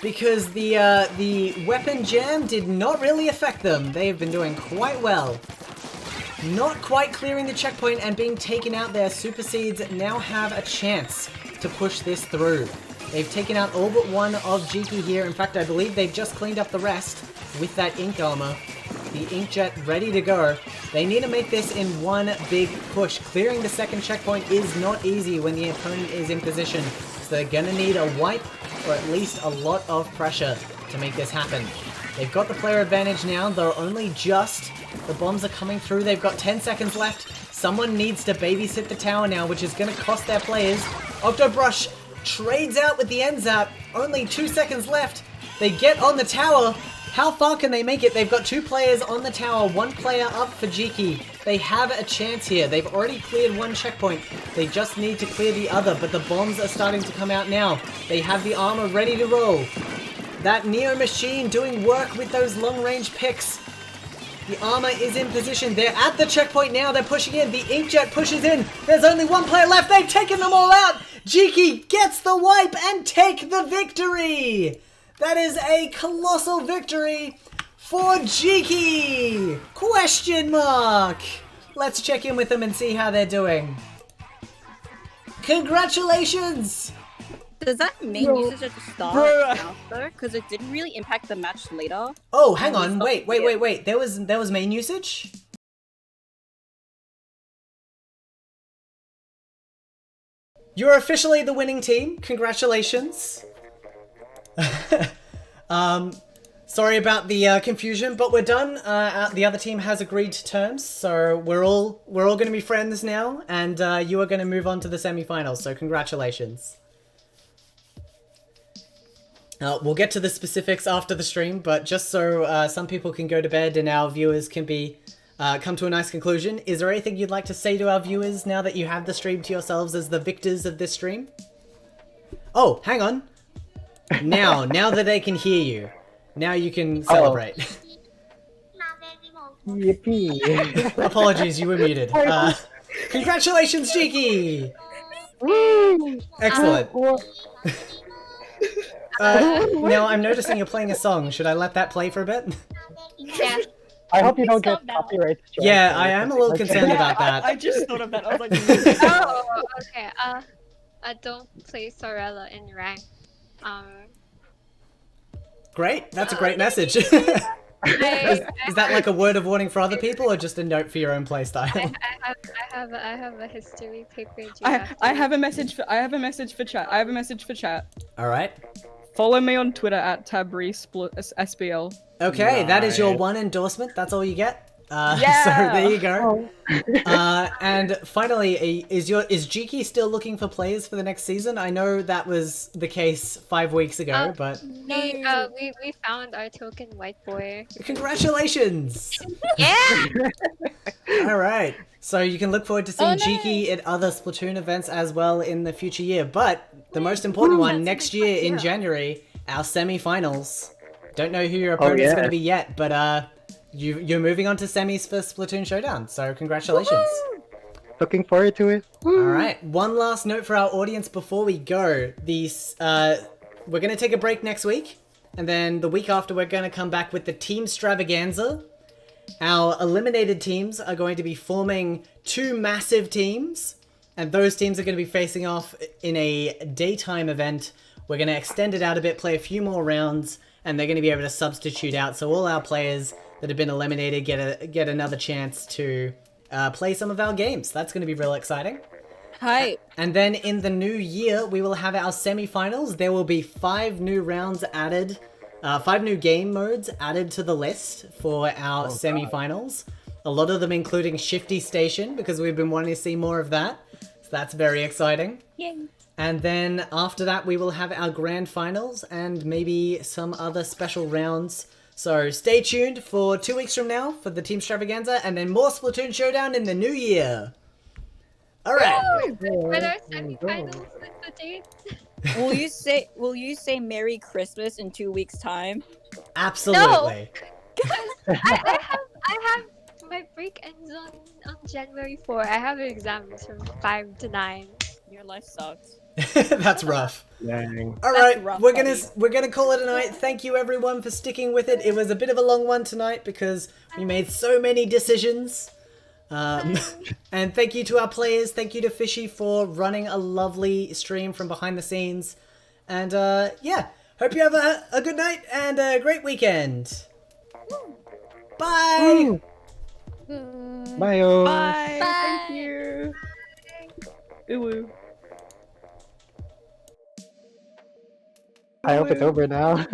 Because the weapon jam did not really affect them. They've been doing quite well. Not quite clearing the checkpoint and being taken out there. Super Seeds now have a chance to push this through. They've taken out all but 1 of Jiki here. In fact, I believe they've just cleaned up the rest with that Ink Armor. The Inkjet ready to go. They need to make this in one big push. Clearing the second checkpoint is not easy when the opponent is in position. So they're gonna need a wipe or at least a lot of pressure to make this happen. They've got the player advantage now, though only just. The bombs are coming through. They've got 10 seconds left. Someone needs to babysit the tower now, which is going to cost their players. Octo Brush trades out with the Enzap. Only 2 seconds left. They get on the tower. How far can they make it? They've got 2 players on the tower, 1 player up for Jiki. They have a chance here. They've already cleared 1 checkpoint. They just need to clear the other, but the bombs are starting to come out now. They have the armor ready to roll. That Neo machine doing work with those long-range picks. The armor is in position. They're at the checkpoint now. They're pushing in. The inkjet pushes in. There's only 1 player left. They've taken them all out. Jiki gets the wipe and take the victory. That is a colossal victory for Jiki! Question mark! Let's check in with them and see how they're doing. Congratulations! Does that main usage at the start after? Because it didn't really impact the match later. Oh, hang on. Wait. There was main usage? You're officially the winning team. Congratulations. Sorry about the confusion, but we're done. The other team has agreed to terms, so we're all going to be friends now, and you are going to move on to the semi-finals. So congratulations. We'll get to the specifics after the stream, but just so some people can go to bed and our viewers can be come to a nice conclusion, is there anything you'd like to say to our viewers now that you have the stream to yourselves as the victors of this stream? Oh, hang on. Now that they can hear you, now you can celebrate. Yippee! Apologies, you were muted. Congratulations, Jiki! Excellent. Now I'm noticing you're playing a song. Should I let that play for a bit? Yeah. I hope you don't get copyright strike. Yeah, I am a little concerned about that. I just thought of that. I was like, Oh, okay. I don't play Sorella in rank. Great, that's a great message. Is that like a word of warning for other people, or just a note for your own playstyle? I have a history paper. I have a message for chat. All right. Follow me on Twitter at @Tabri_SBL. Okay, that is your one endorsement. That's all you get. Yeah! So there you go. And finally, is Jiki still looking for players for the next season? I know that was the case 5 weeks ago, but we found our token white boy. Congratulations! Yeah. All right. So you can look forward to seeing Jiki at other Splatoon events as well in the future year. But the most important one, next year in January, our semi-finals. Don't know who your opponent's going to be yet, but you're moving on to semis for Splatoon Showdown. So congratulations. Looking forward to it. All right. One last note for our audience before we go. We're going to take a break next week. And then the week after, we're going to come back with the Team Stravaganza. Our eliminated teams are going to be forming 2 massive teams, and those teams are going to be facing off in a daytime event. We're going to extend it out a bit, play a few more rounds, and they're going to be able to substitute out, so all our players that have been eliminated get another chance to play some of our games. That's going to be real exciting. Hi. And then in the new year, we will have our semi-finals. There will be 5 new rounds added. 5 new game modes added to the list for our semi-finals. A lot of them including Shifty Station, because we've been wanting to see more of that. So that's very exciting. Yay. And then after that, we will have our grand finals and maybe some other special rounds. So stay tuned for 2 weeks from now for the Team Stravaganza, and then more Splatoon Showdown in the new year. All right. What are semi-finals with the date? Will you say Merry Christmas in 2 weeks' time? Absolutely. No, I have my break ends on January 4. I have exams from 5 to 9. Your life sucks. That's rough. Dang. All right, rough, we're gonna call it a night. Thank you everyone for sticking with it. It was a bit of a long one tonight because we made so many decisions. And thank you to our players. Thank you to Fishy for running a lovely stream from behind the scenes. And yeah, hope you have a good night and a great weekend. Bye. Bye. Bye. Thank you. Ooh. I hope it's over now.